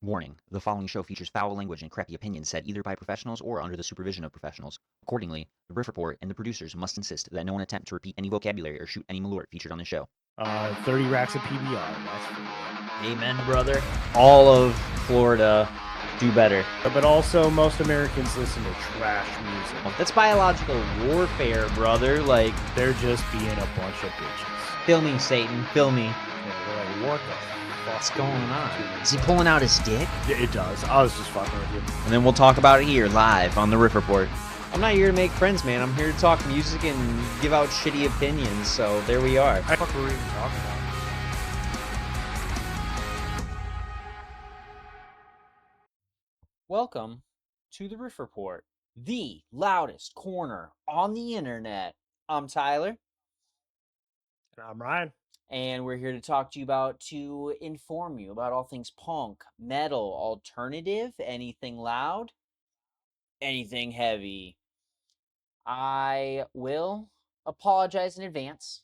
Warning: the following show features foul language and crappy opinions said either by professionals or under the supervision of professionals. Accordingly, the Riff Report and the producers must insist that no one attempt to repeat any vocabulary or shoot any malort featured on the show. 30 racks of PBR. That's for you. Amen, brother. All of Florida do better. But also, most Americans listen to trash music. That's biological warfare, brother. Like, They're just being a bunch of bitches. fill me, Satan. Fill me. Yeah, they're like, what the What's going on? Is he pulling out his dick? Yeah, it does. I was just fucking with you. And then we'll talk about it here, live, on the Riff Report. I'm not here to make friends, man. I'm here to talk music and give out shitty opinions, so there we are. What the fuck were we even talking about? Welcome to the Riff Report, the loudest corner on the internet. I'm Tyler. And I'm Ryan. And we're here to inform you about all things punk, metal, alternative, anything loud, anything heavy. I will apologize in advance.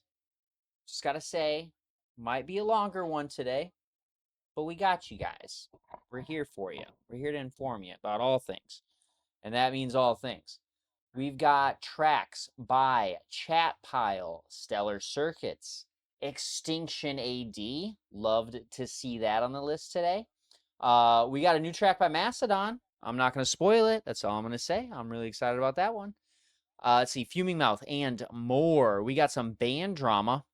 Just gotta say, might be a longer one today, but we got you guys. We're here for you. We're here to inform you about all things. And that means all things. We've got tracks by Chat Pile, Stellar Circuits, Extinction A.D. Loved to see that on the list today. We got a new track by Mastodon. I'm not going to spoil it. That's all I'm going to say. I'm really excited about that one. Let's see, Fuming Mouth and more. We got some band drama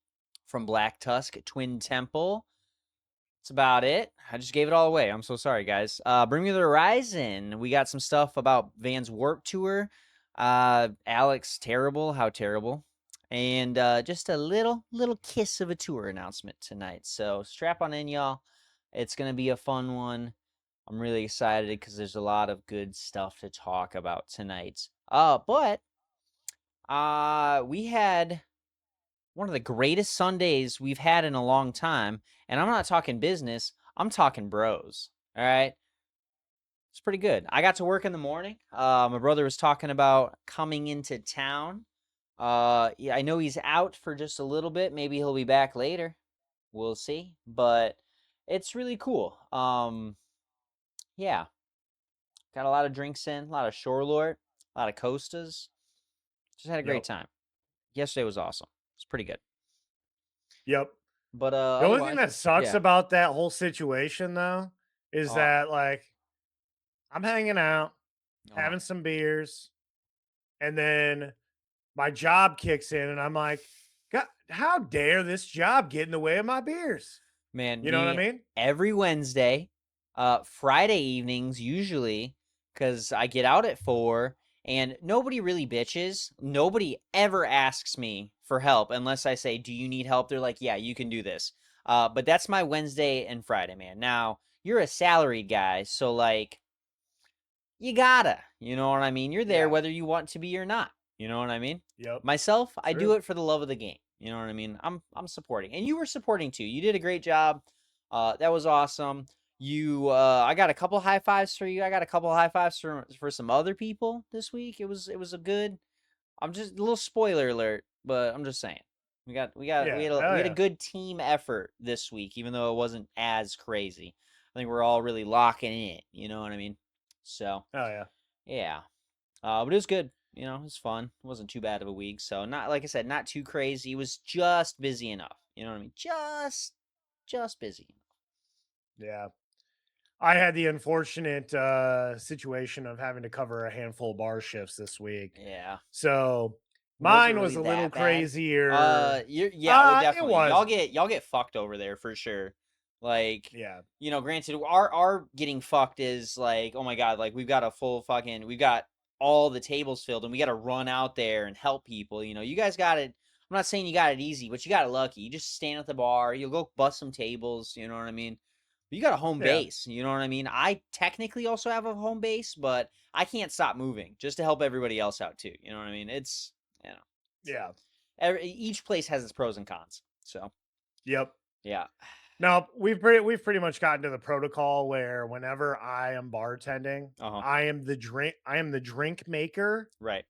from Black Tusk, Twin Temple. That's about it. I just gave it all away. I'm so sorry, guys. Bring Me the Horizon. We got some stuff about Van's Warped Tour. Alex, terrible. How terrible. And just a little kiss of a tour announcement tonight. So strap on in, y'all. It's going to be a fun one. I'm really excited because there's a lot of good stuff to talk about tonight. But we had one of the greatest Sundays we've had in a long time. And I'm not talking business. I'm talking bros. All right. It's pretty good. I got to work in the morning. My brother was talking about coming into town. Yeah, I know he's out for just a little bit. Maybe he'll be back later. We'll see. But it's really cool. Yeah. Got a lot of drinks in, a lot of Shore Lord, a lot of Costas. Just had a great time. Yesterday was awesome. It's pretty good. Yep. But The only thing that sucks yeah. about that whole situation, though, is that, like, I'm hanging out, having some beers, and then my job kicks in, and I'm like, God, how dare this job get in the way of my beers? Man, You know what I mean? Every Wednesday, Friday evenings usually, because I get out at 4, and nobody really bitches. Nobody ever asks me for help unless I say, do you need help? They're like, yeah, you can do this. But that's my Wednesday and Friday, man. Now, you're a salaried guy, so, like, you gotta, you know what I mean? You're there whether you want to be or not. You know what I mean? Yep. Myself, I do True. it for the love of the game. You know what I mean? I'm supporting. And you were supporting too. You did a great job. That was awesome. You I got a couple high fives for you. I got a couple high fives for some other people this week. It was a good. I'm just a little spoiler alert, but I'm just saying. We had a good team effort this week, even though it wasn't as crazy. I think we're all really locking in. You know what I mean? So yeah. But it was good. You know, it was fun. It wasn't too bad of a week. So not, like I said, not too crazy. It was just busy enough. You know what I mean? Just busy. Yeah. I had the unfortunate situation of having to cover a handful of bar shifts this week. Yeah. So mine was a little crazier. Definitely. It was. Y'all get fucked over there for sure. Like, Yeah. you know, granted, our getting fucked is like, oh my God, like we've got all the tables filled and we got to run out there and help people. You know, you guys got it. I'm not saying you got it easy, but you got it lucky. You just stand at the bar, you'll go bust some tables. You know what I mean? You got a home base. You know what I mean? I technically also have a home base, but I can't stop moving just to help everybody else out too. You know what I mean? It's, you know. Yeah. Each place has its pros and cons. So. Yep. Yeah. No, we've pretty much gotten to the protocol where whenever I am bartending, I am the drink maker. Right.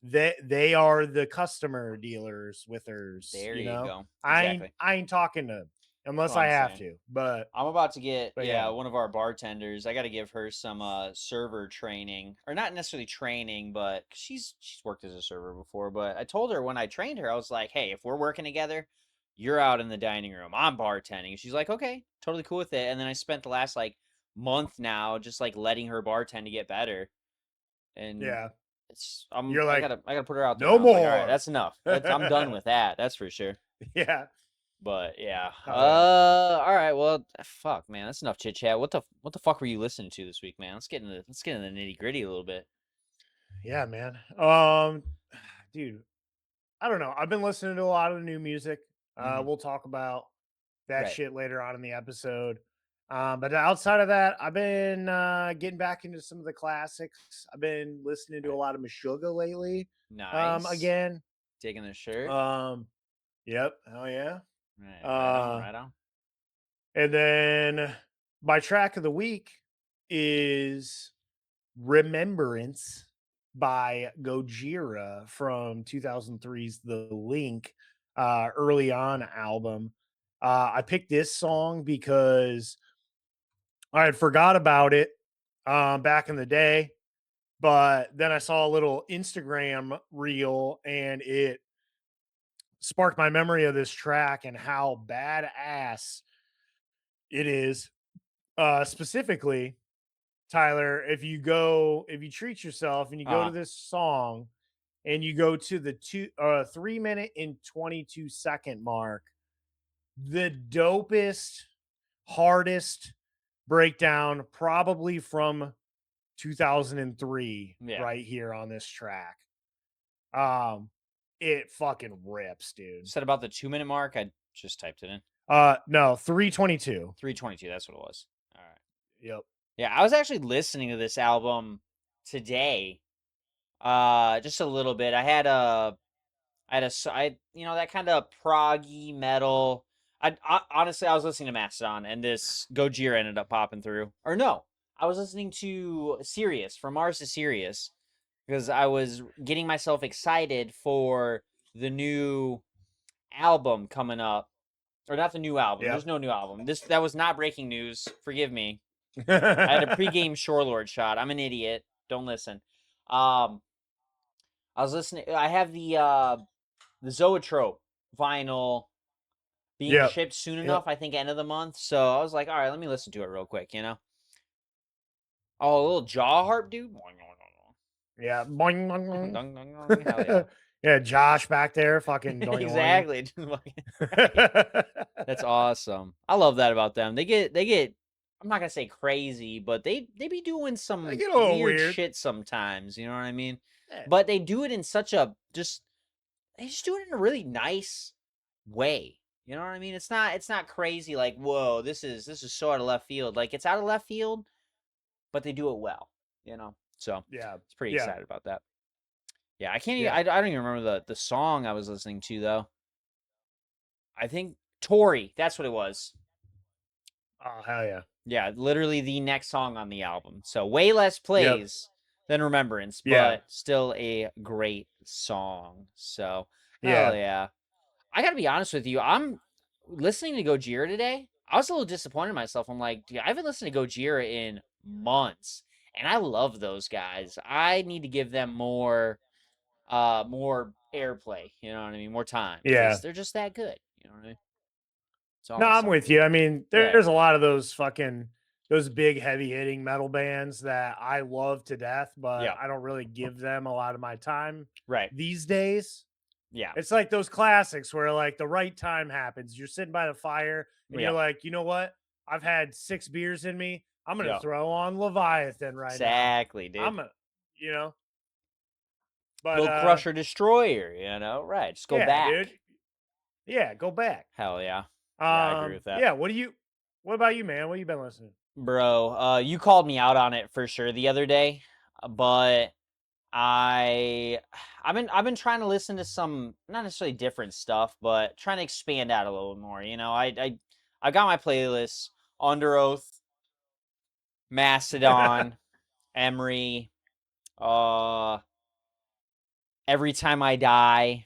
They are the customer dealers withers. There you go. Exactly. I ain't talking to unless That's what I I'm have saying. to. But I'm about to get yeah. one of our bartenders. I got to give her some server training, or not necessarily training, but she's worked as a server before. But I told her when I trained her, I was like, "Hey, if we're working together, you're out in the dining room. I'm bartending." She's like, "Okay, totally cool with it." And then I spent the last like month now just like letting her bartend to get better, and Yeah. it's You're I like, gotta put her out there no now. I was like, "All right, more. that's enough. I'm done with that. That's for sure." Yeah. But yeah. Oh yeah. All right. Well, fuck, man. That's enough chit chat. What the fuck were you listening to this week, man? Let's get into the nitty gritty a little bit. Yeah, man. Dude, I don't know. I've been listening to a lot of the new music. Mhm. We'll talk about that Right. shit later on in the episode. But outside of that, I've been getting back into some of the classics. I've been listening to a Right. lot of Meshuggah lately. Nice. Again. Taking the shirt. Yep. Oh yeah. Right. Right on. Uh, Right on. and then my track of the week is Remembrance by Gojira from 2003's The Link early on album. I picked this song because I had forgot about it back in the day, but then I saw a little Instagram reel and it sparked my memory of this track and how badass it is. Specifically, Tyler, if you treat yourself and you go to Uh this song and you go to the 3 minute and 22-second mark, the dopest, hardest breakdown probably from 2003 yeah. right here on this track. Um, it fucking rips, dude. Said about the 2 minute mark. I just typed it in. No, 3:22. 3:22. That's what it was. All right. Yep. Yeah, I was actually listening to this album today. Just a little bit. You know, that kind of proggy metal. Honestly, I was listening to Mastodon, and this Gojira ended up popping through. Or no, I was listening to Sirius from Mars to Sirius because I was getting myself excited for the new album coming up, or not the new album. Yep. There's no new album. That was not breaking news. Forgive me. I had a pregame Shorelord shot. I'm an idiot. Don't listen. Um, I was listening. I have the Zoetrope vinyl being Yep. shipped soon Yep. enough, I think end of the month. So I was like, all right, let me listen to it real quick, you know? Oh, a little jaw harp, dude. Yeah. Boing, boing, Hell boing. Yeah, Josh back there, fucking yeah. doing. Exactly. That's awesome. I love that about them. They get I'm not gonna say crazy, but they be doing They some get a little weird weird. shit sometimes, you know what I mean? Yeah. But they do it in such a they just do it in a really nice way. You know what I mean? It's not crazy like, whoa, this is so out of left field. Like it's out of left field, but they do it well, you know? So Yeah. it's pretty Yeah. excited about that. Yeah, I can't even Yeah. I don't even remember the song I was listening to though. I think Tori, that's what it was. Oh, hell yeah. Yeah, literally the next song on the album. So way less Yep. plays than Remembrance, Yeah. but still a great song. So hell Yeah. yeah. I gotta be honest with you. I'm listening to Gojira today. I was a little disappointed in myself. I'm like, dude, I haven't listened to Gojira in months, and I love those guys. I need to give them more airplay. You know what I mean? More time Yeah. because they're just that good. You know what I mean? That's all No, I'll I'm say. with you. I mean, Right. there's a lot of those big heavy hitting metal bands that I love to death, but Yeah. I don't really give them a lot of my time Right. these days. Yeah. It's like those classics where like the right time happens. You're sitting by the fire and Yeah. you're like, you know what? I've had 6 beers in me. I'm gonna Yeah. throw on Leviathan right Exactly, now. dude. You know, but Go crush or destroyer. You know, right? Just go yeah, back. dude. Yeah, go back. Hell yeah. Yeah, I agree with that. Yeah, what about you, man? What you been listening? Bro, you called me out on it for sure the other day, but I've been trying to listen to some not necessarily different stuff, but trying to expand out a little more. You know, I got my playlist Under Oath, Mastodon, Emery, uh, Every Time I Die,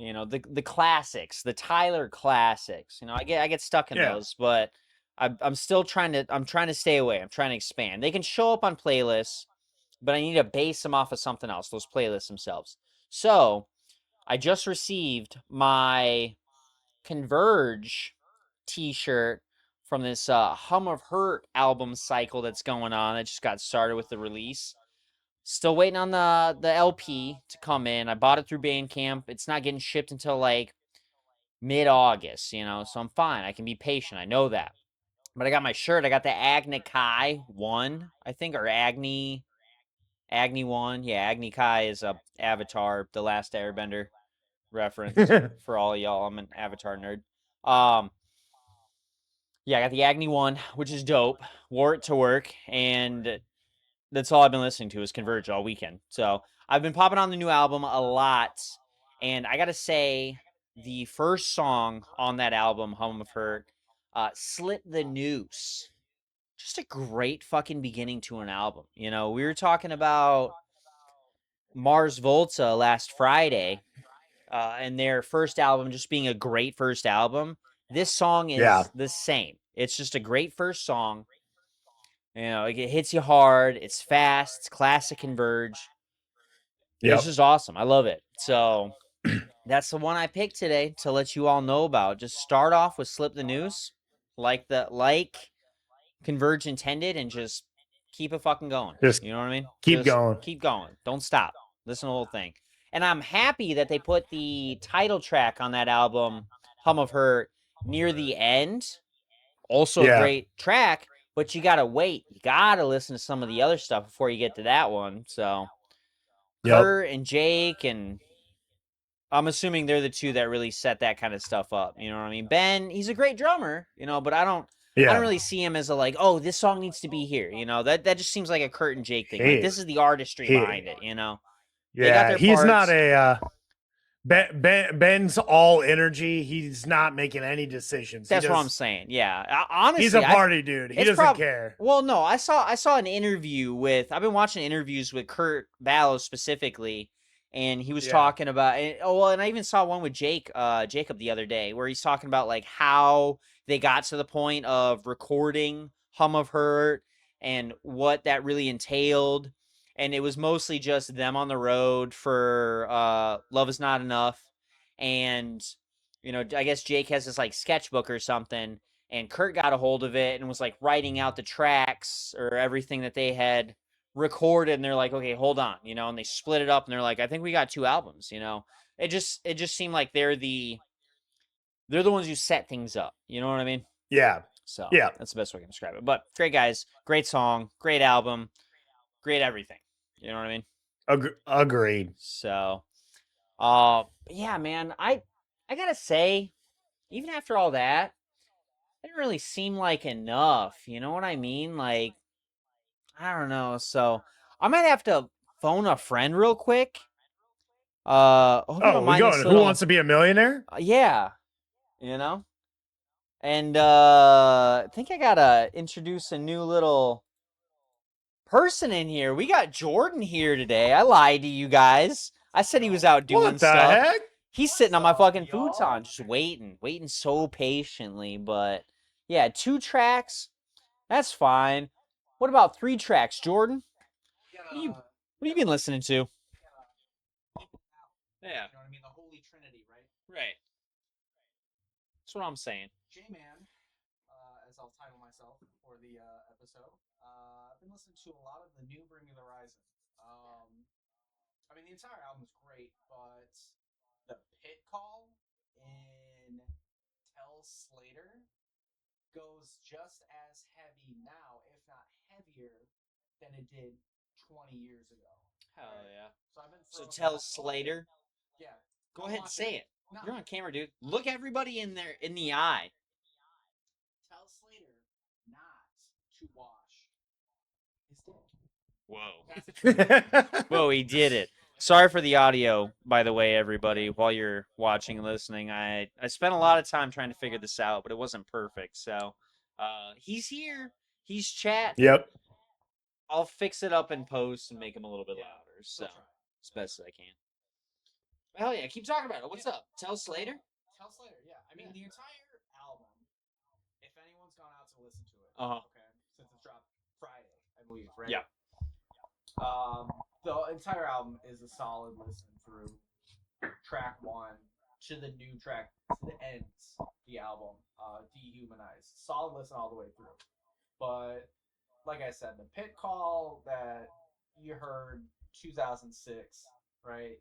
You know, the classics, the Tyler classics. You know, I get stuck in Yeah. those, but I'm still trying to stay away. I'm trying to expand. They can show up on playlists, but I need to base them off of something else, those playlists themselves. So I just received my Converge t-shirt from this Hum of Hurt album cycle that's going on. It just got started with the release. Still waiting on the LP to come in. I bought it through Bandcamp. It's not getting shipped until like mid-August, you know, so I'm fine. I can be patient. I know that. But I got my shirt. I got the Agni Kai 1, I think, or Agni 1. Yeah, Agni Kai is a Avatar, The Last Airbender reference for all y'all. I'm an Avatar nerd. Yeah, I got the Agni 1, which is dope. Wore it to work, and that's all I've been listening to is Converge all weekend. So I've been popping on the new album a lot, and I gotta say, the first song on that album, Hum of Hurt, Slit the Noose. Just a great fucking beginning to an album. You know, we were talking about Mars Volta last Friday, and their first album just being a great first album. This song is the same. It's just a great first song. You know, it hits you hard. It's fast. It's classic Converge. It's just awesome. I love it. So that's the one I picked today to let you all know about. Just start off with Slip the Noose, like Converge intended, and just keep it fucking going. Just you know what I mean? keep Just going. Keep going. Don't stop. Listen to the whole thing. And I'm happy that they put the title track on that album, Hum of Hurt, near the end. Also a great track, but you gotta wait. You gotta listen to some of the other stuff before you get to that one. So Kurt and Jake, and I'm assuming they're the two that really set that kind of stuff up. You know what I mean? Ben, he's a great drummer, you know, but I don't really see him as a like, oh, this song needs to be here. You know, that just seems like a Kurt and Jake thing. Like this is the artistry behind it, you know. They got their he's parts. not a Ben's all energy. He's not making any decisions. That's what I'm saying. Yeah, honestly, he's a party dude. He doesn't care. Well, no, I saw an interview with. I've been watching interviews with Kurt Ballow specifically, and he was talking about. And I even saw one with Jacob the other day, where he's talking about like how they got to the point of recording Hum of Hurt and what that really entailed. And it was mostly just them on the road for Love Is Not Enough, and you know, I guess Jake has this like sketchbook or something, and Kurt got a hold of it and was like writing out the tracks or everything that they had recorded, and they're like, okay, hold on, you know, and they split it up, and they're like, I think we got 2 albums, you know. It just seemed like they're the ones who set things up, you know what I mean? Yeah. So that's the best way I can describe it. But great guys, great song, great album, great everything. You know what I mean? Agreed. So, yeah, man, I gotta say, even after all that, it didn't really seem like enough. You know what I mean? Like, I don't know. So I might have to phone a friend real quick. Hope you don't mind this Who Wants to Be a Millionaire? Yeah, you know. And I think I gotta introduce a new little person in here. We got Jordan here today. I lied to you guys. I said he was out doing What the stuff. heck? He's sitting on my fucking futon, just waiting so patiently. But yeah, 2 tracks, that's fine. What about 3 tracks, Jordan? What have you been listening to? Yeah. You know what I mean? The Holy Trinity, right? Right. That's what I'm saying. J-Man, as I'll title myself for the episode. I've been listening to a lot of the new Bring Me the Horizon. I mean, the entire album is great, but the pit call in Tell Slater goes just as heavy now, if not heavier, than it did 20 years ago. Hell yeah. So I've been Tell Slater. Yeah. Go ahead and say it. No. You're on camera, dude. Look everybody in the eye. Tell Slater not to wash his dick. Whoa. Whoa, he did it. Sorry for the audio, by the way, everybody, while you're watching and listening. I spent a lot of time trying to figure this out, but it wasn't perfect. So he's here. He's chatting. Yep. I'll fix it up in post and make him a little bit louder. So as best as I can. Hell yeah, keep talking about it. What's up? Tell Slater? Tell Slater, yeah. I mean, the entire album, if anyone's gone out to listen to it, Uh-huh. okay, since it's dropped Friday, I believe, right? Yeah. The entire album is a solid listen through track 1 to the new track, to the ends of the album, Dehumanized. Solid listen all the way through. But, like I said, the pit call that you heard 2006, right?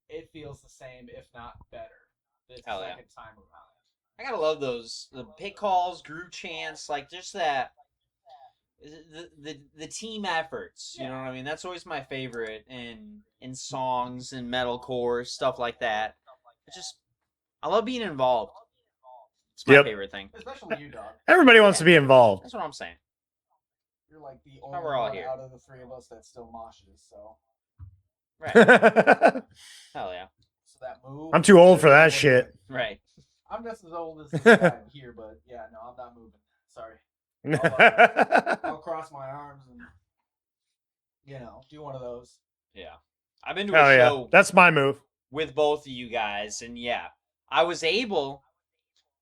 It feels the same, if not better, the Hell yeah. second time around. I gotta love those. The pit calls, group chants, like just that. The team efforts, you know what I mean? That's always my favorite in songs and metalcore, stuff like that. It's just, I love being involved. It's my Yep. favorite thing. Especially you, dog. Everybody wants to be involved. That's what I'm saying. You're like the why only we're all one here. out of the three of us that still moshes, so. Right. Hell yeah. So that move. I'm too old is for that really shit. good. Right. I'm just as old as this guy here, but yeah, no, I'm not moving. Sorry. I'll cross my arms and, do one of those. Yeah. I've been to Hell a yeah. show That's my move. with both of you guys, and yeah, I was able,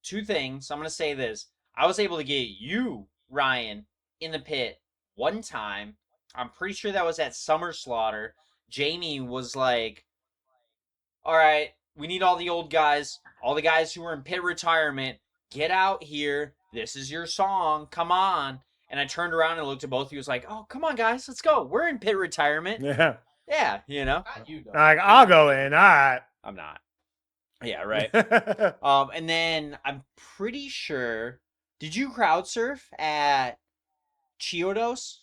two things, I'm going to say this. I was able to get you, Ryan, in the pit one time. I'm pretty sure that was at Summer Slaughter. Jamie was like, all right, we need all the old guys, all the guys who are in pit retirement, get out here. This is your song. Come on. And I turned around and looked at both of you. Was like, oh, come on, guys. Let's go. We're in pit retirement. Yeah. Yeah, Not you, dog. Like, I'll go in. All right. I'm not. Yeah, right. And then I'm pretty sure, did you crowd surf at Chiodos?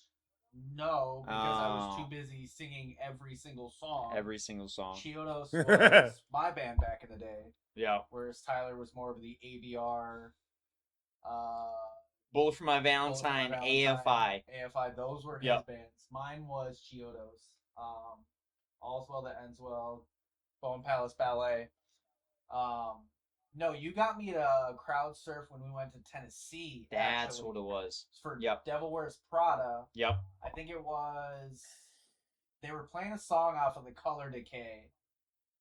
No, because I was too Oh. busy singing every single song. Every single song. Chiodos was my band back in the day, Yeah. whereas Tyler was more of the ABR, Bullet for My Bullet for My Valentine, Valentine, AFI. AFI, those were his Yep. bands. Mine was Chiodos. All's Well That Ends Well, Bone Palace Ballet. No, you got me to crowd surf when we went to Tennessee. That's actually. what it was. For Yep. Devil Wears Prada. Yep. I think it was. They were playing a song off of the Color Decay.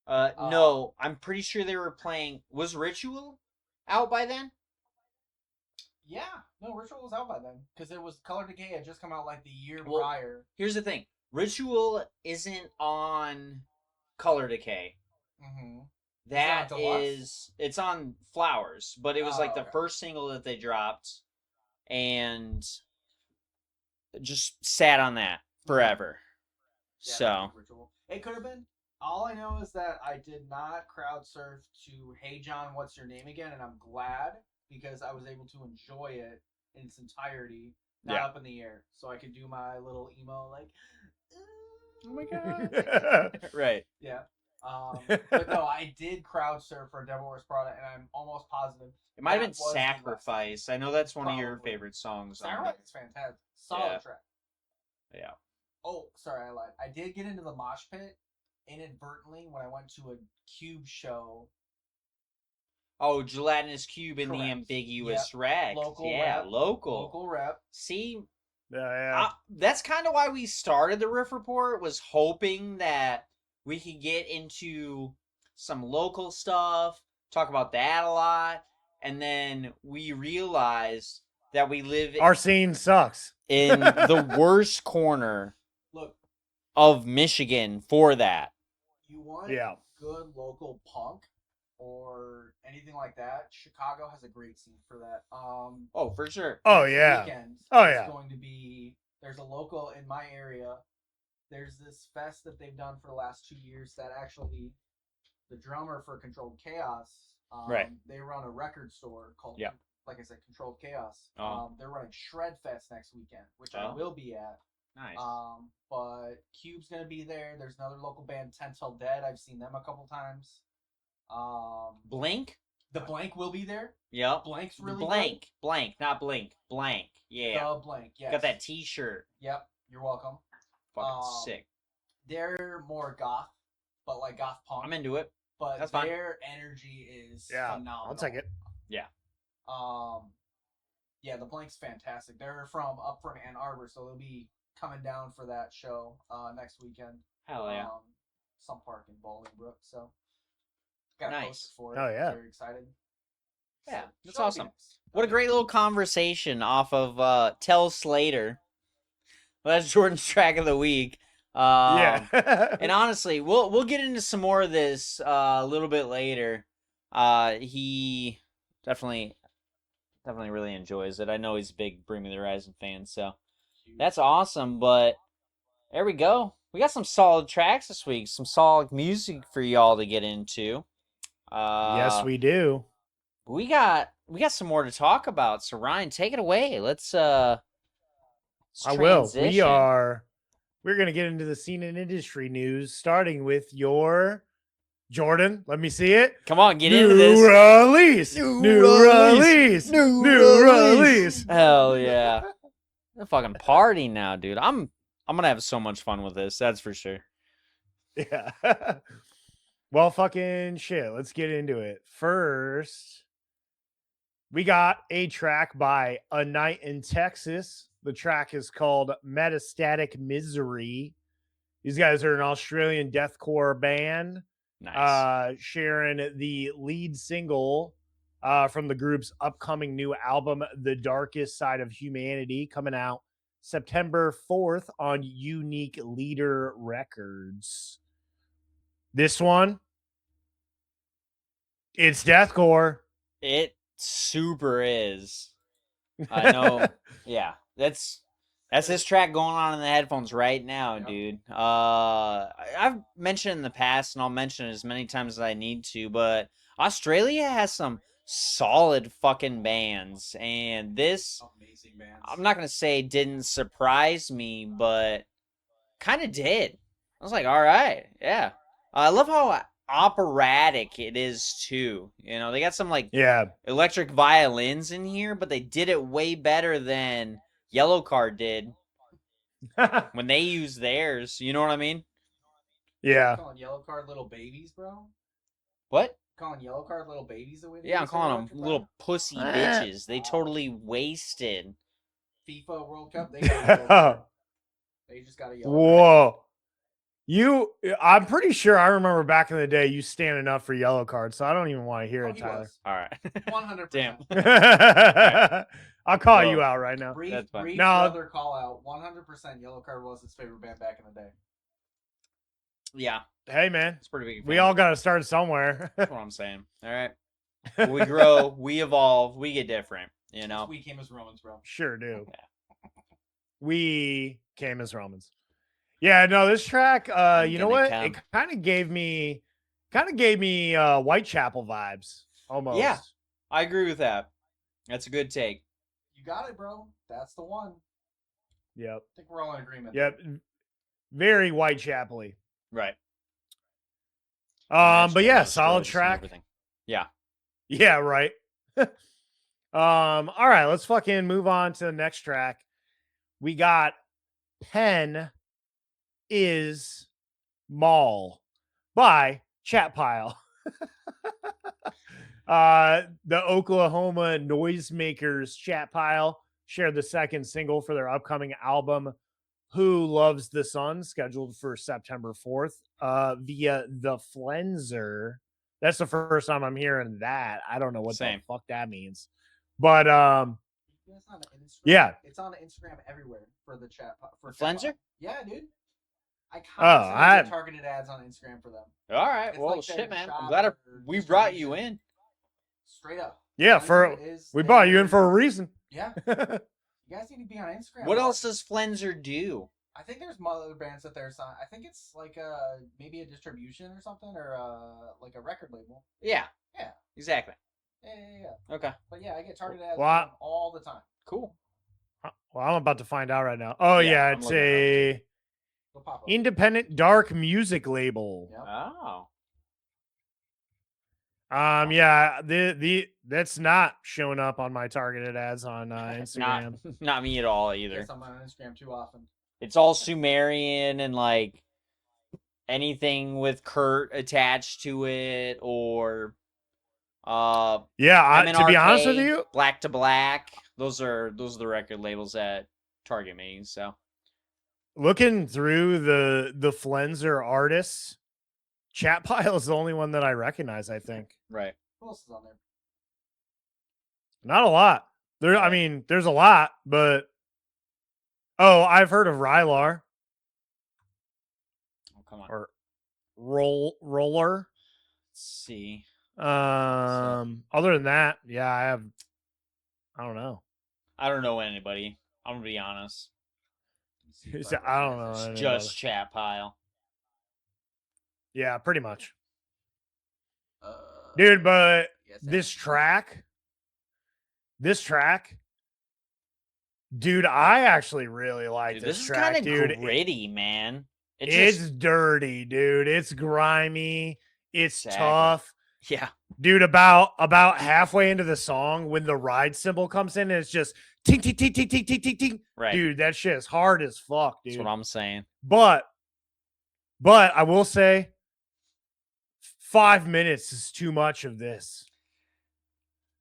No, I'm pretty sure they were playing. Was Ritual out by then? Yeah, no, Ritual was out by then because it was Color Decay had just come out like the year Well, prior. Here's the thing: Ritual isn't on Color Decay. Mm-hmm. That Is it on is, it's on Flowers, but it was like the okay. first single that they dropped, and just sat on that forever. Yeah, So Ritual. It could have been. All I know is that I did not crowd surf to "Hey John, What's Your Name Again," and I'm glad because I was able to enjoy it in its entirety, not Yeah. up in the air, so I could do my little emo like. oh my god, right? Yeah. But no, I did crowd surf for Devil Wears Prada, and I'm almost positive It might have that been was the last time. Sacrifice. I know that's one of your Probably. favorite songs. Sacrifice is fantastic. Solid Yeah. track. Yeah. Oh, sorry, I lied. I did get into the mosh pit inadvertently when I went to a Cube show. Oh, Gelatinous Cube in the Correct. Ambiguous Yep. Rex. Local Yeah, rep. local. Local rep. See, Yeah. that's kind of why we started the Riff Report, was hoping that we could get into some local stuff, talk about that a lot, and then we realized that we live Our scene sucks. in the worst corner Look, of Michigan for that. you want Yeah. good local punk or anything like that? Chicago has a great scene for that. Oh, for sure. Oh, Next yeah. weekend Oh, is yeah. going to be. There's a local in my area. There's this fest that they've done for the last 2 years that actually the drummer for Controlled Chaos. Right. They run a record store called. Yeah. Like I said, Controlled Chaos. Oh. They're running Shred Fest next weekend, which I Oh. will be at. Nice. But Cube's gonna be there. There's another local band, 10 Till Dead. I've seen them a couple times. Blink? The Blank will be there. Yep. Blank's really Blank. Blank, not Blink. Blank. good. Yeah. The Blank, yes. Got that t-shirt. Yep, you're welcome. Fucking sick. They're more goth, but like goth punk. I'm into it. but that's fine. their energy is Yeah. phenomenal. I'll take it. Yeah, the Blank's fantastic. They're from up from Ann Arbor, so they'll be coming down for that show next weekend. Hell yeah. some park in Bolingbrook. So got a Nice. poster for it. Oh, yeah. Very excited. Yeah, So, that's show will be awesome. next. What a great little conversation off of Tell Slater. Well, that's Jordan's track of the week. Yeah. And honestly, we'll get into some more of this a little bit later. He definitely really enjoys it. I know he's a big Bring Me the Horizon fan, so that's awesome. But there we go. We got some solid tracks this week. Some solid music for y'all to get into. Yes, we do. We got some more to talk about. So Ryan, take it away. Let's I will. transition. We're gonna get into the scene and industry news, starting with your Jordan. Let me see it. Come on, get New into this. release. New release. Hell yeah. They're fucking party now, dude. I'm gonna have so much fun with this, that's for sure. Yeah. Well, fucking shit. Let's get into it. First, we got a track by A Night in Texas. The track is called Metastatic Misery. These guys are an Australian deathcore band. Nice. Sharing the lead single from the group's upcoming new album, The Darkest Side of Humanity, coming out September 4th on Unique Leader Records. This one, it's deathcore. It super is. I know. Yeah. That's this track going on in the headphones right now, Yep. dude. I've mentioned in the past, and I'll mention it as many times as I need to, but Australia has some solid fucking bands, and this, Amazing bands. I'm not gonna say didn't surprise me, but kind of did. I was like, all right, yeah. I love how operatic it is too. You know, they got some like Yeah. electric violins in here, but they did it way better than Yellow Card did when they used theirs. You know what I mean? Yeah. Calling Yellow Card little babies, bro. What? Calling Yellow Card little babies the way they Yeah, I'm use their calling them electric little violin? pussy Eh. bitches. They totally wasted. FIFA World Cup, they got a Yellow Card. They just got a Yellow Card. Whoa. I'm pretty sure I remember back in the day you standing up for Yellow Card, so I don't even want to hear Oh, it, he Tyler. was. All right. 100%. Damn. I'll call Whoa. you out right now. Brief That's fine. No. brother call out. 100% Yellow Card was his favorite band back in the day. Yeah, Hey, man. it's pretty big. We all got to start somewhere. That's what I'm saying. All right. We grow, we evolve, we get different. You know. We came as Romans, bro. Sure do. Yeah. We came as Romans. Yeah, no, this track, you know gonna what? come. It kind of gave me Whitechapel vibes almost. Yeah. I agree with that. That's a good take. You got it, bro. That's the one. Yep. I think we're all in agreement. Yep. Very Whitechapel-y. Right. But yeah, Those solid steroids and track. everything. Yeah. Yeah, right. All right, let's fucking move on to the next track. We got Pen is Mall by Chat Pile. The Oklahoma Noisemakers Chat Pile shared the second single for their upcoming album, Who Loves the Sun, scheduled for September 4th, via the Flenser. That's the first time I'm hearing that. I don't know what Same. the fuck that means. But It's on Instagram. Yeah. It's on Instagram everywhere for the chat. For Flenser? Yeah, dude. I constantly I- get targeted ads on Instagram for them. All right. It's Well, like their shit, man. I'm shop glad or we brought you distribution. in. Straight up. yeah, we brought you in for a reason. Yeah. You guys need to be on Instagram. What more. else does Flenser do? I think there's other bands that they're signed. I think it's like maybe a distribution or something, or like a record label. Yeah. Yeah. Exactly. Yeah. Okay. But yeah, I get targeted ads Well, from them all the time. Cool. Well, I'm about to find out right now. Oh, Yeah, yeah, I'm it's looking it a They'll pop up. independent dark music label. Yep. Oh. Yeah, the that's not showing up on my targeted ads on Instagram. Not me at all I either. guess I'm on Instagram too often. It's all Sumerian and like anything with Kurt attached to it or Yeah, to be honest with MNRK, you, Black to Black. Those are the record labels that target me. So looking through the Flenser artists, Chat Pile is the only one that I recognize, I think. Right. Who else is on there? Not a lot. I Right. mean, there's a lot, but I've heard of Rylar Oh, come on. or Roller. Let's see. Other than that, yeah, I don't know. I don't know anybody. I'm gonna be honest. Let me see if I don't recognize know. it. It's anybody. just chat pile. Yeah, pretty much. Uh, Dude, but yes, this track, dude, I actually really like Dude, this this is track, kind dude. of gritty, man. It's dirty, dude. It's grimy. It's Exactly. tough. Yeah. Dude, about halfway into the song, when the ride cymbal comes in, and it's just ting ting ting ting ting ting ting ting. Right. Dude, that shit is hard as fuck, dude. That's what I'm saying. But I will say 5 minutes is too much of this.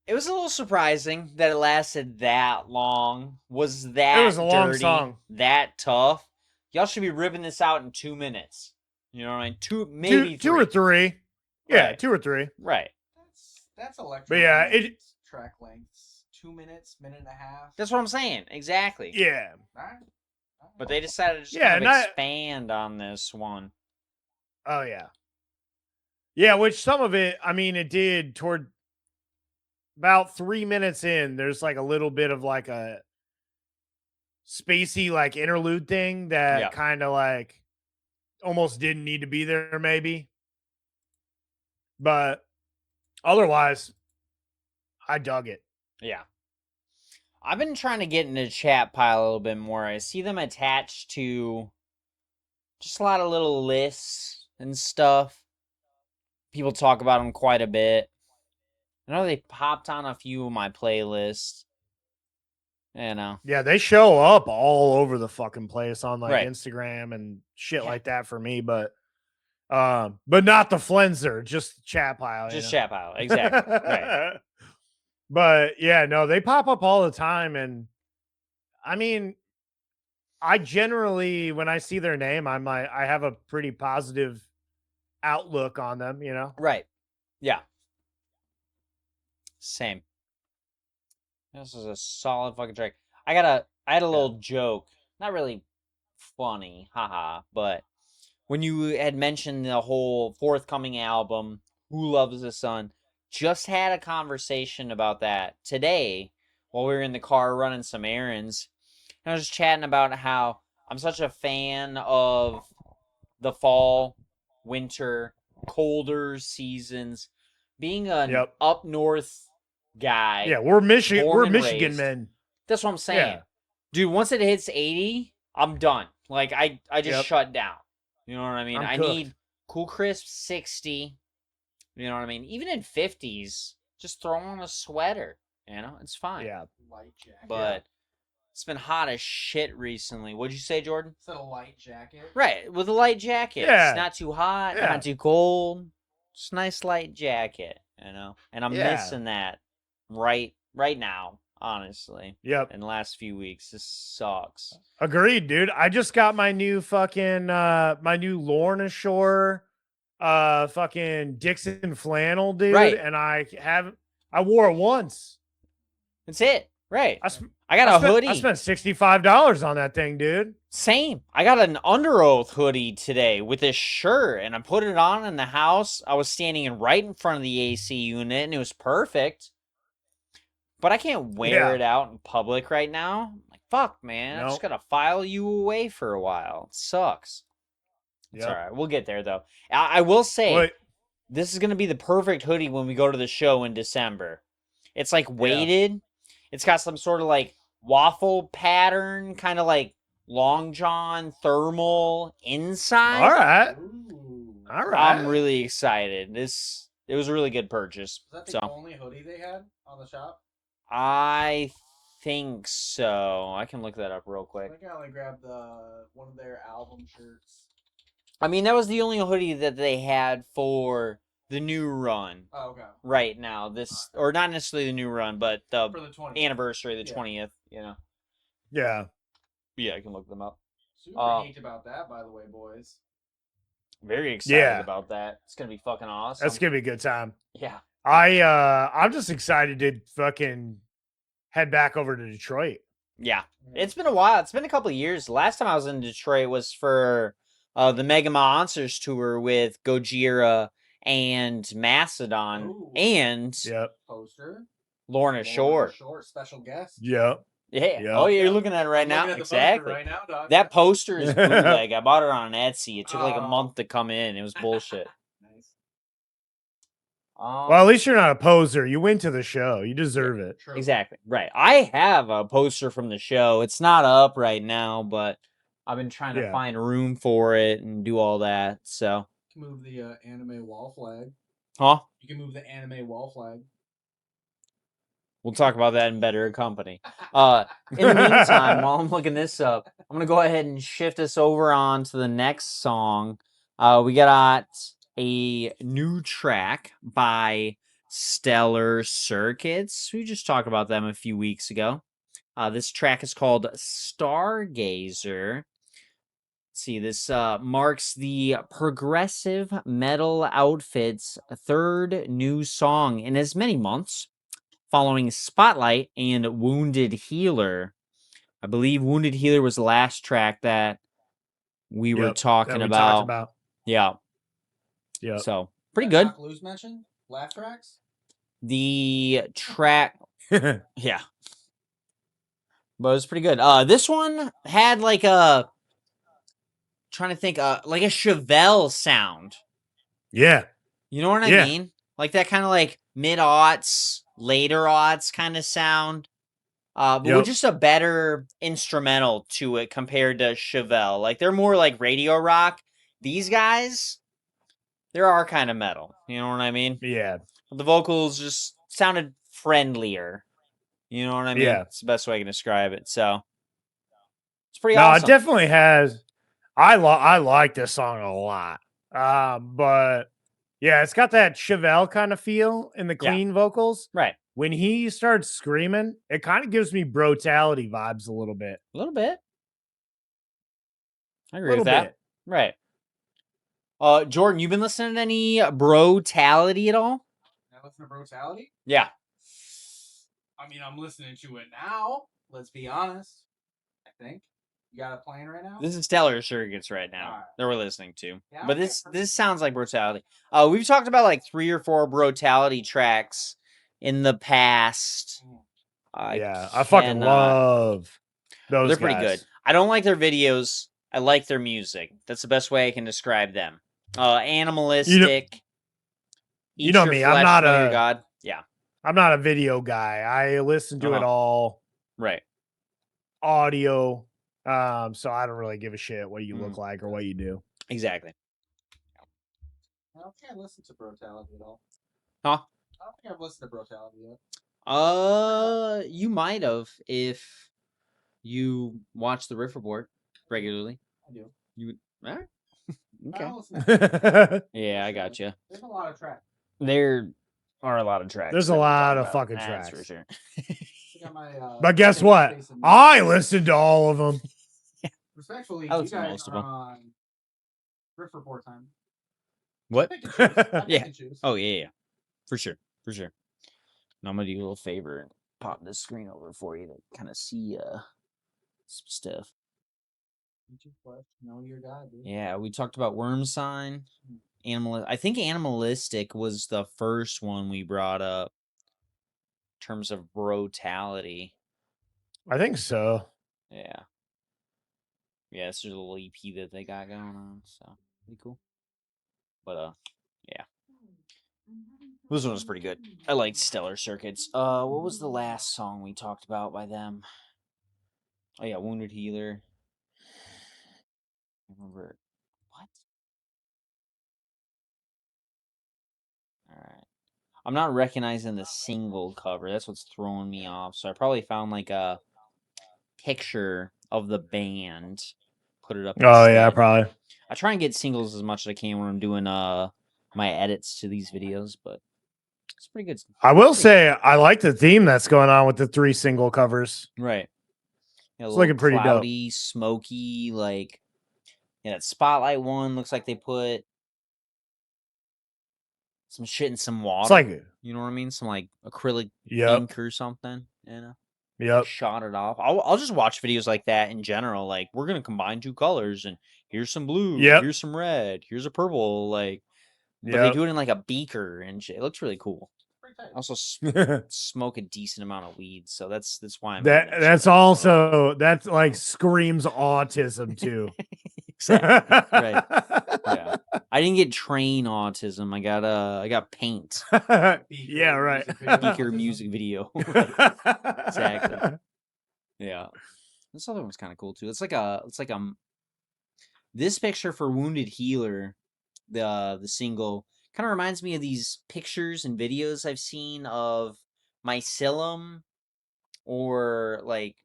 It was a little surprising that it lasted that long. Was It that was a long dirty, song. that tough? Y'all should be ripping this out in 2 minutes. You know what I mean? Maybe two or three. Yeah, Right. 2 or 3. Right. That's electro. But yeah, track lengths 2 minutes, minute and a half. That's what I'm saying. Exactly. Yeah. All right. But they decided to just Yeah, kind of and expand on this one. Oh yeah. Yeah, which some of it, I mean, it did toward about 3 minutes in, there's like a little bit of like a spacey like interlude thing that Yeah. kind of like almost didn't need to be there maybe. But otherwise, I dug it. Yeah. I've been trying to get into chat pile a little bit more. I see them attached to just a lot of little lists and stuff. People talk about them quite a bit. I know they popped on a few of my playlists. You know. Yeah, they show up all over the fucking place on like Right. Instagram and shit Yeah. like that for me, but not the Flenser, just chat pile. Just you know? chat pile. Exactly. Right. But yeah, no, they pop up all the time. And I mean, I generally, when I see their name, I have a pretty positive outlook on them, you know? Right. Yeah. Same. This is a solid fucking track. I had a little joke. Not really funny, haha, but when you had mentioned the whole forthcoming album, Who Loves the Sun, just had a conversation about that today while we were in the car running some errands. And I was just chatting about how I'm such a fan of the fall, winter, colder seasons. Being an Yep. up north guy. Yeah, we're Michigan. born We're and Michigan raised. men. That's what I'm saying. Yeah. Dude, once it hits 80, I'm done. Like, I just Yep. shut down. You know what I mean? I'm I cooked. need cool crisp 60. You know what I mean? Even in 50s, just throw on a sweater. You know? It's fine. Yeah. Light jacket. But it's been hot as shit recently. What'd you say, Jordan? Is that a light jacket? Right, with a light jacket. Yeah. It's not too hot, Yeah. not too cold. Just a nice light jacket, you know? And I'm Yeah. missing that right now, honestly. Yep. In the last few weeks. This sucks. Agreed, dude. I just got my new fucking my new Lorna Shore fucking Dixon flannel, dude. Right. And I wore it once. That's it. Right. I got a hoodie. I spent $65 on that thing, dude. Same. I got an Under Oath hoodie today with this shirt, and I put it on in the house. I was standing right in front of the AC unit, and it was perfect. But I can't wear it out in public right now. I'm like, fuck, man. I just Nope. gotta file you away for a while. It sucks. It's Yep. all right. We'll get there, though. I will say, Wait, this is going to be the perfect hoodie when we go to the show in December. It's like weighted. It's got some sort of like waffle pattern, kind of like Long John thermal inside. all right. Ooh. All right. I'm really excited. It was a really good purchase. Was that the So only hoodie they had on the shop? I think so. I can look that up real I quick. think I only grabbed one of their album shirts. I mean, that was the only hoodie that they had for the new run Oh, okay. right now. Or not necessarily the new run, but the For the 20th. anniversary, the Yeah. 20th, you know. Yeah. Yeah, I can look them up. Super heat about that, by the way, boys. Very excited about that. It's gonna be fucking awesome. That's gonna be a good time. Yeah. I'm just excited to fucking head back over to Detroit. Yeah. It's been a while. It's been a couple of years. Last time I was in Detroit was for the Mega Monsters tour with Gojira and Mastodon Ooh. and Yep. Poster. Lorna Shore. Shore, special guest. Yep. Yeah. Yep. Oh, yeah, you're looking at it right I'm now. looking at the poster Exactly. right now, dog. That poster is bootleg. I bought it on Etsy. It took like a Oh. month to come in. It was bullshit. Nice. Well, at least you're not a poser. You went to the show. You deserve it. True. Exactly. Right. I have a poster from the show. It's not up right now, but I've been trying to Yeah. find room for it and do all that. So, You can move the anime wall flag. huh? You can move the anime wall flag. We'll talk about that in better company. In the meantime, while I'm looking this up, I'm gonna go ahead and shift us over on to the next song. We got a new track by Stellar Circuits. We just talked about them a few weeks ago. This track is called Stargazer. Let's see, this marks the progressive metal outfit's third new song in as many months, following Spotlight and Wounded Healer. I believe Wounded Healer was the last track that we were Yep, talking that we about. talked about. Yeah. Yep. So, pretty That good. Shock Blues mention? Laugh tracks? The track, yeah. But it was pretty good. This one had like a, trying to think, like a Chevelle sound. Yeah. You know what I Yeah. mean? Like that kind of like mid-aughts, later-aughts kind of sound. But with Yep. just a better instrumental to it compared to Chevelle. Like they're more like radio rock. These guys, they are kind of metal. You know what I mean? Yeah. The vocals just sounded friendlier. You know what I mean? Yeah. It's the best way I can describe it. So it's pretty No, awesome. it definitely has. I like this song a lot. But yeah, it's got that Chevelle kind of feel in the clean vocals. Right. When he starts screaming, it kind of gives me brutality vibes a little bit. A little bit. I agree Little with that. bit. Right. Jordan, you been listening to any Brutality at all? Now listen to Brutality? Yeah. I mean, I'm listening to it now. Let's be honest. I think. You got it playing right now? This is Stellar Circuits right now Alright. that we're listening to. Yeah, But okay, this sounds like Brutality. We've talked about like 3 or 4 Brutality tracks in the past. Yeah, I fucking cannot- love those They're pretty guys. good. I don't like their videos. I like their music. That's the best way I can describe them. Animalistic. you Eat know your me, I'm flesh, not know your a- God. Yeah. I'm not a video guy. I listen to it Uh-huh. all Right. audio. So I don't really give a shit what you look Mm. like or what you do. Exactly. I don't think I listened to Brutality at all. Huh? I don't think I've listened to Brutality yet. You might have if you watch the Riff Report regularly. I do. You all right? I Okay. don't listen to Yeah, I got you. There's a lot of tracks. There are a lot of tracks. There's a that we lot talk of about. fucking That's for tracks. sure. I got my, But guess safe what? space in- I listened to all of them. Respectfully, I you listen to guys most of are them. on Riff Report time. What? Pick and choose. I pick Yeah. and choose. Oh yeah, for sure. Now I'm gonna do you a little favor and pop this screen over for you to kind of see some stuff. Eat your flesh, know your God, dude. Yeah, we talked about Worm Sign, I think Animalistic was the first one we brought up in terms of brutality. I think so. Yeah. Yeah, this is a little EP that they got going on, so pretty cool. But yeah. This one was pretty good. I liked Stellar Circuits. What was the last song we talked about by them? Oh yeah, Wounded Healer. I remember what? Alright. I'm not recognizing the single cover. That's what's throwing me off. So I probably found like a picture of the band. Put it up. Oh yeah, instead. probably. I try and get singles as much as I can when I'm doing my edits to these videos, but it's pretty good. I will say I like the theme that's going on with the 3 single covers. Right. Yeah, It's looking pretty dope. cloudy, smoky, like that Spotlight one looks like they put some shit in some water. It's like, you know what I mean? Some like acrylic yep, ink or something. You know, yep, shot it off. I'll just watch videos like that in general. Like we're gonna combine two colors, and here's some blue, yep, here's some red, here's a purple. Like, but they yep. do it in like a beaker and shit. It looks really cool. Pretty tight. Also smoke a decent amount of weed, so that's why I'm That into that that's shit. also that's like screams autism too. Exactly. Right. Yeah. I didn't get train autism. I got paint. Yeah, right. Speaker music video. Exactly. Yeah. This other one's kind of cool too. It's like this picture for Wounded Healer, the single, kind of reminds me of these pictures and videos I've seen of mycelium or like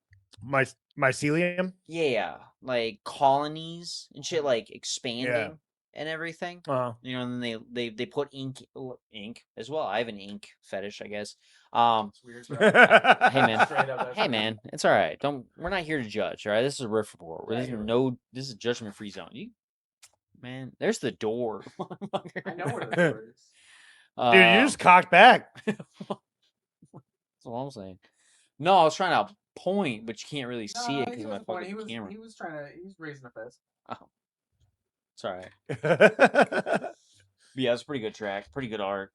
Mycelium. yeah, like colonies and shit like expanding and everything. Uh, You know, and then they put ink as well. I have an ink fetish, I guess. It's weird. Hey Hey man, it's all right. We're not here to judge, all right? This is a riff report. Yeah, This is this is a judgment free zone. Man, there's the door. I know where the door is. Dude, you just cocked back. That's what I'm saying. No, I was trying to point, but you can't really see it because of my fucking camera. He was raising a fist. Oh, it's all right. But yeah, it's a pretty good track, pretty good art,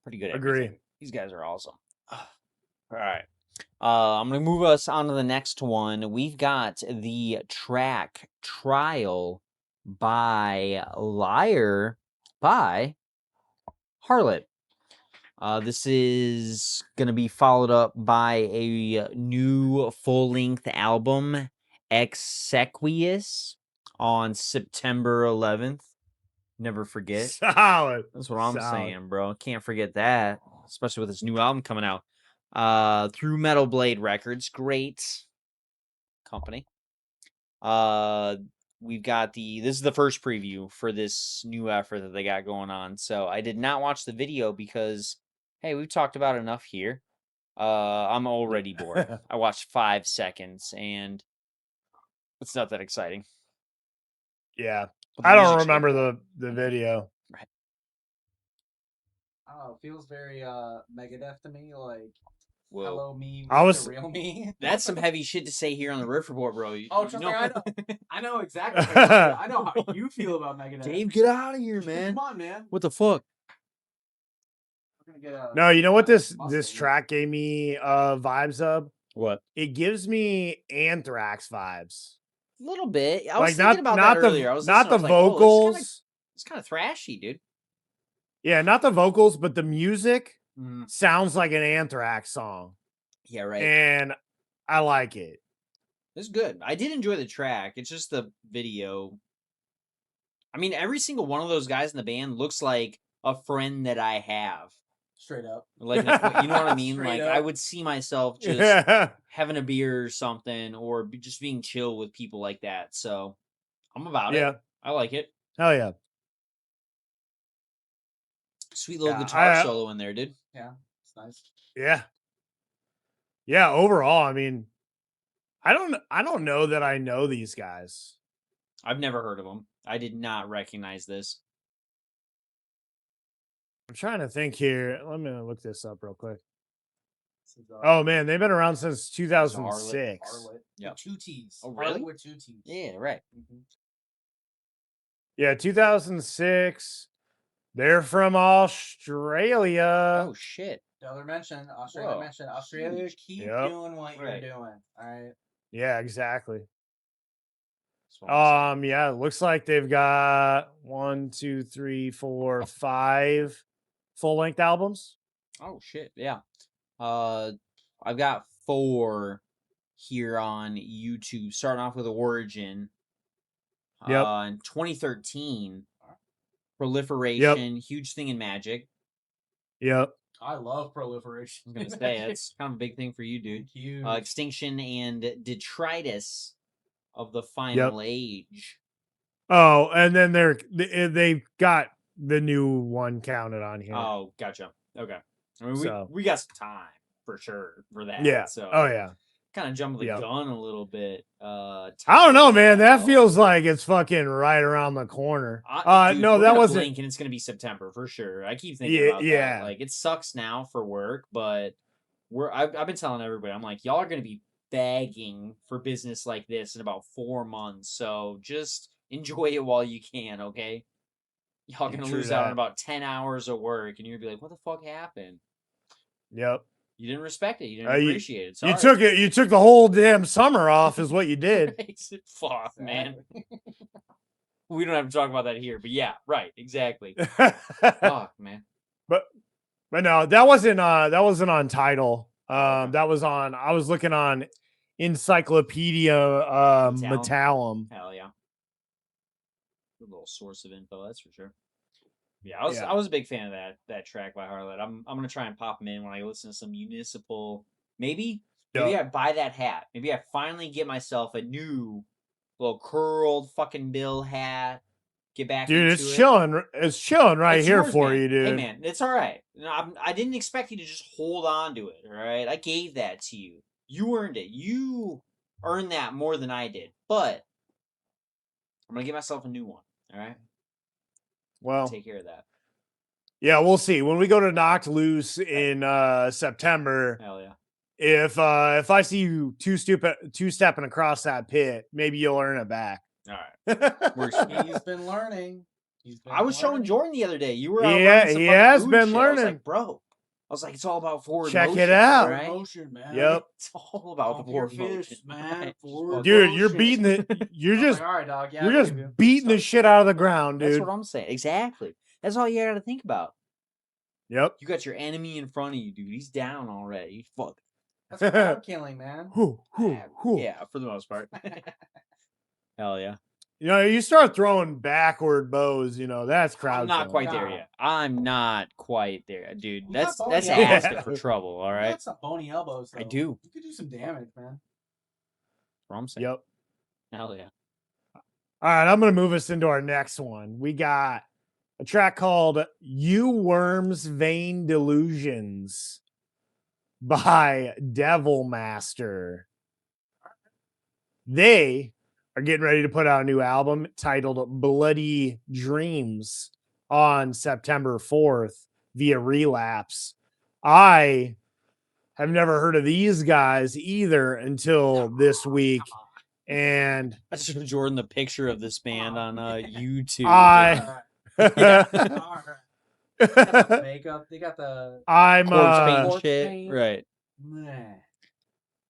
pretty good Agree. everything. These guys are awesome. All right. I'm gonna move us on to the next one. We've got the track Trial by Liar by Harlot. This is gonna be followed up by a new full-length album, Exequious, on September 11th. Never forget. Solid. That's what I'm Solid. saying, bro. Can't forget that, especially with this new album coming out. Through Metal Blade Records, great company. We've got this is the first preview for this new effort that they got going on. So I did not watch the video because, hey, we've talked about enough here. I'm already bored. I watched 5 seconds and it's not that exciting. Yeah. But the I don't music's good. remember the video. I don't know. It feels very Megadeth to me. Like, Whoa. hello me, I was- the real me. That's some heavy shit to say here on the Riff Report, bro. Oh, trust me, I know. I know exactly. I know how you feel about Megadeth. Dave, get out of here, man. Come on, man. What the fuck? We're gonna get No, you know what this Mustang. track gave me vibes of? What? It gives me Anthrax vibes. A little bit. I was Like thinking about that earlier. I was not listening, the I was like, oh, vocals. it's kind of thrashy, dude. Yeah, not the vocals, but the music Mm. sounds like an Anthrax song. Yeah, right. And I like it. It's good. I did enjoy the track. It's just the video. I mean, every single one of those guys in the band looks like a friend that I have. straight up. Like, you know what I mean? Straight Like, I up. would see myself just Yeah. having a beer or something, or just being chill with people like that. So I'm about it. Yeah. I like it. Hell yeah. Sweet little Yeah, guitar solo in there, dude. Yeah, it's nice. Yeah. Yeah, overall, I mean, I don't know that I know these guys. I've never heard of them. I did not recognize this. I'm trying to think here. Let me look this up real quick. This is, Oh man, they've been around since Harlot. 2006. Harlot. Yep. With 2 T's. Oh, really? Harlot with 2 T's. Yeah, right. Mhm. Yeah, 2006. They're from Australia. Oh shit. Australia mention. Australia, keep Yep. doing what Right. you're doing. All right. Yeah, exactly. That's what I'm saying. Yeah, it looks like they've got 1, 2, 3, 4, 5 full-length albums. Oh shit. Yeah. I've got 4 here on YouTube. Starting off with Origin. Yep. In 2013. Proliferation, huge thing in Magic. Yep. I love proliferation. I was gonna say that's kind of a big thing for you, dude. Huge. Extinction and Detritus of the Final Age. Oh, and then they've got the new one counted on here. Oh, gotcha. Okay. I mean, So- we got some time for sure for that. yeah. So Oh yeah. kind of jumping the Yep. gun a little bit. I don't know, man. That Taco. feels like it's fucking right around the corner. Dude, No, we're that gonna wasn't. blink and it's gonna be September for sure. I keep thinking Yeah, about yeah. that. Like, it sucks now for work, but I've been telling everybody, I'm like, y'all are gonna be begging for business like this in about 4 months. So just enjoy it while you can, okay? Y'all gonna True lose out on that. about 10 hours of work, and you're gonna be like, what the fuck happened? Yep. You didn't respect it. You didn't You- appreciate it. You Sorry. took it. You took the whole damn summer off, is what you did. Right? Fuck, man. We don't have to talk about that here, but yeah, right, exactly. Fuck, man. But no, that wasn't on Tidal. Okay. That was on. I was looking on Encyclopedia Metallum. Hell yeah. Good little source of info, that's for sure. Yeah, I Yeah. was a big fan of that track by Harlot. I'm gonna try and pop them in when I listen to some municipal. Maybe I buy that hat. Maybe I finally get myself a new little curled fucking Bill hat. Get back Dude, into it's it. chilling. It's chilling right It's here yours, for man. you, dude. Hey man, it's all right. I didn't expect you to just hold on to it. All right, I gave that to you. You earned it. You earned that more than I did. But I'm gonna get myself a new one. All right. Well, Take care of that. yeah, we'll see when we go to Knocked Loose in September. Hell yeah. If I see you two-stepping across that pit, maybe you'll earn it back. All right. He's been learning. I was showing Jordan the other day. You were out He running some has fucking food been shit. I was learning. like, bro. I was like, it's all about forward Check motion. it out. All right? Motion, man. Yep. It's all about the forward motion, Fish, man. Right? Forward Dude, you're motion. beating it. You're I was just like, all right, dog. Yeah, you're I just believe you. beating the shit out of the ground, dude. That's what I'm saying. Exactly. That's all you got to think about. Yep. You got your enemy in front of you, dude. He's down already. Fuck. That's crowd killing, man. Yeah, for the most part. Hell yeah. You know, you start throwing backward bows, that's crowd. I'm not killing. quite there yet. I'm not quite there, dude. You That's got bony asking elbows. for trouble, all You right? got some bony elbows, though. I do. You could do some damage, man. That's what I'm saying. Yep. Hell yeah. All right, I'm gonna move us into our next one. We got a track called "You Worms Vain Delusions" by Devil Master. They are getting ready to put out a new album titled Bloody Dreams on September 4th via Relapse. I have never heard of these guys either until this week. And I showed Jordan the picture of this band on YouTube. All right. They got the makeup. They got the I'm corpse paint corpse shit. paint. Right. Man.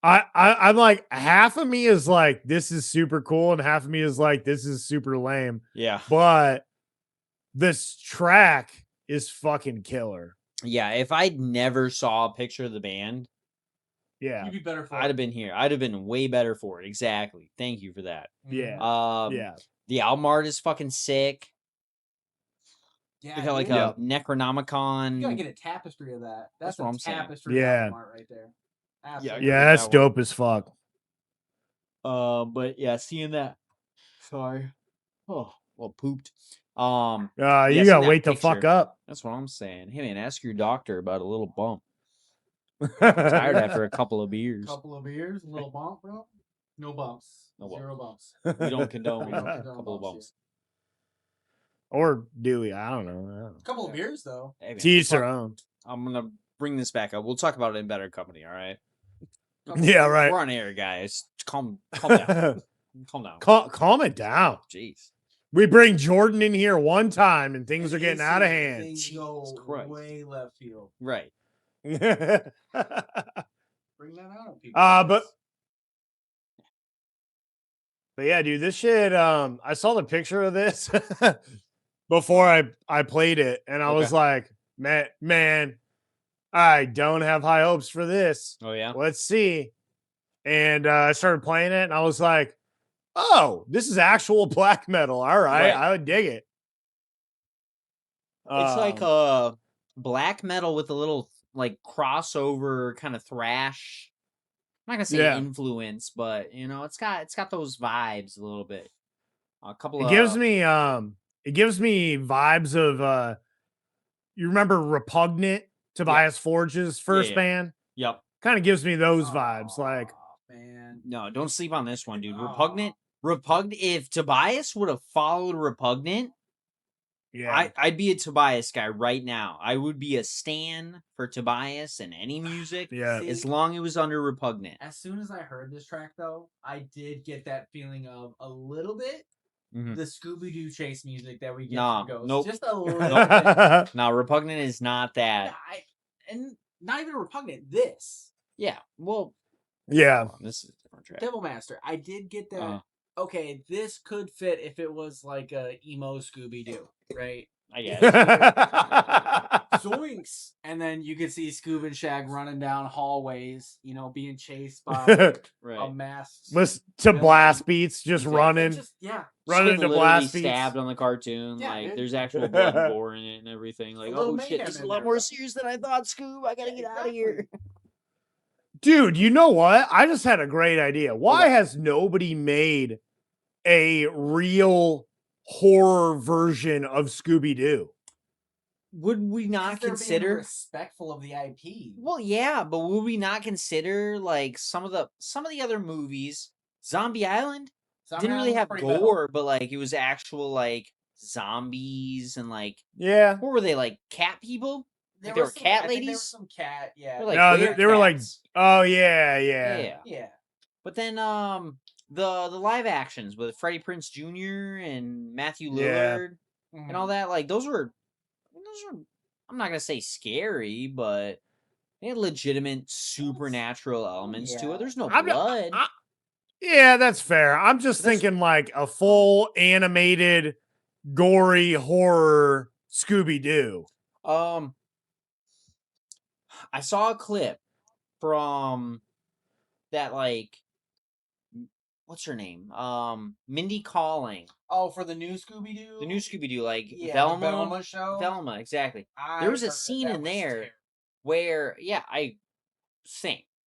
I'm like, half of me is like, this is super cool, and half of me is like, this is super lame. Yeah. But this track is fucking killer. Yeah. If I never saw a picture of the band, Yeah. You'd be better for I'd it. have been here. I'd have been way better for it. Exactly. Thank you for that. Yeah. Yeah. The album art is fucking sick. Yeah, They got like dude. a Necronomicon. You gotta get a tapestry of that. That's what a I'm saying. tapestry Yeah. album art right there. Absolutely. agree Yeah, with that's that one. dope as fuck. But yeah, seeing that. Sorry. Oh, well, pooped. You seeing gotta that wait the fuck picture. up. That's what I'm saying. Hey man, ask your doctor about a little bump. I'm tired after a couple of beers. Couple of beers, a little bump, bro. No bumps. No bump. Zero bumps. We don't condone We don't a condone couple of bumps bumps. Or do we? I don't know. A couple of beers though. Hey, man, To each we'll their talk- own. I'm gonna bring this back up. We'll talk about it in better company. All right. Yeah, right. We're on air, guys. Calm down. Calm down. Calm it down. Jeez. We bring Jordan in here one time and things are getting This out of is- hand. Things go Jesus Christ. way left field. Right. Bring that out, people. But yeah, dude, this shit. I saw the picture of this before I played it, and I was like, man, I don't have high hopes for this. Oh yeah. Let's see. And I started playing it, and I was like, oh, this is actual black metal. All right, Right. I would dig it. It's like black metal with a little like crossover kind of thrash. I'm not gonna say Yeah. influence, but it's got those vibes a little bit. A couple It of gives me vibes of you remember Repugnant, Tobias Forge's first yeah. band? Yep. Kind of gives me those vibes. Like Man. No, don't sleep on this one, dude. Aw. Repugnant. If Tobias would have followed Repugnant, Yeah. I'd be a Tobias guy right now. I would be a stan for Tobias and any music Yeah. as long as it was under Repugnant. As soon as I heard this track, though, I did get that feeling of a little bit Mhm. the Scooby Doo chase music that we get Nah, from Ghost. nope. Just a little bit. No, Repugnant is not that. Yeah, and not even Repugnant. This Yeah, well, Yeah. hold on, this is a different track. Devil Master. I did get that. Uh. Okay, this could fit if it was like a emo Scooby Doo, right? I guess. Zoinks! And then you could see Scoob and Shag running down hallways, being chased by Right. a masked. Listen to villain. blast beats, just Yeah, running, just- yeah. running Shit into literally blast beats. stabbed on the cartoon. Yeah, like dude. there's actual blood and gore in it and everything. Like, little oh shit, mayhem this is a in lot there, more bro. serious than I thought, Scoob. I gotta get out of here. Dude, you know what? I just had a great idea. Why has nobody made a real horror version of Scooby Doo? Would we not Because they're being consider? respectful of the IP. Well, yeah, but would we not consider like some of the other movies? Zombie Island didn't really have gore, but like it was actual like zombies and like Yeah. what were they like cat people? Like, they were some, cat I think there ladies? was some cat, yeah. They're like No, weird they were like, cats. oh yeah. Yeah. But then the live actions with Freddie Prinze Jr. and Matthew Yeah. Lillard and all that, like those were I'm not gonna say scary, but they had legitimate supernatural elements to it. There's no blood. Yeah, that's fair. I'm just That's- thinking like a full animated, gory horror Scooby Doo. I saw a clip from that like what's her name? Mindy Calling. Oh, for the new Scooby Doo? The new Scooby Doo, like Yeah, Velma. the Velma show? Velma, exactly. I There was a heard scene that in was there terrible. where, yeah, I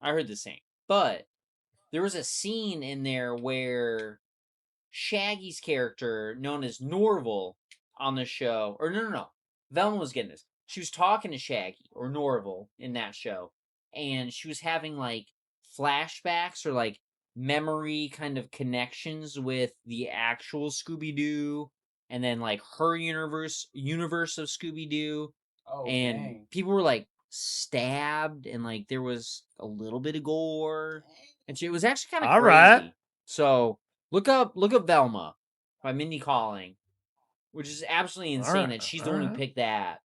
heard the same. But there was a scene in there where Shaggy's character, known as Norval on the show, or no. Velma was getting this. She was talking to Shaggy or Norval in that show, and she was having like flashbacks or like memory kind of connections with the actual Scooby-Doo and then like her universe of Scooby-Doo. Oh, And dang. people were like stabbed and like there was a little bit of gore. And it was actually kind of All crazy. right. So look up Velma by Mindy Calling, which is absolutely insane that she's the one who picked that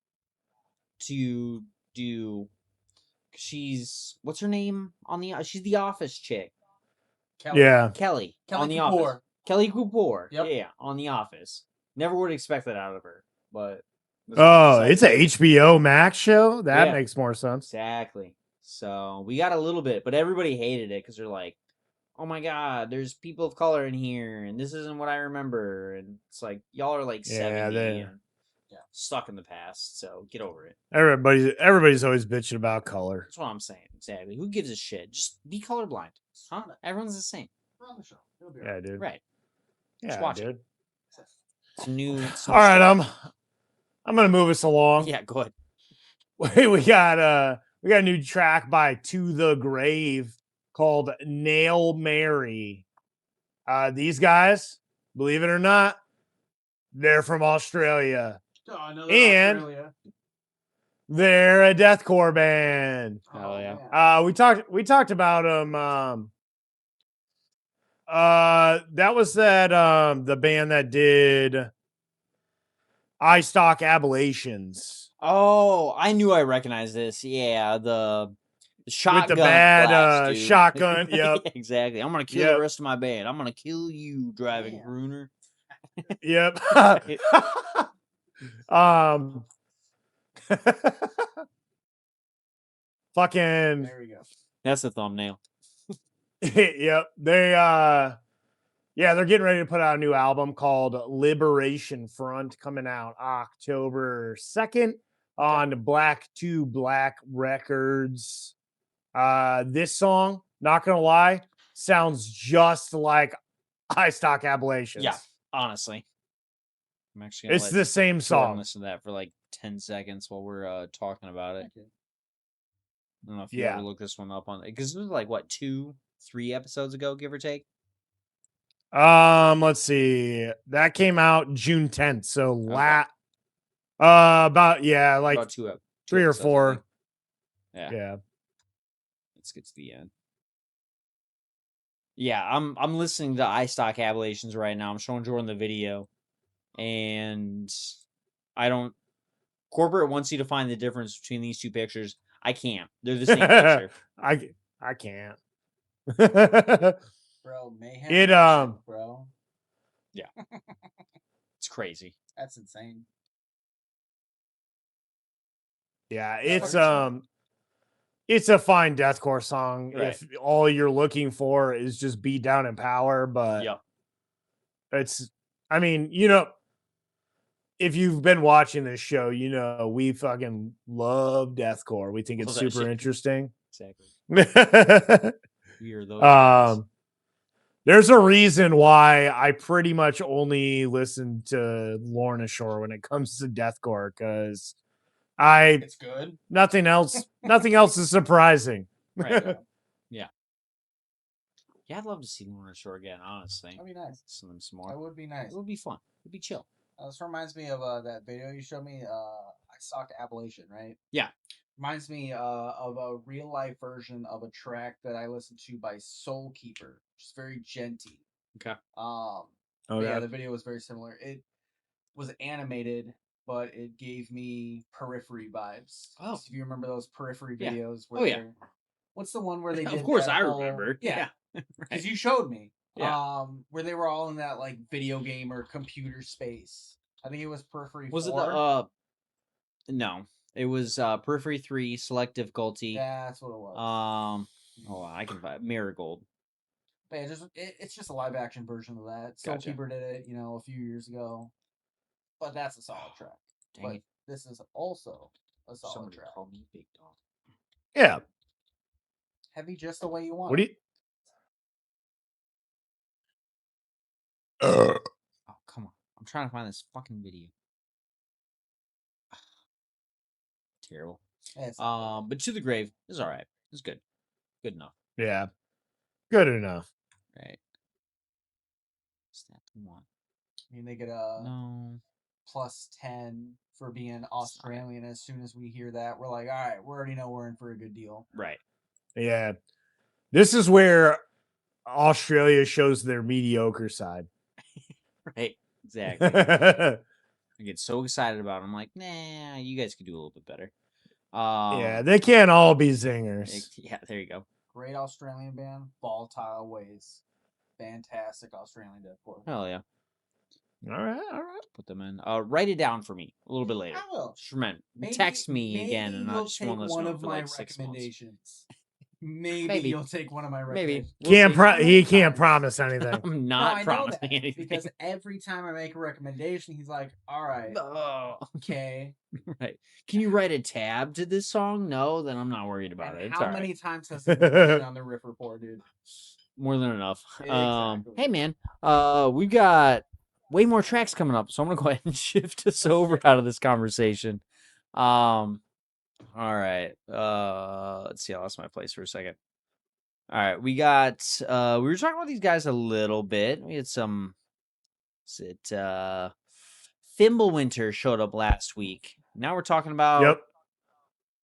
to do. She's what's her name on the? She's the Office chick. Kelly. Yeah. Kelly on the Kapoor. Office. Kelly Kapoor. Yep. Yeah, on the Office. Never would expect that out of her, but Oh, it's a HBO Max show? That Yeah. makes more sense. exactly. So we got a little bit, but everybody hated it because they're like, "Oh my god, there's people of color in here, and this isn't what I remember." And it's like y'all are like Yeah, 70 they- and stuck in the past. So get over it. Everybody's always bitching about color. That's what I'm saying. Exactly. Who gives a shit? Just be colorblind. Huh? Everyone's the same. We're on the show. It'll be all Yeah, right. dude. Right. Yeah, watch it. dude. It's new. All right, I'm gonna move us along. Yeah, go ahead. We got a new track by To The Grave called Nail Mary. These guys, believe it or not, they're from Australia. Oh, another And- Australia. They're a deathcore band. Hell yeah. man. We talked about them. That was the band that did I Stock Ablations Oh, I knew I recognized this. Yeah, the shotgun. with the bad blast, dude. shotgun. Yep, Yeah, exactly. I'm gonna kill Yep. the rest of my band. I'm gonna kill you, driving Damn. crooner. yep. Fucking There we go. That's the thumbnail. yep. They're getting ready to put out a new album called Liberation Front, coming out October 2nd on Black to Black Records. This song, not gonna lie, sounds just like I Stock Ablations. Yeah, honestly. I'm actually gonna It's let the same Jordan song. listen to that for like 10 seconds while we're talking about it. Okay. I don't know if you Yeah. ever look this one up on because this is like what 2 3 episodes ago, give or take. Let's see. That came out June 10th. So about like About 2 3 or episodes, I 4. think. Yeah. Let's get to the end. Yeah, I'm listening to iStock Ablations right now. I'm showing Jordan the video, and I don't. Corporate wants you to find the difference between these 2 pictures. I can't. They're the same picture. I can't. Bro, mayhem. It bro. Yeah, it's crazy. That's insane. Yeah, it's a fine deathcore song Right. if all you're looking for is just beat down and power, but Yep. it's I mean, if you've been watching this show, we fucking love deathcore. We think it's Love that super shit. interesting. Exactly. We are those guys. There's a reason why I pretty much only listen to Lorna Shore when it comes to deathcore, because It's good. nothing else is surprising. Right. Yeah, I'd love to see Lorna Shore again, honestly. That'd be nice. Some more. That would be nice. It would be fun. It'd be chill. This reminds me of that video you showed me. I stalked Appalachian, right? Yeah. Reminds me of a real life version of a track that I listened to by Soul Keeper, which is very genty. Okay. But yeah, the video was very similar. It was animated, but it gave me Periphery vibes. Oh. So if you remember those Periphery Yeah. videos, where what's the one where they did? Of course, that I whole- remember. Yeah, Right. because you showed me. Yeah. Where they were all in that like video game or computer space. I think it was Periphery. Was 4. it the No, it was Periphery 3 Select Difficulty. That's what it was. I can find Marigold. But yeah, it's just a live action version of that. Soul Gotcha. Keeper did it, a few years ago. But that's a solid track. Dang but it. this is also a solid Somebody track. call me Big Dog. Yeah. Heavy just the way you want. What do you? Oh, come on. I'm trying to find this fucking video. Terrible. Yeah, it's not bad. But To the Grave is all right. It's good. Good enough. Yeah. Good enough. Right. Step 1. I mean, they get a No. +10 for being Australian. As soon as we hear that, we're like, all right, we already know we're in for a good deal. Right. Yeah. This is where Australia shows their mediocre side. Right. Exactly. I get so excited about it. I'm like, nah, you guys could do a little bit better. Yeah, they can't all be zingers. Yeah, there you go. Great Australian band, Volatile Ways. Fantastic Australian deathcore. Hell yeah. All right. Put them in. Write it down for me a little bit later. I will. Just remember, text me again, and I you'll just take want to one know of for my like 6 months. recommendations. Maybe, Maybe. you'll take one of my Maybe. recommendations. We'll see. He can't promise anything. I'm No, not I know promising that anything. because every time I make a recommendation, he's like, "All right, Oh, okay." right. Can you write a tab to this song? No, then I'm not worried about And it. It's how all many right. times has it been mentioned on the Riff Report, dude? More than enough. Exactly. Hey man, we've got way more tracks coming up, so I'm gonna go ahead and shift us over out of this conversation. All right. Let's see. I lost my place for a second. All right, we got. We were talking about these guys a little bit. We had some. Thimblewinter showed up last week. Now we're talking about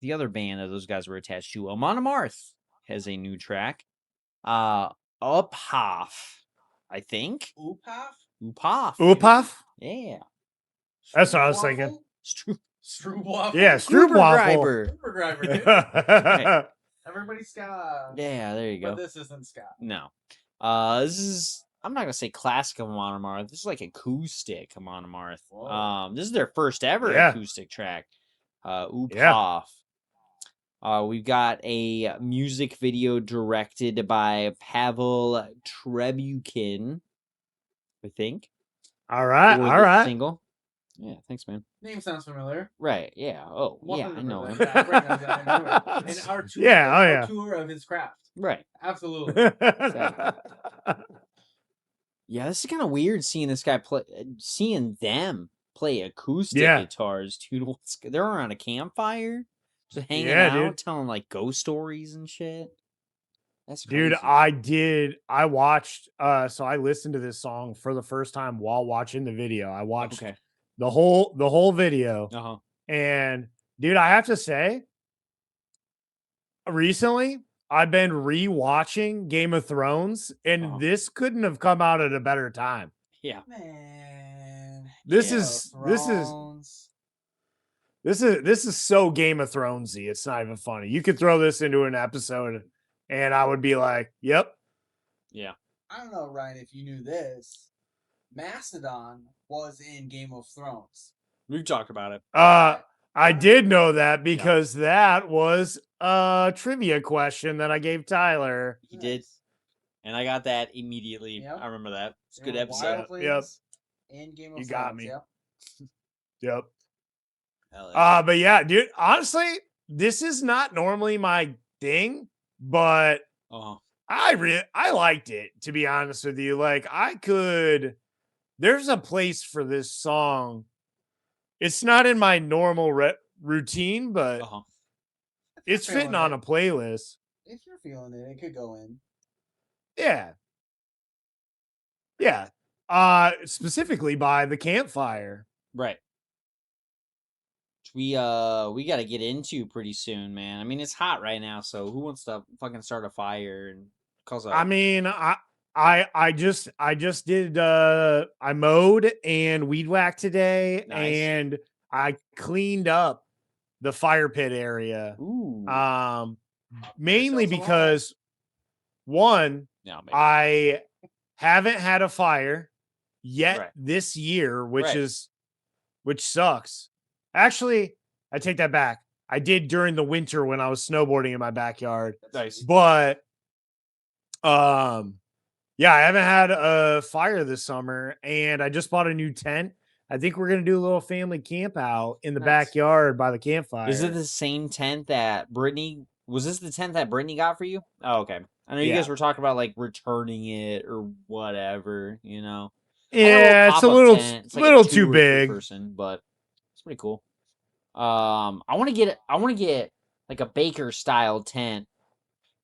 the other band that those guys were attached to. Amon Amarth has a new track. Uphoff, I think. Uphoff? Uphoff? Yeah. That's what I was thinking. Stroopwafel? Yeah, Stroopwafel. Right. Everybody's ska. Yeah, there you go. But this isn't ska. No. This is, I'm not gonna say classic Amon Amarth. This is like acoustic Amon Amarth. Whoa. This is their first ever Yeah. acoustic track. Uphoff. We've got a music video directed by Pavel Trebuchin, I think. All right. for All this right. Single. Yeah, thanks, man. Name sounds familiar. Right. Yeah. Oh, yeah. I know him. 100%. In our tour, Yeah, oh, our yeah. tour of his craft. Right. Absolutely. Yeah, this is kind of weird seeing this guy seeing them play acoustic Yeah. guitars, dude. They're around a campfire, just hanging Yeah, out, dude. telling like ghost stories and shit. That's Dude, crazy. I watched so I listened to this song for the first time while watching the video. I watched Okay. the whole video. Uh-huh. And dude, I have to say, recently I've been rewatching Game of Thrones, and Uh-huh. this couldn't have come out at a better time. Yeah. Man. This Game of is Thrones. this is so Game of Thronesy. It's not even funny. You could throw this into an episode, and I would be like, "Yep." Yeah. I don't know, Ryan, if you knew this. Mastodon was in Game of Thrones. We've talked about it. I did know that because that was a trivia question that I gave Tyler. He did. And I got that immediately. Yep. I remember that. It's a There good were episode. Yep. In Game of You Thrones. got me. Yep. Yep. Hell yeah. But yeah, dude, honestly, this is not normally my thing, but Uh-huh. I liked it, to be honest with you. Like there's a place for this song. It's not in my normal routine, but Uh-huh. it's feeling fitting on it. a playlist. If you're feeling it, it could go in. Yeah. Yeah. Specifically by the Campfire. Right. Which we got to get into pretty soon, man. I mean, it's hot right now, so who wants to fucking start a fire and cause a I mean, I just did I mowed and weed whacked today, Nice. and I cleaned up the fire pit area. Ooh. Mainly yourselves a lot. because one, No, maybe. I haven't had a fire yet Right. this year, which Right. sucks. Actually, I take that back. I did during the winter when I was snowboarding in my backyard. Nice. But yeah, I haven't had a fire this summer, and I just bought a new tent. I think we're gonna do a little family camp out in the Nice. backyard by the campfire. Is it the same tent that Brittany was this the tent that Brittany got for you? Oh, okay. I know you Yeah. guys were talking about like returning it or whatever, you know. Yeah, it's a pop-up little tent. It's like little a 2 too or 3 big. person, but it's pretty cool. I want to get like a baker style tent.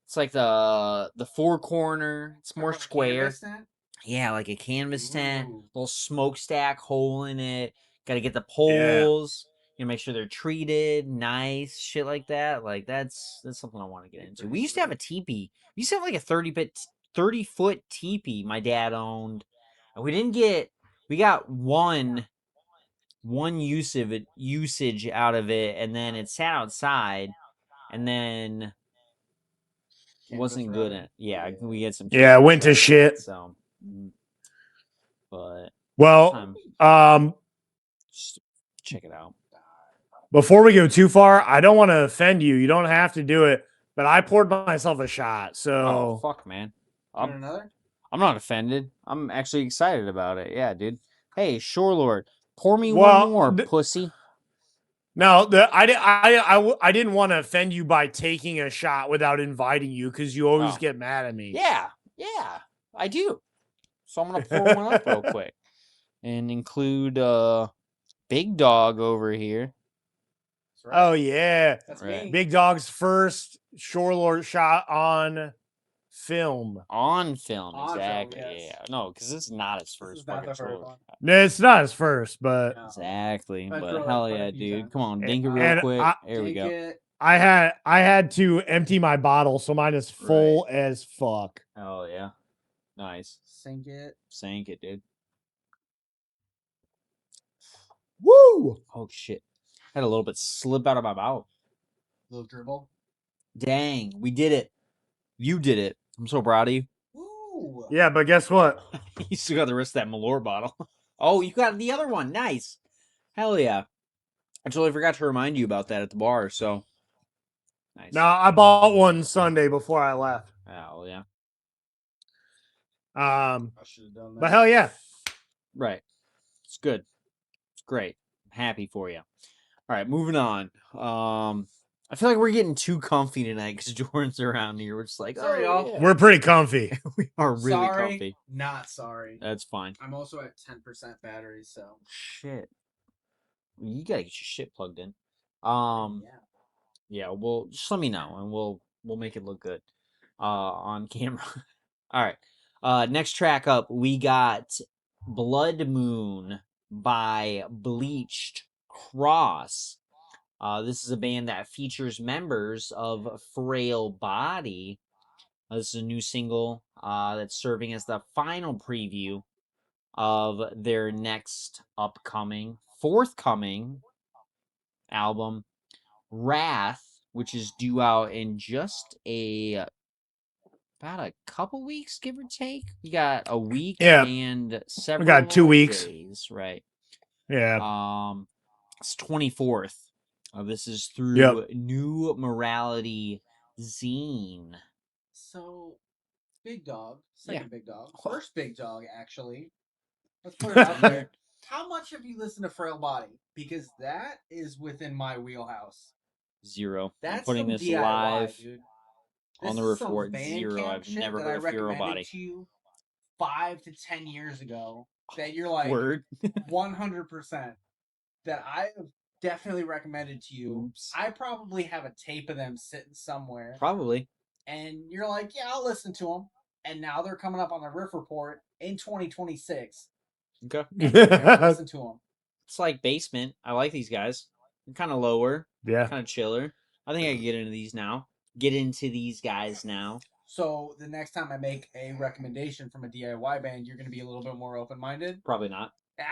It's like the 4-corner. It's more Like a square. canvas tent? Yeah, like a canvas tent, Ooh. little smokestack hole in it. Got to get the poles. You know, make sure they're treated, nice, shit like that. Like that's something I want to get into. We used to have a teepee. We used to have like a 30-foot teepee my dad owned. And we got one usage out of it, and then it sat outside, and then wasn't good at. Yeah, we had some. Yeah, canvas went to rotted, shit. So, but Well, just check it out. before we go too far, I don't want to offend you. You don't have to do it, but I poured myself a shot. Oh So fuck, man! Want another? I'm not offended. I'm actually excited about it. Yeah, dude. Hey, Shore Lord, pour me Well, one more, pussy. no, I didn't want to offend you by taking a shot without inviting you because you always Oh. get mad at me. Yeah, I do. So I'm gonna pour one up real quick and include Big Dog over here. That's right. Oh yeah, That's Right. me. Big Dog's first Shore Lord shot on film. On film, On film, exactly. yes. Yeah, no, because this is not his This first is not fucking the first Shore Lord one. shot. No, it's not his first, but No. Exactly, I but throw it hell quite a yeah, few dude! times. Come on, And- dink it real and quick. There we Dink go. it. I had to empty my bottle, so mine is full as fuck. Oh yeah, nice. Sink it. Sank it, dude. Woo! Oh shit, had a little bit slip out of my mouth. Little dribble. Dang, we did it. You did it. I'm so proud of you. Woo! Yeah, but guess what? You still got the rest of that Malort bottle. Oh, you got the other one. Nice. Hell yeah. I totally forgot to remind you about that at the bar, so. Nice. No, I bought one Sunday before I left. Oh, yeah. I should have done that. But hell yeah. Right. It's good. It's great. I'm happy for you. All right, moving on. I feel like we're getting too comfy tonight because Jordan's around here. We're just like, Sorry, oh, y'all. yeah. We're pretty comfy. We are really sorry, comfy. not sorry. That's fine. I'm also at 10% battery, so. Shit. You gotta get your shit plugged in. Yeah. Yeah, well, just let me know and we'll make it look good. on camera. All right. Next track up, we got Blood Moon by Bleached Cross. This is a band that features members of Frail Body. This is a new single that's serving as the final preview of their next forthcoming album, Wrath, which is due out in just about a couple weeks, give or take. We got a week and several we got 2 more weeks. days, right? Yeah. It's 24th. This is through New Morality Zine. So, big dog, Yeah. second big dog, first big dog, actually. Let's put it out there. How much have you listened to Frail Body? Because that is within my wheelhouse. 0. That's I'm putting some this DIY, live dude. on the This is some report. 0. Bandcamp I've shit never that heard I of Frail recommended Body. to you 5 to 10 years ago. That you're like Word. 100%. That I have definitely recommended to you. Oops. I probably have a tape of them sitting somewhere. Probably. And you're like, yeah, I'll listen to them. And now they're coming up on the Riff Report in 2026. Okay. And you never listen to them. It's like Basement. I like these guys. They're kind of lower. Yeah. Kind of chiller. I think I can get into these now. Get into these guys now. So the next time I make a recommendation from a DIY band, you're going to be a little bit more open-minded? Probably not. Yeah.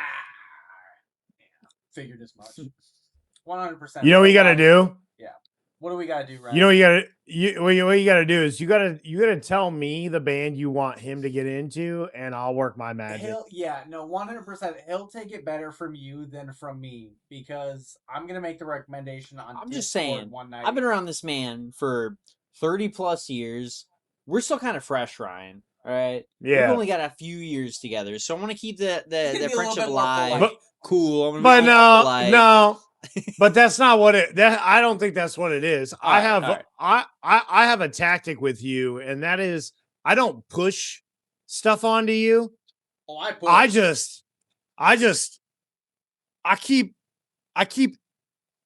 Figured as much. 100%. You know what you got to do? Yeah. What do we got to do, right? You know what you got to do is you got to tell me the band you want him to get into, and I'll work my magic. 100%. He'll take it better from you than from me because I'm gonna make the recommendation on. I'm Discord just saying. one night. I've been around this man for 30 plus years. We're still kind of fresh, Ryan. All right. Yeah. We've only got a few years together, so I want to keep the Be a friendship little bit more alive. polite. Cool. But no, polite. no. But that's not what it. I don't think that's what it is. I have a tactic with you, and that is I don't push stuff onto you. Oh, I push. I keep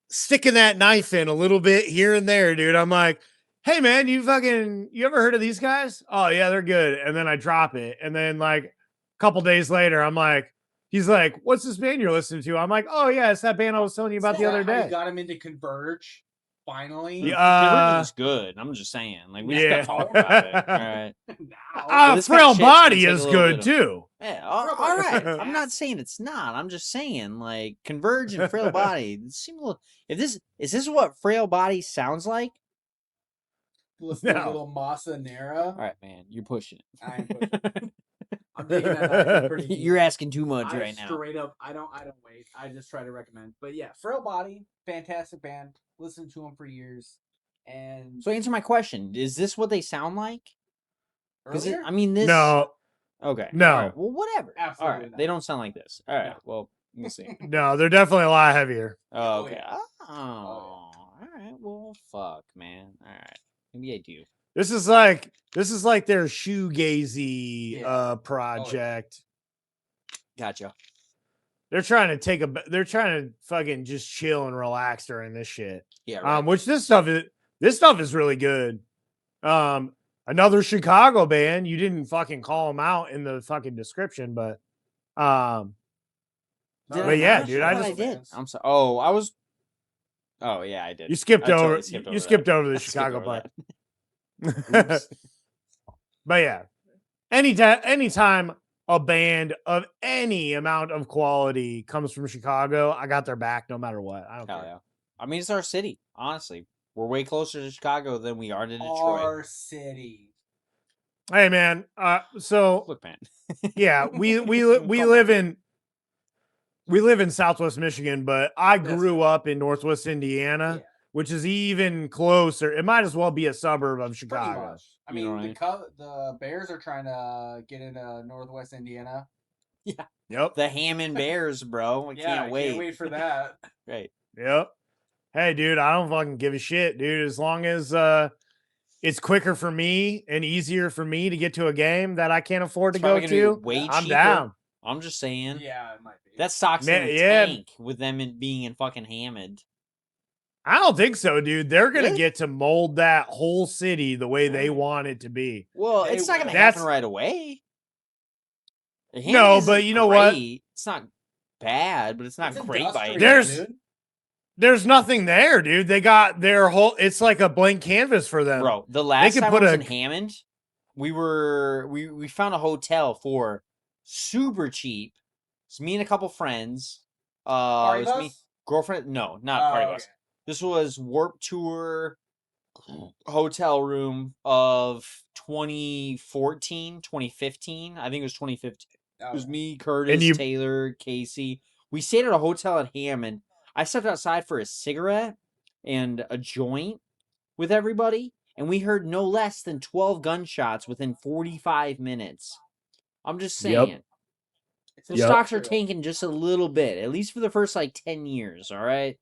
sticking that knife in a little bit here and there, dude. I'm like, hey man, you ever heard of these guys? Oh yeah, they're good. And then I drop it, and then like a couple days later, I'm like. He's like, what's this band you're listening to? I'm like, oh, yeah, it's that band I was telling you about the other day. You got him into Converge, finally. Converge is good. I'm just saying. Like, we just got to talk about it. All right. Frail Body is good, too. Yeah, all right. I'm not saying it's not. I'm just saying, like, Converge and Frail Body seem a little... Is this what Frail Body sounds like? Listen to a little Masa Nera. All right, man. You're pushing it. I am pushing it. I'm taking that pretty deep. You're asking too much right now. Straight up, I don't wait. I just try to recommend. But yeah, Frail Body, fantastic band. Listened to them for years. And so answer my question: is this what they sound like? Earlier? This. No. Okay. No. Right. Well, whatever. Absolutely. All right. They don't sound like this. All right. No. Well, we'll see. No, they're definitely a lot heavier. Oh, okay. Oh. All right. Well, fuck, man. All right. Maybe I do. This is like their shoegazy project. Gotcha. They're trying to fucking just chill and relax during this shit. Yeah. Right. Which this stuff is really good. Another Chicago band. You didn't fucking call them out in the fucking description, but yeah, dude, I did. I'm sorry. Oh, I was. Oh yeah, I did. You skipped over the I Chicago part. Oops. But yeah, anytime a band of any amount of quality comes from Chicago, I got their back no matter what. I don't care. Yeah. I mean, it's our city. Honestly, we're way closer to Chicago than we are to Detroit. Our city. Hey man, so look, man. Yeah, we live in Southwest Michigan, but I grew up in Northwest Indiana. Yeah. Which is even closer. It might as well be a suburb of Chicago. I mean, the Bears are trying to get into Northwest Indiana. Yeah. Yep. The Hammond Bears, bro. I can't wait. Can't wait for that. Right. Yep. Hey, dude, I don't fucking give a shit, dude. As long as it's quicker for me and easier for me to get to a game that I can't afford to go to, I'm down. I'm just saying. Yeah, it might be. That stocks in the tank with them being in fucking Hammond. I don't think so, dude. They're gonna Really? get to mold that whole city the way they want it to be. Well, They it's not gonna will. happen That's right away. no, Hammond but isn't you know what? great. It's not bad, but it's not It's great by any industrial, means. dude. There's nothing there, dude. They got their whole. It's like a blank canvas for them. Bro, the last could time put I was a- in Hammond, we found a hotel for super cheap. It's me and a couple friends. Party It was me, bus? girlfriend. No, not Oh, party okay. bus. This was Warp Tour hotel room of 2014, 2015. I think it was 2015. It was Okay. me, Curtis, you- Taylor, Casey. We stayed at a hotel at Hammond. I stepped outside for a cigarette and a joint with everybody, and we heard no less than 12 gunshots within 45 minutes. I'm just Yep. saying. It's The Yep. stocks are industrial. tanking just a little bit, at least for the first like 10 years, all right?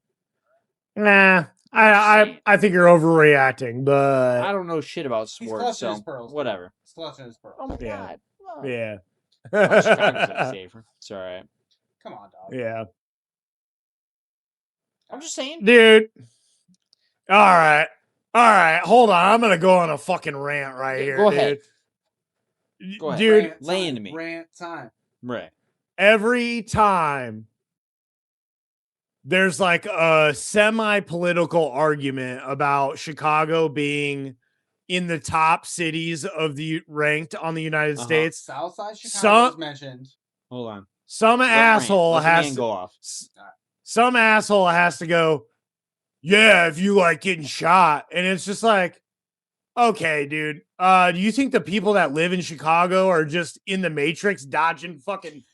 Nah, I think you're overreacting, I but don't know shit about He's sports, clutching his so pearls. whatever. He's clutching his pearls. Oh my Yeah. god. Well, yeah, well, Chicago's like safer. It's all right. Come on, dog. yeah, I'm just saying. dude. All right. Hold on, I'm gonna go on a fucking rant right Yeah, here, go ahead. dude. Go ahead. Dude, Rant lay time, into me. Rant time. Right. every time there's like a semi-political argument about Chicago being in the top cities of the ranked on the United Uh-huh. States, Southside Chicago Some- was mentioned. Hold on. some asshole Let the has man to, go off. some asshole has to go, yeah, if you like getting shot. And it's just like, okay, dude. Do you think the people that live in Chicago are just in the Matrix dodging fucking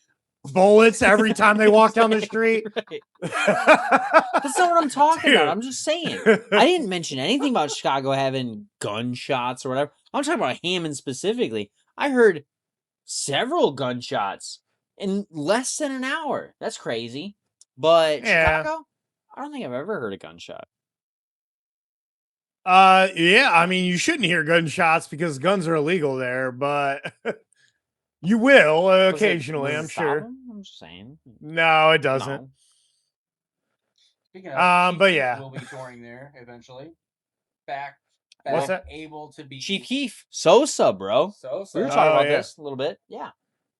bullets every time they walk down the street? Right. That's not what I'm talking about. Dude. I'm just saying. I didn't mention anything about Chicago having gunshots or whatever. I'm talking about Hammond specifically. I heard several gunshots in less than an hour. That's crazy. But Yeah. Chicago, I don't think I've ever heard a gunshot. Yeah, I mean, you shouldn't hear gunshots because guns are illegal there, but you will occasionally, Does it I'm stop sure. 'em? I'm just saying. No, it doesn't. No. Speaking of, Chief but Keef yeah. will be touring there eventually. Back What's that? able to be Chief Keef, Sosa, bro. So We were talking Oh, about yeah. this a little bit. Yeah.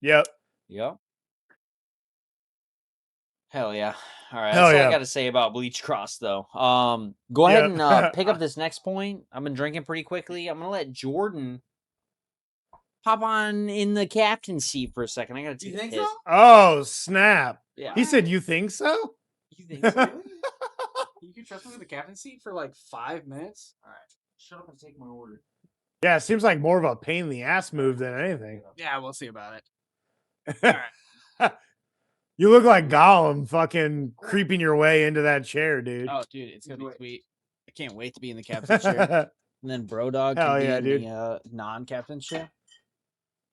Yep. Yep. Hell yeah. All right. Hell That's all yeah. I got to say about Bleach Cross, though. Go ahead Yep. and pick up this next point. I've been drinking pretty quickly. I'm going to let Jordan hop on in the captain's seat for a second. I got to You take a think piss. so? Oh, snap. Yeah. He said, you think so? You think so? Really? You can trust me with the captain seat for like 5 minutes? All right. Shut up and take my order. Yeah, it seems like more of a pain in the ass move than anything. Yeah, we'll see about it. You look like Gollum fucking creeping your way into that chair, dude. Oh, dude, it's gonna be sweet. I can't wait to be in the captain's chair. And then Bro Dog Hell can be yeah, in dude. the non-captain's chair.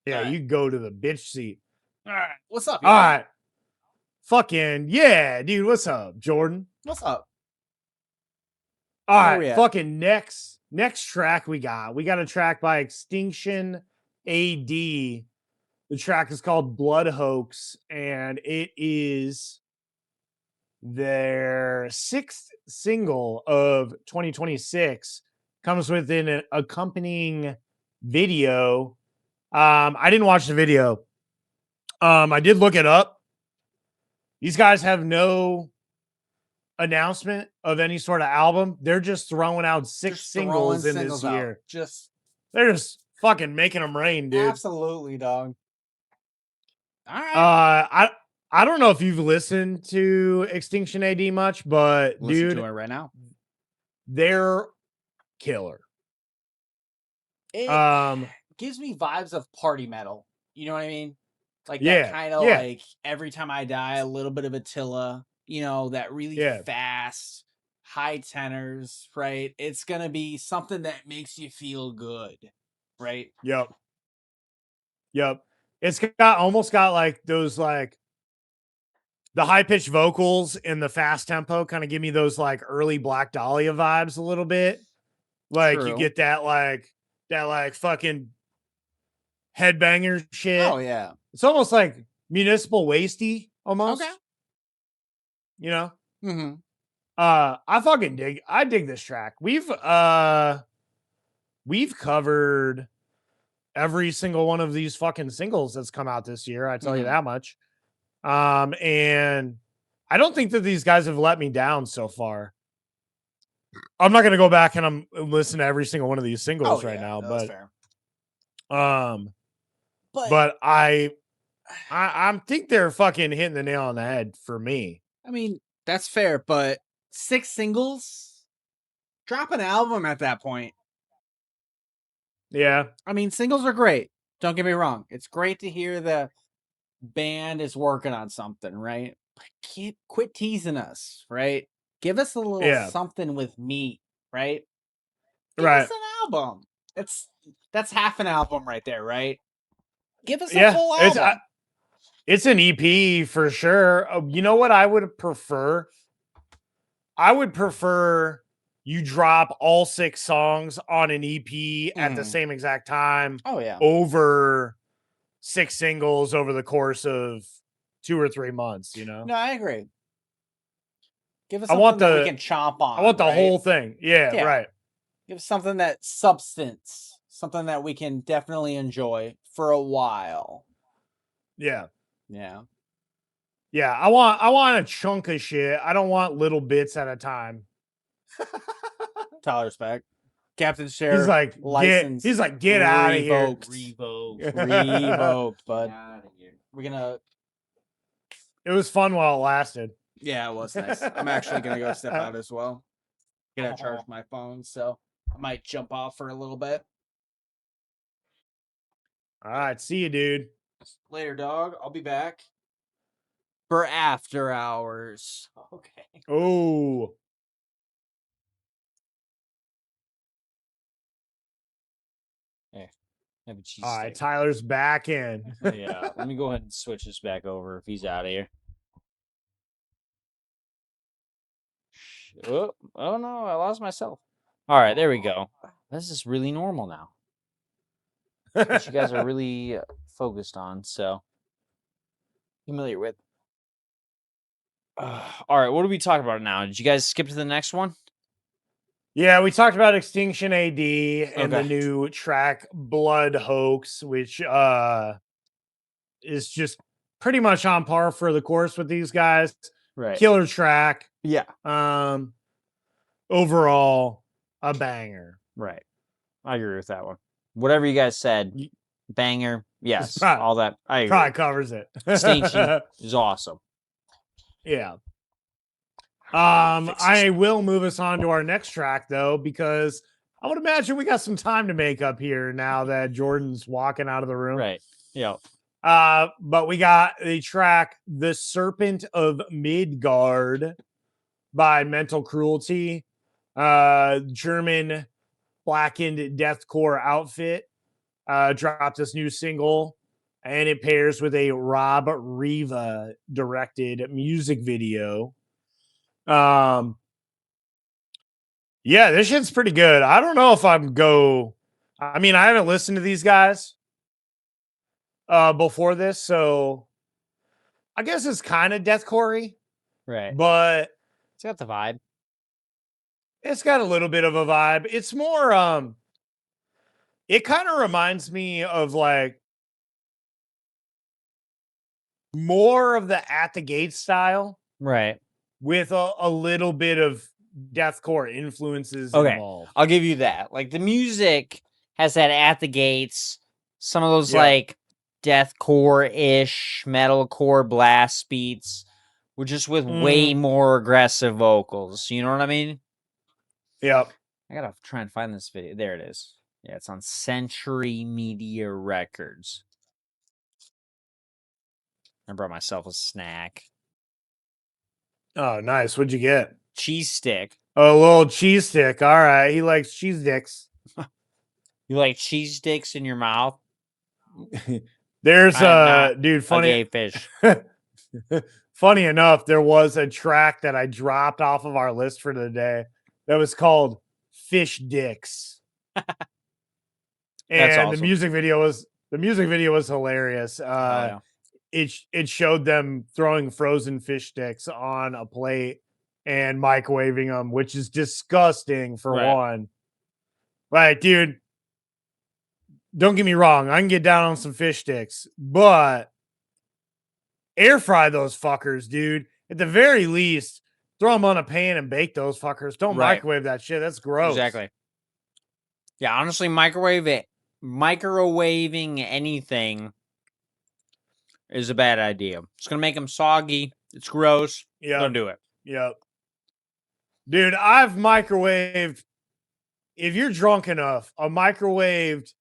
Yeah, Alright. you go to the bitch seat. All right, what's up? All y'all? right. Fucking yeah, dude. What's up, Jordan? What's up? All Where we right. at? Fucking next track we got. We got a track by Extinction A.D. The track is called Blood Hoax, and it is their 6th single of 2026. Comes with an accompanying video. I didn't watch the video. I did look it up. These guys have no announcement of any sort of album. They're just throwing out 6 Just singles throwing in this singles out. year. Just They're just fucking making them rain, dude. absolutely, dog. All right. I don't know if you've listened to Extinction AD much, but Listen dude, to it right now. they're killer. It Um, gives me vibes of party metal. You know what I mean? Like Yeah, that kind of yeah. like Every Time I Die, a little bit of Attila. You know, that really Yeah. fast, high tenors, right? It's gonna be something that makes you feel good, right? Yep. It's got almost got like those like the high pitched vocals and the fast tempo kind of give me those like early Black Dahlia vibes a little bit. Like you True. get that like fucking headbanger shit. Oh yeah. It's almost like Municipal Wasty almost. Okay. You know? Mm-hmm. I dig this track. We've covered every single one of these fucking singles that's come out this year. I tell you that much. And I don't think that these guys have let me down so far. I'm not going to go back and listen to every single one of these singles right now, that's fair. but I think they're fucking hitting the nail on the head for me. I mean, that's fair, but 6 singles? Drop an album at that point. Yeah. I mean, singles are great. Don't get me wrong. It's great to hear the band is working on something, right? But quit teasing us, right? Give us a little something with meat, right? Give us an album. That's half an album right there, right? Give us a full album. It's an EP for sure. You know what I would prefer? I would prefer you drop all 6 songs on an EP at the same exact time. Oh, yeah. Over 6 singles over the course of 2 or 3 months, you know? No, I agree. Give us something that we can chomp on. I want the whole thing. Yeah, right. Give us something that substance, something that we can definitely enjoy for a while. Yeah. Yeah. Yeah, I want a chunk of shit. I don't want little bits at a time. Tyler's back. Captain Sheriff. He's like, license. He's like, get out of here. Revoked, bud. We're gonna. It was fun while it lasted. Yeah, it was nice. I'm actually gonna go step out as well. Gonna charge my phone, so I might jump off for a little bit. All right, see you, dude. Later, dog. I'll be back for after hours. Okay. Oh. Have a cheese All right, steak. Tyler's back in. Yeah, let me go ahead and switch this back over if he's out of here. Oh no, I lost myself. All right, there we go. This is really normal now. Which you guys are really focused on, so familiar with. All right, what are we talking about now? Did you guys skip to the next one? Yeah, we talked about Extinction A.D. and the new track Blood Hoax, which is just pretty much on par for the course with these guys. Right. Killer track. Yeah. Overall, a banger. Right. I agree with that one. Whatever you guys said, banger. Yes. All that. I agree. Probably covers it. Extinction is awesome. Yeah. I will move us on to our next track though, because I would imagine we got some time to make up here now that Jordan's walking out of the room. Right. Yeah. But we got the track The Serpent of Midgard by Mental Cruelty. German blackened deathcore outfit dropped this new single, and it pairs with a Rob Riva directed music video. Yeah, this shit's pretty good. I don't know if I haven't listened to these guys before this, so I guess it's kind of deathcore-y. Right. But it's got the vibe. It's got a little bit of a vibe. It's more it kind of reminds me of like more of the At the Gate style. Right. With a little bit of deathcore influences involved. I'll give you that. Like the music has that At the Gates, some of those like deathcore-ish, metalcore blast beats, just with way more aggressive vocals. You know what I mean? Yep. I gotta try and find this video. There it is. Yeah, it's on Century Media Records. I brought myself a snack. Oh, nice. What'd you get? Cheese stick. Oh, a little cheese stick. All right. He likes cheese dicks. You like cheese sticks in your mouth? There's dude, funny. A gay fish. Funny enough, there was a track that I dropped off of our list for today that was called Fish Dicks. And awesome. the music video was hilarious. It showed them throwing frozen fish sticks on a plate and microwaving them, which is disgusting for Right. one. Like, dude, don't get me wrong. I can get down on some fish sticks, but air fry those fuckers, dude. At the very least, throw them on a pan and bake those fuckers. Don't Right. microwave that shit. That's gross. Exactly. Yeah, honestly, microwaving anything is a bad idea. It's gonna make them soggy. It's gross. Yeah. Don't do it. Yep. Dude, I've microwaved, if you're drunk enough, a microwaved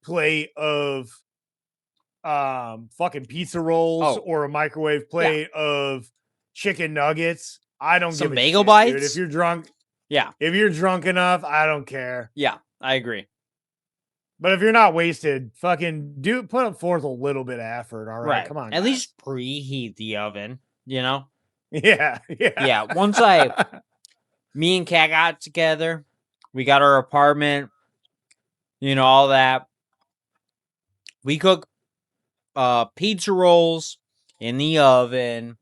plate of fucking pizza rolls or a microwave plate of chicken nuggets. I don't Some give a bagel shit, bites. dude. If you're drunk, Yeah. If you're drunk enough, I don't care. Yeah, I agree. But if you're not wasted, fucking put forth a little bit of effort. All right, come on. At guys. least preheat the oven, you know? Yeah. Yeah, once me and Kat got together, we got our apartment, you know, all that. We cook pizza rolls in the oven,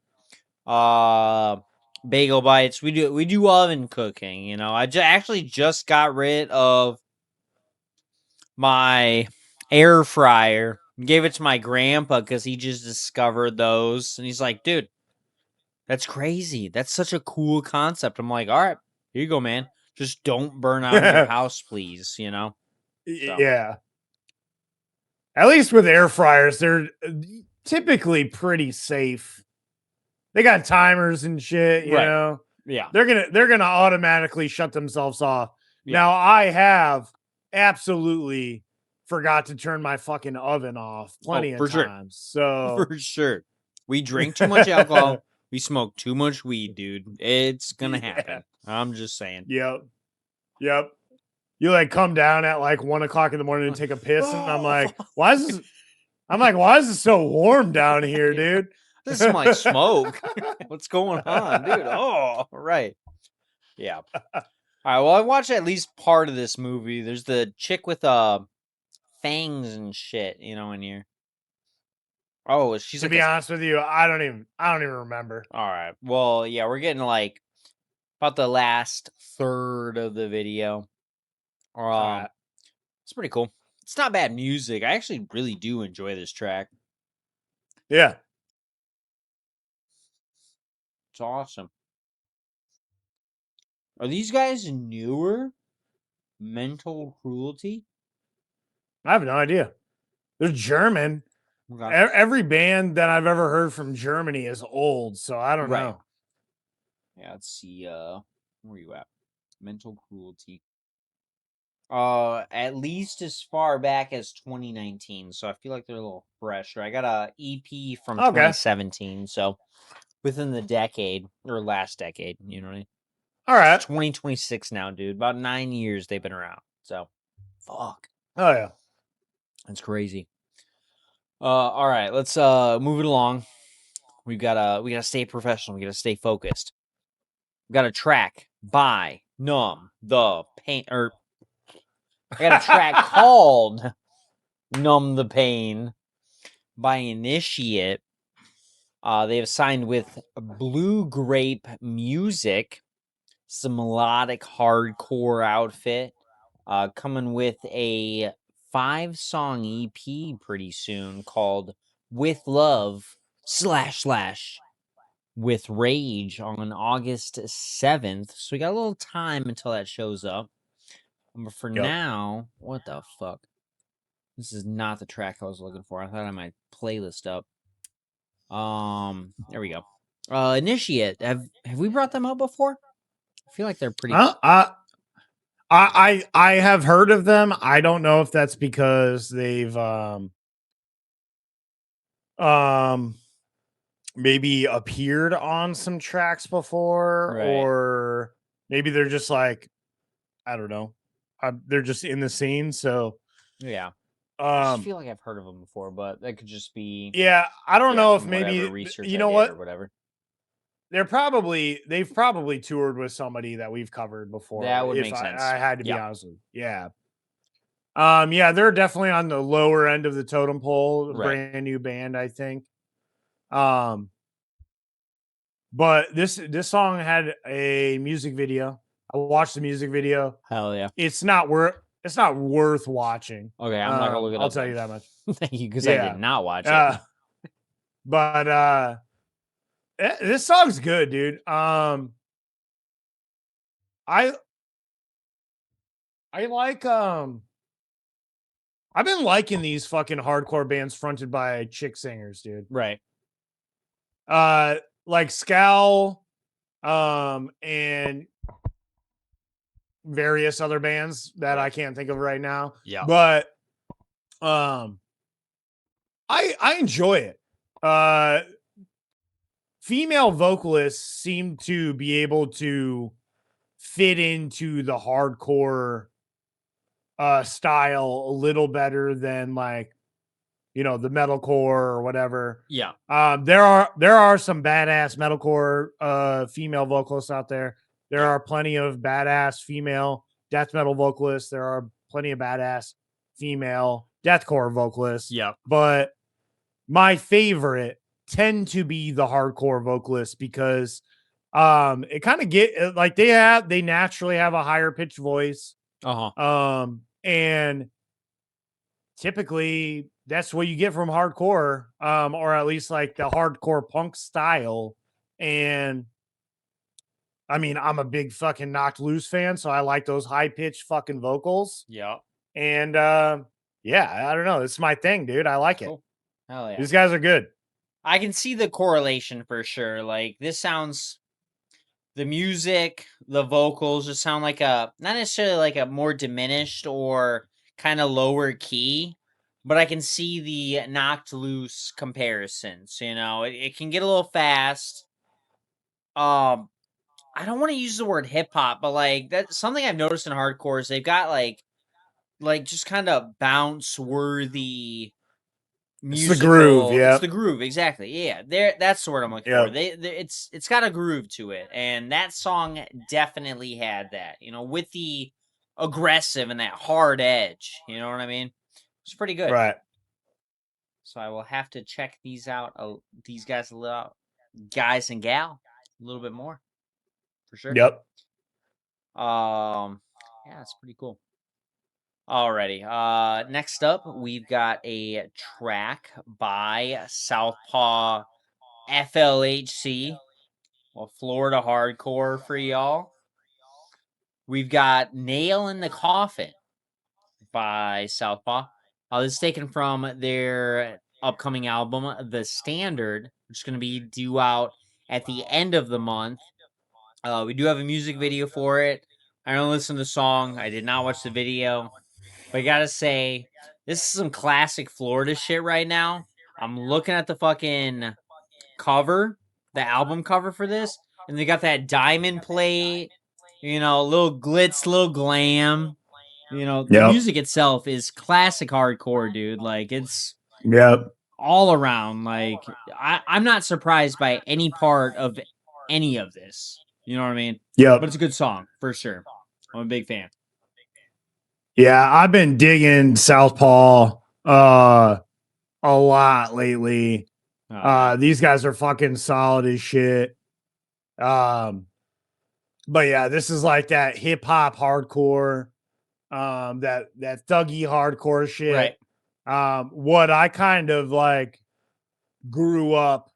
bagel bites. We do oven cooking, you know. I actually just got rid of my air fryer. Gave it to my grandpa because he just discovered those. And he's like, dude, that's crazy. That's such a cool concept. I'm like, all right, here you go, man. Just don't burn out your house, please, you know? So. Yeah. At least with air fryers, they're typically pretty safe. They got timers and shit, you know. Yeah. They're gonna automatically shut themselves off. Yeah. Now I have absolutely forgot to turn my fucking oven off plenty of times. So for sure. We drink too much alcohol. We smoke too much weed, dude. It's gonna happen. I'm just saying. Yep. You like come down at like 1 o'clock in the morning and take a piss, and I'm like, why is this? I'm like, why is it so warm down here, dude? This is my smoke. What's going on, dude? Oh, right. Yeah. All right. Well, I watched at least part of this movie. There's the chick with fangs and shit, you know, in here. Oh, she's to be honest with you, I don't even remember. All right. Well, yeah, we're getting like about the last third of the video. It's pretty cool. It's not bad music. I actually really do enjoy this track. Yeah. It's awesome. Are these guys newer? Mental Cruelty? I have no idea. They're German. Okay. Every band that I've ever heard from Germany is old, so I don't know. Yeah, let's see. Where are you at? Mental Cruelty. At least as far back as 2019, so I feel like they're a little fresher. I got a EP from 2017, so within the decade or last decade, you know what I mean? All right. It's 2026 now, dude. About 9 years they've been around. So, fuck. Oh yeah, that's crazy. All right, let's move it along. We gotta stay professional. We gotta stay focused. We got a track by Numb the Pain, or I got a track called Numb the Pain by Initiate. They have signed with Blue Grape Music, some melodic hardcore outfit, coming with a 5-song EP pretty soon called With Love / With Rage on August 7th. So we got a little time until that shows up. But for now, what the fuck? This is not the track I was looking for. I thought I might playlist up. There we go. Initiate. Have we brought them up before? I feel like they're pretty. I have heard of them. I don't know if that's because they've maybe appeared on some tracks before, or maybe they're just like, I don't know. They're just in the scene, so yeah. I just feel like I've heard of them before, but that could just be. Yeah, I don't know if maybe you know what or whatever. They've probably toured with somebody that we've covered before. That would make sense. I had to be honest with you. Yeah. Yeah, they're definitely on the lower end of the totem pole. Brand new band, I think. But this song had a music video. I watched the music video. Hell yeah. It's not worth watching. Okay, I'm not gonna look it up. I'll tell you that much. Thank you, because I Yeah. did not watch it. But this song's good, dude. I like I've been liking these fucking hardcore bands fronted by chick singers, dude. Right. Like Scowl, and various other bands that I can't think of right now. Yeah. But I enjoy it. Female vocalists seem to be able to fit into the hardcore style a little better than, like, you know, the metalcore or whatever. Yeah. There are some badass metalcore female vocalists out there. There are plenty of badass female death metal vocalists. There are plenty of badass female deathcore vocalists. Yeah. But my favorite tend to be the hardcore vocalists because it kind of get like they naturally have a higher pitched voice. And typically that's what you get from hardcore, or at least like the hardcore punk style. And I mean, I'm a big fucking Knocked Loose fan, so I like those high pitched fucking vocals. Yeah. And yeah, I don't know. It's my thing, dude. I like it. Hell yeah. These guys are good. I can see the correlation for sure. Like, this sounds, the music, the vocals just sound like not necessarily like a more diminished or kind of lower key, but I can see the Knocked Loose comparisons. You know, it can get a little fast. I don't want to use the word hip hop, but like, that's something I've noticed in hardcore is they've got like just kind of bounce worthy musical. It's the groove, yeah. It's the groove, exactly. Yeah, that's the word I'm looking for. It's got a groove to it, and that song definitely had that. You know, with the aggressive and that hard edge. You know what I mean? It's pretty good. Right. So I will have to check these out. These guys guys and gal, a little bit more, for sure. Yep. Yeah, it's pretty cool. Alrighty. Next up, we've got a track by Southpaw FLHC, well, Florida hardcore for y'all. We've got Nail in the Coffin by Southpaw. This is taken from their upcoming album, The Standard, which is going to be due out at the end of the month. We do have a music video for it. I don't listen to the song. I did not watch the video. But I gotta say, this is some classic Florida shit right now. I'm looking at the fucking cover, the album cover for this, and they got that diamond plate, you know, little glitz, little glam. You know, the music itself is classic hardcore, dude. Like, it's all around. Like, I'm not surprised by any part of any of this. You know what I mean? Yeah. But it's a good song, for sure. I'm a big fan. Yeah, I've been digging Southpaw a lot lately. These guys are fucking solid as shit. But yeah, this is like that hip hop hardcore, that thuggy hardcore shit. Right. What I kind of like grew up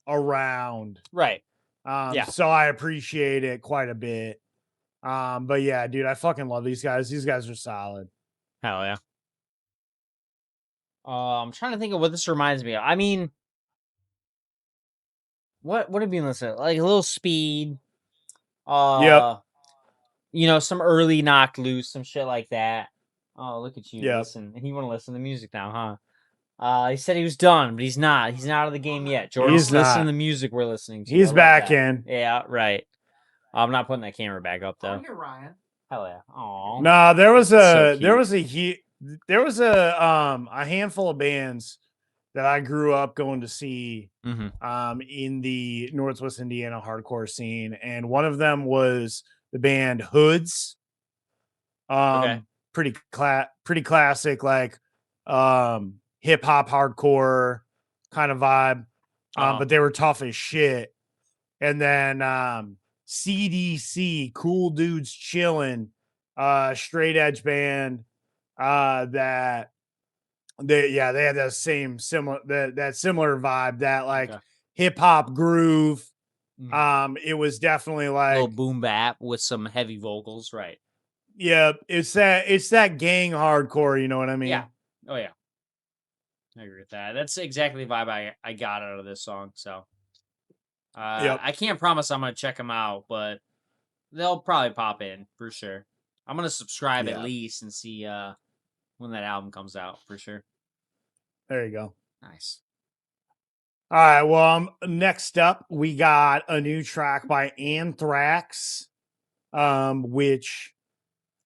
around. Right. So I appreciate it quite a bit. But yeah, dude, I fucking love these guys. These guys are solid. Hell yeah. I'm trying to think of what this reminds me of. I mean, what have you been listening to? Like a little Speed. You know, some early Knocked Loose, some shit like that. Oh, look at you. Yep. Listen. You want to listen to music now, huh? He said he was done, but he's not. He's not out of the game yet. Jordan's listening to the music we're listening to. He's back in. Yeah, right. I'm not putting that camera back up though. I'm here, Ryan. Hell yeah. Aw. No, there was So a handful of bands that I grew up going to see in the Northwest Indiana hardcore scene, and one of them was the band Hoods. Pretty classic, like hip hop hardcore kind of vibe. But they were tough as shit. And then CDC, Cool Dudes Chillin', straight edge band that they had that similar vibe, that like hip hop groove. It was definitely A like little boom bap with some heavy vocals, right? Yeah, it's that gang hardcore, you know what I mean? Yeah. Oh yeah. I agree with that. That's exactly the vibe I got out of this song. So Yep. I can't promise I'm gonna check them out, but they'll probably pop in for sure. I'm gonna subscribe at Yeah. least and see when that album comes out for sure. There you go. Nice. All right. Well, next up we got a new track by Anthrax, which,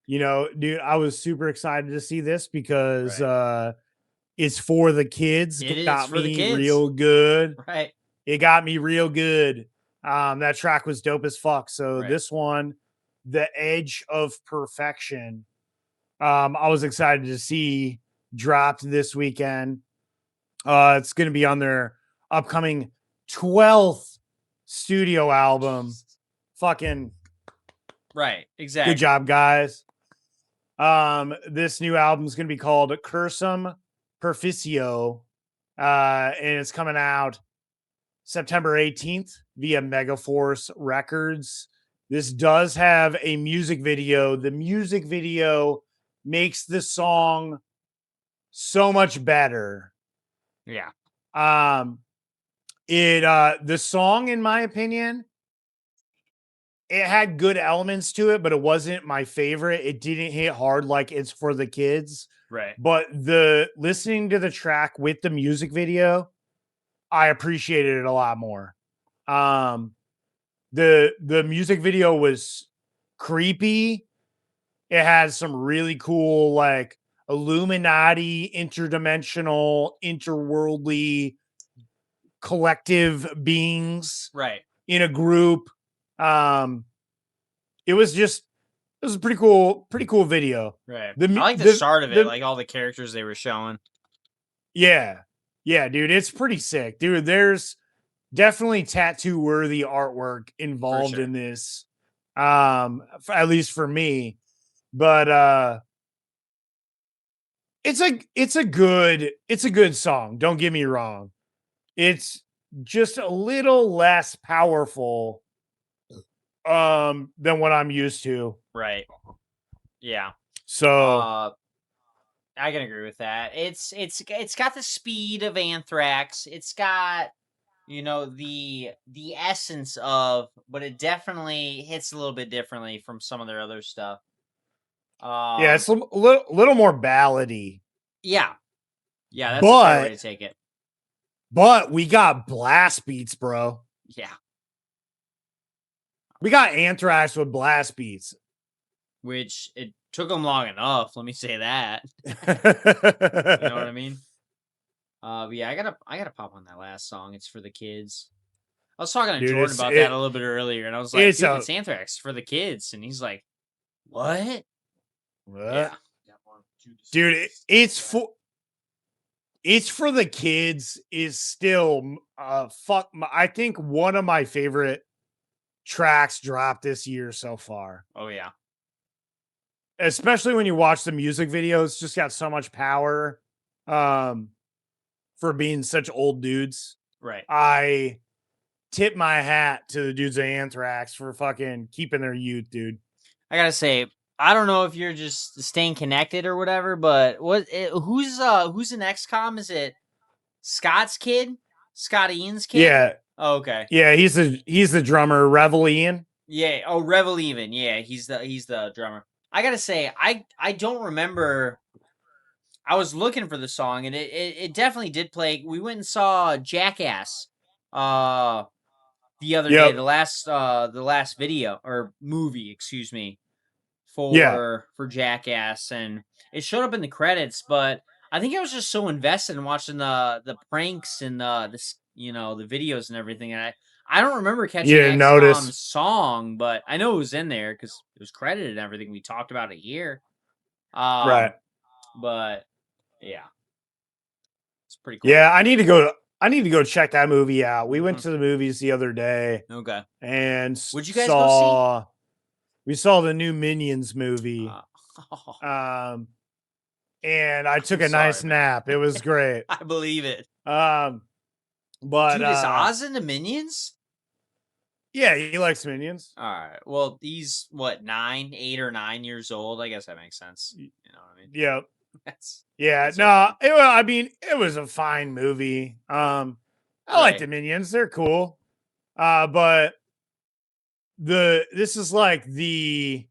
dude, I was super excited to see this because it's for the kids. It is got for the me kids. real good. Right. It got me real good. That track was dope as fuck. So this one, The Edge of Perfection, I was excited to see dropped this weekend. It's going to be on their upcoming 12th studio album. Fucking right. Exactly. Good job, guys. This new album is going to be called Cursum Perficio, and it's coming out September 18th via Megaforce Records. This does have a music video. The music video makes the song so much better. Yeah. The song, in my opinion, it had good elements to it, but it wasn't my favorite. It didn't hit hard like It's for the Kids. Right. But listening to the track with the music video, I appreciated it a lot more. The music video was creepy. It had some really cool, like, Illuminati, interdimensional, interworldly collective beings in a group. It was a pretty cool video. Right. I like the start of it, like all the characters they were showing. Yeah, dude, it's pretty sick, dude. There's definitely tattoo worthy artwork involved in this, at least for me. But it's a good song. Don't get me wrong. It's just a little less powerful than what I'm used to. Right. Yeah. So I can agree with that. It's got the speed of Anthrax. It's got, the essence of, but it definitely hits a little bit differently from some of their other stuff. Yeah, it's a little more ballady. Yeah. Yeah, that's a fair way to take it. But we got blast beats, bro. Yeah. We got Anthrax with blast beats. Which it took them long enough, let me say that. You know what I mean? But yeah, I gotta pop on that last song. It's for the kids. I was talking to Jordan about that a little bit earlier, and I was like, it's Anthrax for the kids. And he's like, what? Yeah. Dude, it's for the kids is still I think one of my favorite tracks dropped this year so far. Oh yeah. Especially when you watch the music video, it's just got so much power for being such old dudes. Right. I tip my hat to the dudes of Anthrax for fucking keeping their youth, dude. I gotta say, I don't know if you're just staying connected or whatever, but who's an XCOM? Is it Scott's kid? Scott Ian's kid? Yeah. Oh, okay. Yeah, he's the drummer, Revel Ian. Yeah. Oh, Revel Even. Yeah, he's the drummer. I gotta say, I don't remember. I was looking for the song, and it definitely did play. We went and saw Jackass, the other day. The last video or movie, excuse me, for Jackass, and it showed up in the credits. But I think I was just so invested in watching the pranks and the videos and everything, and I don't remember catching XCOM's song, but I know it was in there because it was credited and everything. We talked about it here. Right. But yeah. It's pretty cool. Yeah, I need to I need to go check that movie out. We went to the movies the other day Okay. and Would you guys go we saw the new Minions movie. see? And I took I'm a nice sorry, man. nap. It was great. I believe it. But Dude, is Oz into Minions? yeah, he likes Minions. All right. Well, he's what, 8 or 9 years old. I guess that makes sense. You know what I mean? Yep. That's Yeah. that's No, I mean, it was a fine movie. I like the Right. Minions. They're cool. But this is like the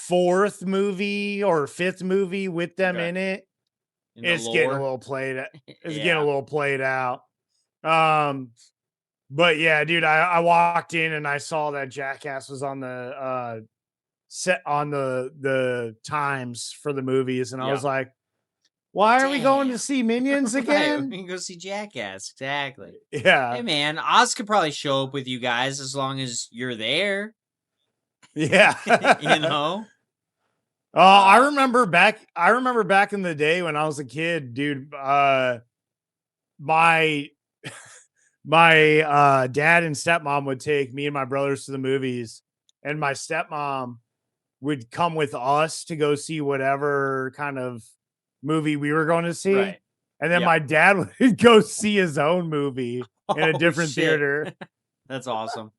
4th movie or 5th movie with them Okay. in it. In the It's getting a lore. little played. It's getting Yeah. a little played out. But yeah, dude, I walked in and I saw that Jackass was on the set on the times for the movies, and I Yeah. was like, why are we going to Damn. see Minions Right. again? We can go see Jackass. Exactly. Hey, Yeah. man, Oz could probably show up with you guys as long as you're there. Yeah. You know? I remember back in the day when I was a kid, dude, my dad and stepmom would take me and my brothers to the movies, and my stepmom would come with us to go see whatever kind of movie we were going to see. Right. And then Yep. my dad would go see his own movie in a Oh, different shit. theater. That's awesome.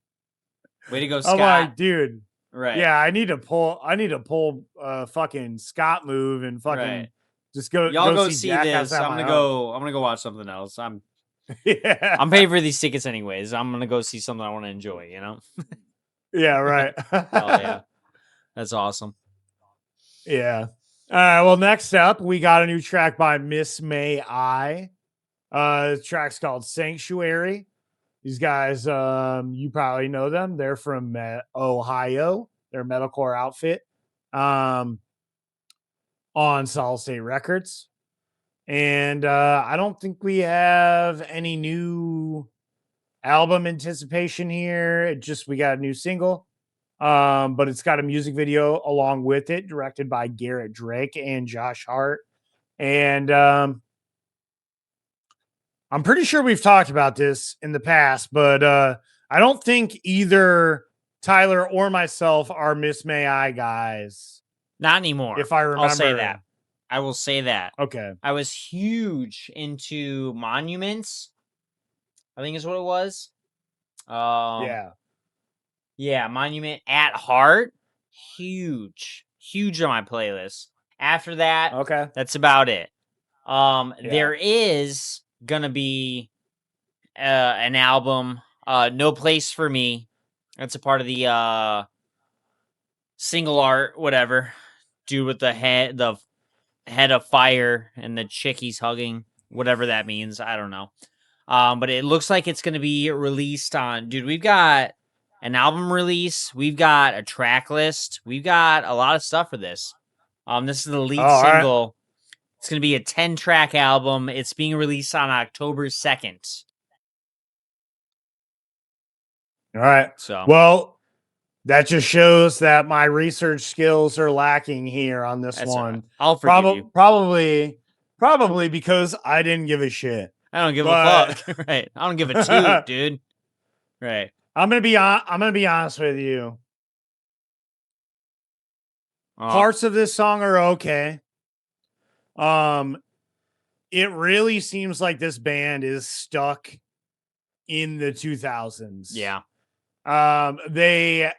Way to go, I'm Scott. like, dude, Right. yeah, I need to pull fucking Scott move and fucking Right. just go Y'all go see see Jackass this. at I'm my gonna own. go. I'm gonna go watch something else. I'm Yeah. paying for these tickets anyways. I'm gonna go see something I want to enjoy. You know? Yeah, right. Oh yeah, that's awesome. Yeah. All right. Well, next up, we got a new track by Miss May I. The track's called Sanctuary. These guys, you probably know them. They're from Ohio. They're a metalcore outfit on Solid State Records. And I don't think we have any new album anticipation here. We got a new single. But it's got a music video along with it, directed by Garrett Drake and Josh Hart. And I'm pretty sure we've talked about this in the past, but I don't think either Tyler or myself are Miss May I guys. Not anymore. If I remember. I'll say that. I will say that. Okay. I was huge into Monuments, I think is what it was. Yeah. Yeah, Monument at Heart. Huge on my playlist. After that, Okay. that's about it. There is gonna be an album, No Place for Me. That's a part of the single art, whatever. Dude with the head of fire and the chick he's hugging, whatever that means. I don't know. But it looks like it's gonna be released on. Dude, we've got an album release. We've got a track list. We've got a lot of stuff for this. This is the lead single. Right. It's going to be a 10-track album. It's being released on October 2nd. All right. So, well, that just shows that my research skills are lacking here on this one. Right. I'll forgive you. Probably because I didn't give a shit. I don't give a fuck. Right. I don't give a toot, dude. Right. I'm gonna be honest with you. Parts of this song are okay. It really seems like this band is stuck in the 2000s. Yeah. I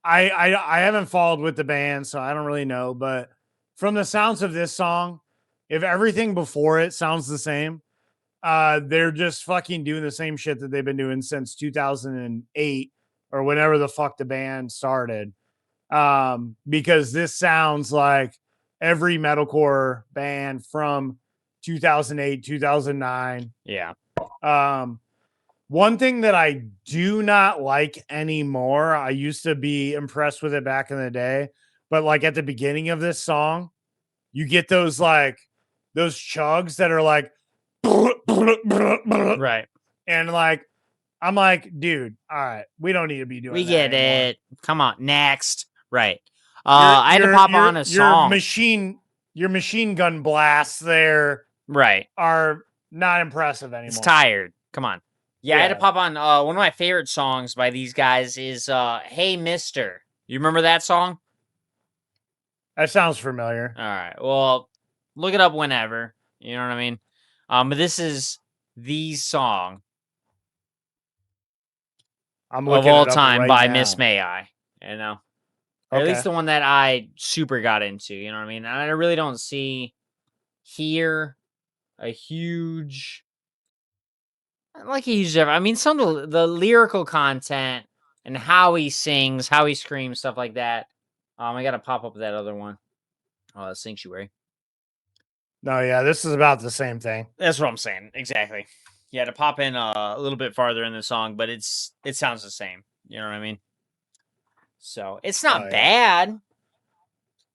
haven't followed with the band, so I don't really know. But from the sounds of this song, if everything before it sounds the same, they're just fucking doing the same shit that they've been doing since 2008 or whenever the fuck the band started. Because this sounds like every metalcore band from 2008, 2009. Yeah. One thing that I do not like anymore, I used to be impressed with it back in the day, but like at the beginning of this song, you get those chugs that are like, right. And like, I'm like, dude, all right, we don't need to be doing we that get anymore. it. Come on, next. Right. I had to pop on a song. Your machine gun blasts there right are not impressive anymore. It's tired. Come on. Yeah, I had to Yeah. pop on one of my favorite songs by these guys is Hey Mister. You remember that song? That sounds familiar. All right. Well, look it up whenever. You know what I mean? But this is the song I'm of looking all it up time right by now. Miss May I. You know? Or at Okay. least the one that I super got into. You know what I mean? And I really don't see here a huge... Like a huge difference. I mean, some of the lyrical content and how he sings, how he screams, stuff like that. I got to pop up that other one. Sanctuary. No, yeah, this is about the same thing. That's what I'm saying. Exactly. Yeah, to pop in a little bit farther in the song, but it sounds the same. You know what I mean? So it's not yeah. bad.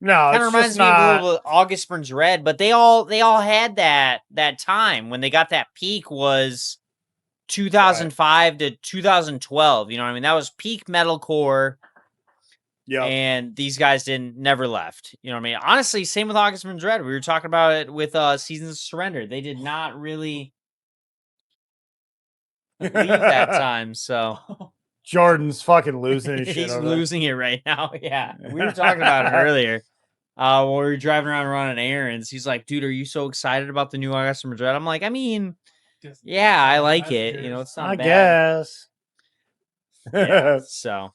No, Kind it's of reminds just me of a not. little bit August Burns Red, but they all had that time when they got that peak was 2005 to 2012. You know what I mean? That was peak metalcore. Yeah. And these guys never left. You know what I mean? Honestly, same with August Burns Red. We were talking about it with Seasons of Surrender. They did not really leave that time. So Jordan's fucking losing his shit. he's over there. losing it right now. Yeah. We were talking about it earlier. When we were driving around running errands. He's like, dude, are you so excited about the new August Burns Red? I'm like, I mean, yeah, I like it. You know, it's not I bad. guess. Yeah. So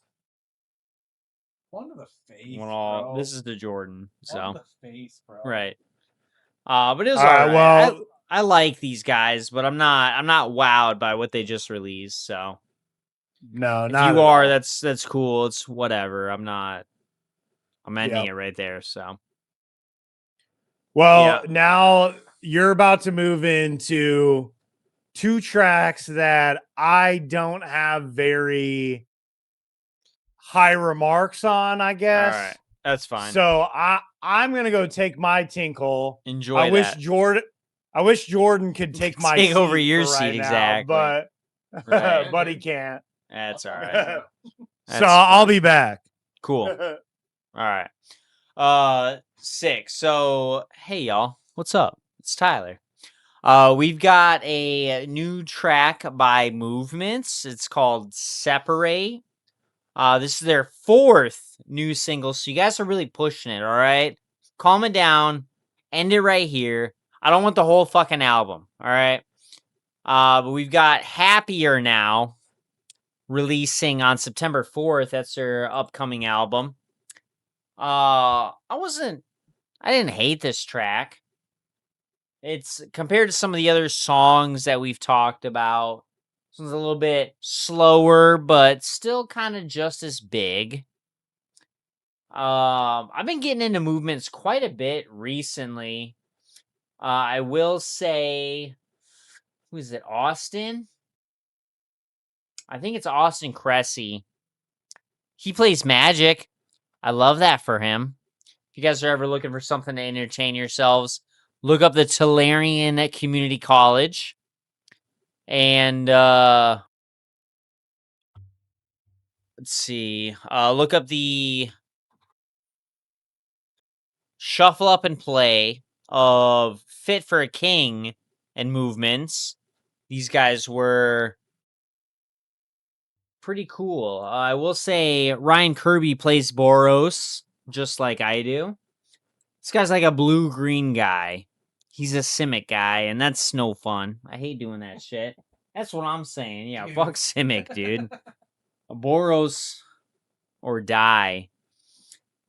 One to the face, this is the Jordan. So One to the face, bro. right. But it was All right. Well, I like these guys, but I'm not wowed by what they just released. So no, if not you at are, all. that's cool. It's whatever. I'm ending it right there. So well, yeah. now you're about to move into 2 tracks that I don't have very high remarks on, I guess. All right, that's fine. So I'm gonna go take my tinkle. Enjoy I wish that. Jordan could take my Take over seat your for right seat, now, exactly. but Right. but he can't. That's all right. So I'll be back. Cool. All right. Sick. So hey y'all, what's up? It's Tyler. We've got a new track by Movements. It's called Separate. This is their 4th new single, so you guys are really pushing it, all right? Calm it down. End it right here. I don't want the whole fucking album, all right? But we've got Happier Now releasing on September 4th. That's their upcoming album. I didn't hate this track. It's compared to some of the other songs that we've talked about. This one's a little bit slower, but still kind of just as big. I've been getting into Movements quite a bit recently. I will say, who is it? Austin? I think it's Austin Cressy. He plays Magic. I love that for him. If you guys are ever looking for something to entertain yourselves, look up the Tellurian Community College. And let's see. Look up the Shuffle Up and Play of Fit for a King and Movements. These guys were pretty cool. I will say Ryan Kirby plays Boros, just like I do. This guy's like a blue-green guy. He's a Simic guy, and that's no fun. I hate doing that shit. That's what I'm saying. Yeah, fuck Simic, dude. A Boros or die.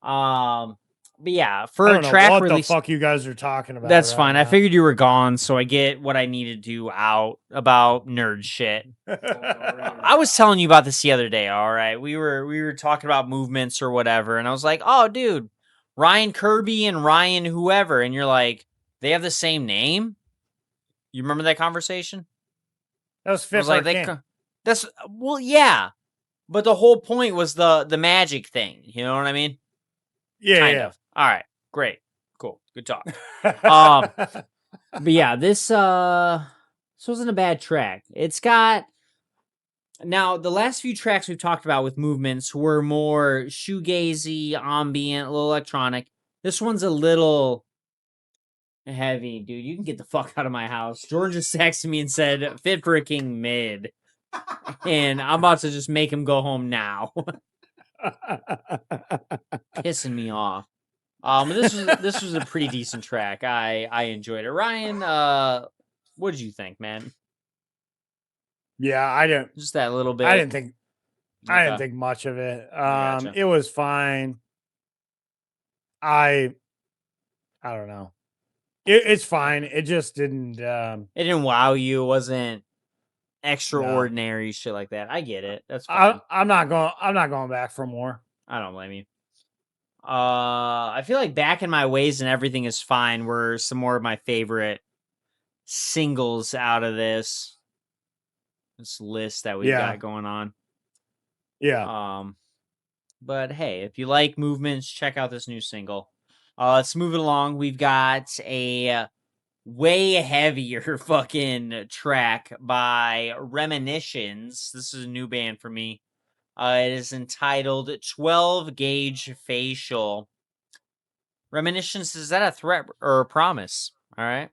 But yeah, for I a don't know track what release, the fuck you guys are talking about. that's right fine. now. I figured you were gone, so I get what I needed to do out about nerd shit. I was telling you about this the other day. All right, we were talking about Movements or whatever, and I was like, "Oh, dude, Ryan Kirby and Ryan whoever," and you're like, "They have the same name." You remember that conversation? That was I Fit was for like, a King. "That's well, yeah." But the whole point was the magic thing. You know what I mean? Yeah, Kind yeah. of. All right. Great. Cool. Good talk. But yeah, this wasn't a bad track. It's got now the last few tracks we've talked about with Movements were more shoegazy, ambient, a little electronic. This one's a little Heavy, dude. You can get the fuck out of my house. George just texted me and said, fit for a king mid. And I'm about to just make him go home now. Pissing me off. This was a pretty decent track. I enjoyed it. Ryan, what did you think, man? Yeah, I didn't. Just that little bit. I didn't think Okay. much of it. gotcha. It was fine. I don't know. It's fine. It just didn't. It didn't wow you. It wasn't extraordinary shit like that. I get it. That's fine. I'm not going back for more. I don't blame you. I feel like Back in My Ways and Everything Is Fine were some more of my favorite singles out of this list that we got going on. Yeah. But hey, if you like movements, check out this new single. Let's move it along. We've got a way heavier fucking track by Reminiscence. This is a new band for me. It is entitled 12 Gauge Facial. Reminiscence, is that a threat or a promise? All right.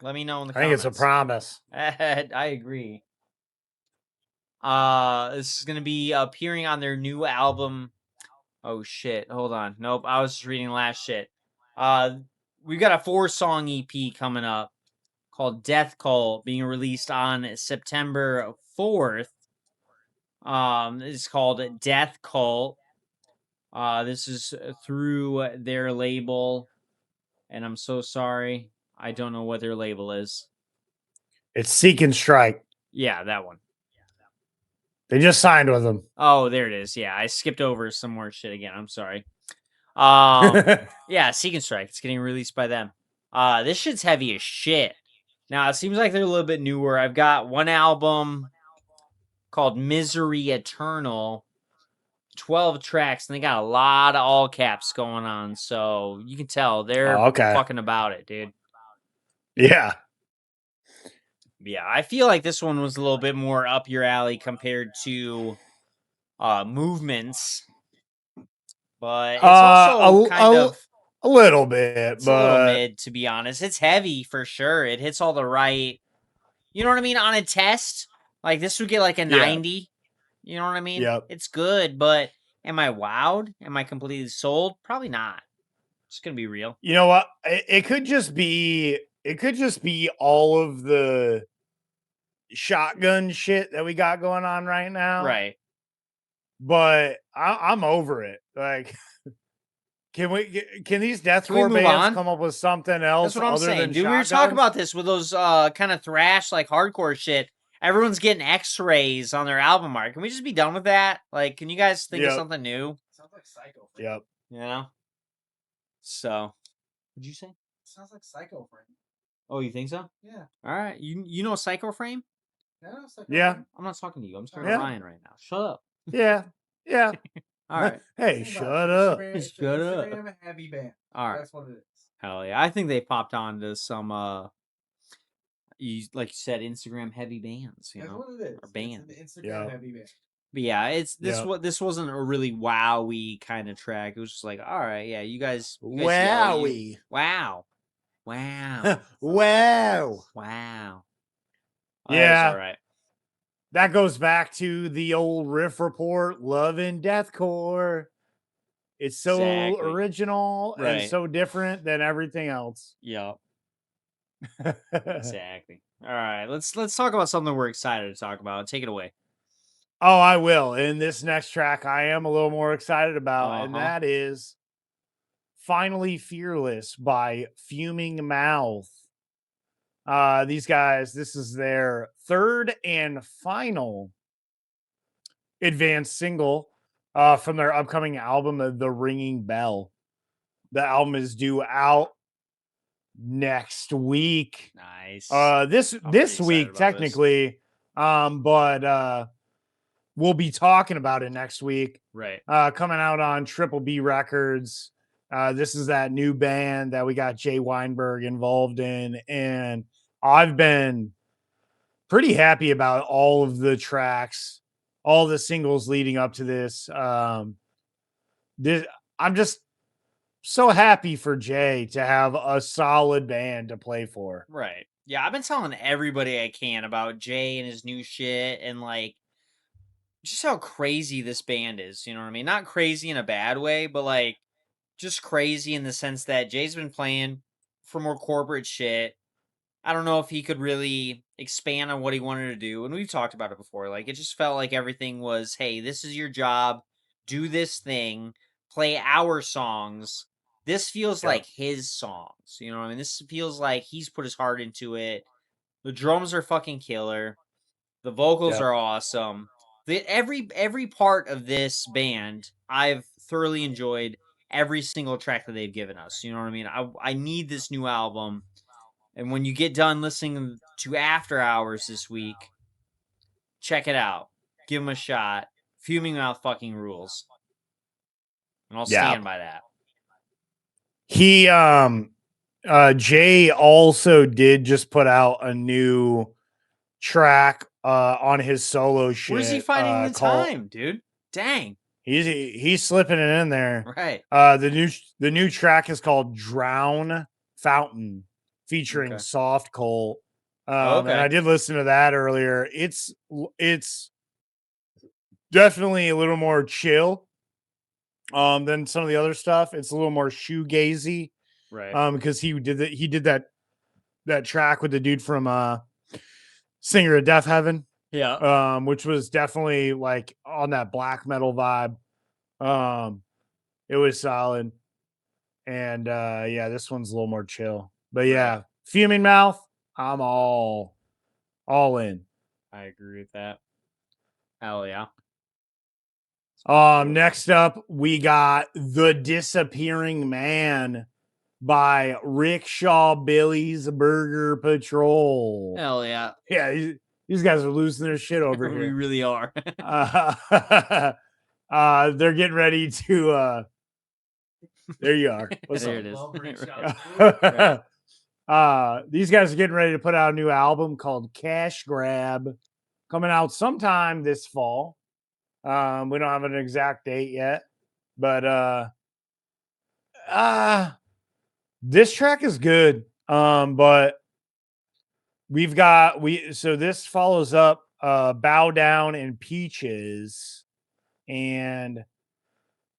Let me know in the I think comments. it's a promise. I agree. This is going to be appearing on their new album. Oh, shit. Hold on. Nope. I was just reading last shit. We've got a 4-song EP coming up called Death Cult being released on September 4th. It's called Death Cult. This is through their label, and I'm so sorry. I don't know what their label is. It's Seek and Strike. Yeah, that one. They just signed with them. Oh, there it is. Yeah, I skipped over some more shit again. I'm sorry. Yeah, Seek and Strike. It's getting released by them. This shit's heavy as shit. Now, it seems like they're a little bit newer. I've got one album called Misery Eternal. 12 tracks, and they got a lot of all caps going on, so you can tell they're fucking about it, dude. Yeah. Yeah, I feel like this one was a little bit more up your alley compared to Movements, but it's also kind of a little bit, it's a little mid, to be honest. It's heavy for sure. It hits all the right, you know what I mean, on a test. Like, this would get like a 90. You know what I mean? Yep. It's good, but am I wowed? Am I completely sold? Probably not. Just gonna be real. You know what? It could just be all of the shotgun shit that we got going on right now. Right. But I'm over it. Like, can these deathcore bands come up with something else? That's what I'm saying, dude. Shotguns? We were talking about this with those kind of thrash, like hardcore shit. Everyone's getting X-rays on their album art. Can we just be done with that? Like, can you guys think of something new? Sounds like Psycho. Yep. You know? So, what'd you say? Sounds like Psycho Frame. Oh, you think so? Yeah. All right. You know Psycho Frame? Yeah. I'm not talking to you. I'm talking to Ryan right now. Shut up. Yeah. Yeah. All right. Hey, shut up. Shut up. Instagram heavy band. All right. That's what it is. Hell yeah. I think they popped on to some like you said, Instagram heavy bands, you That's know, what it is. or bands. It's an Instagram heavy band. But yeah, this wasn't a really wowy kind of track. It was just like, all right, yeah, you guys Wowie. Wow. Wow. Wow. Yeah. All right. That goes back to the old Riff report, Love and Deathcore. It's so original and so different than everything else. Yep. Exactly. All right, let's talk about something we're excited to talk about. Take it away. Oh, I will. In this next track, I am a little more excited about, and that is Finally Fearless by Fuming Mouth. These guys, this is their third and final advanced single from their upcoming album, The Ringing Bell. The album is due out next week. Nice. This week technically, but we'll be talking about it next week. Right. Coming out on Triple B Records. This is that new band that we got Jay Weinberg involved in, and I've been pretty happy about all of the tracks, all the singles leading up to this. I'm just so happy for Jay to have a solid band to play for. Right. Yeah, I've been telling everybody I can about Jay and his new shit and like just how crazy this band is. You know what I mean? Not crazy in a bad way, but like just crazy in the sense that Jay's been playing for more corporate shit. I don't know if he could really expand on what he wanted to do. And we've talked about it before. Like, it just felt like everything was, hey, this is your job. Do this thing. Play our songs. This feels like his songs. You know what I mean? This feels like he's put his heart into it. The drums are fucking killer. The vocals are awesome. Every part of this band, I've thoroughly enjoyed every single track that they've given us. You know what I mean? I need this new album. And when you get done listening to After Hours this week, check it out. Give them a shot. Fuming Mouth fucking rules. And I'll stand by that. He Jay also did just put out a new track on his solo shit. Where's he finding the time, dude? Dang. He's slipping it in there. Right. The new track is called Drown Fountain, featuring Soft Colt. And I did listen to that earlier. It's definitely a little more chill than some of the other stuff. It's a little more shoegazy. Right. Because he did that track with the dude from Singer of Death Heaven. Yeah. Which was definitely like on that black metal vibe. It was solid. And yeah, this one's a little more chill. But yeah, Fuming Mouth, I'm all in. I agree with that. Hell yeah. Next up, we got The Disappearing Man by Rickshaw Billy's Burger Patrol. Hell yeah. Yeah, these guys are losing their shit over here. We really are. They're getting ready to there you are. What's there up? It is. These guys are getting ready to put out a new album called Cash Grab, coming out sometime this fall. We don't have an exact date yet, but this track is good. But so this follows up Bow Down and Peaches. And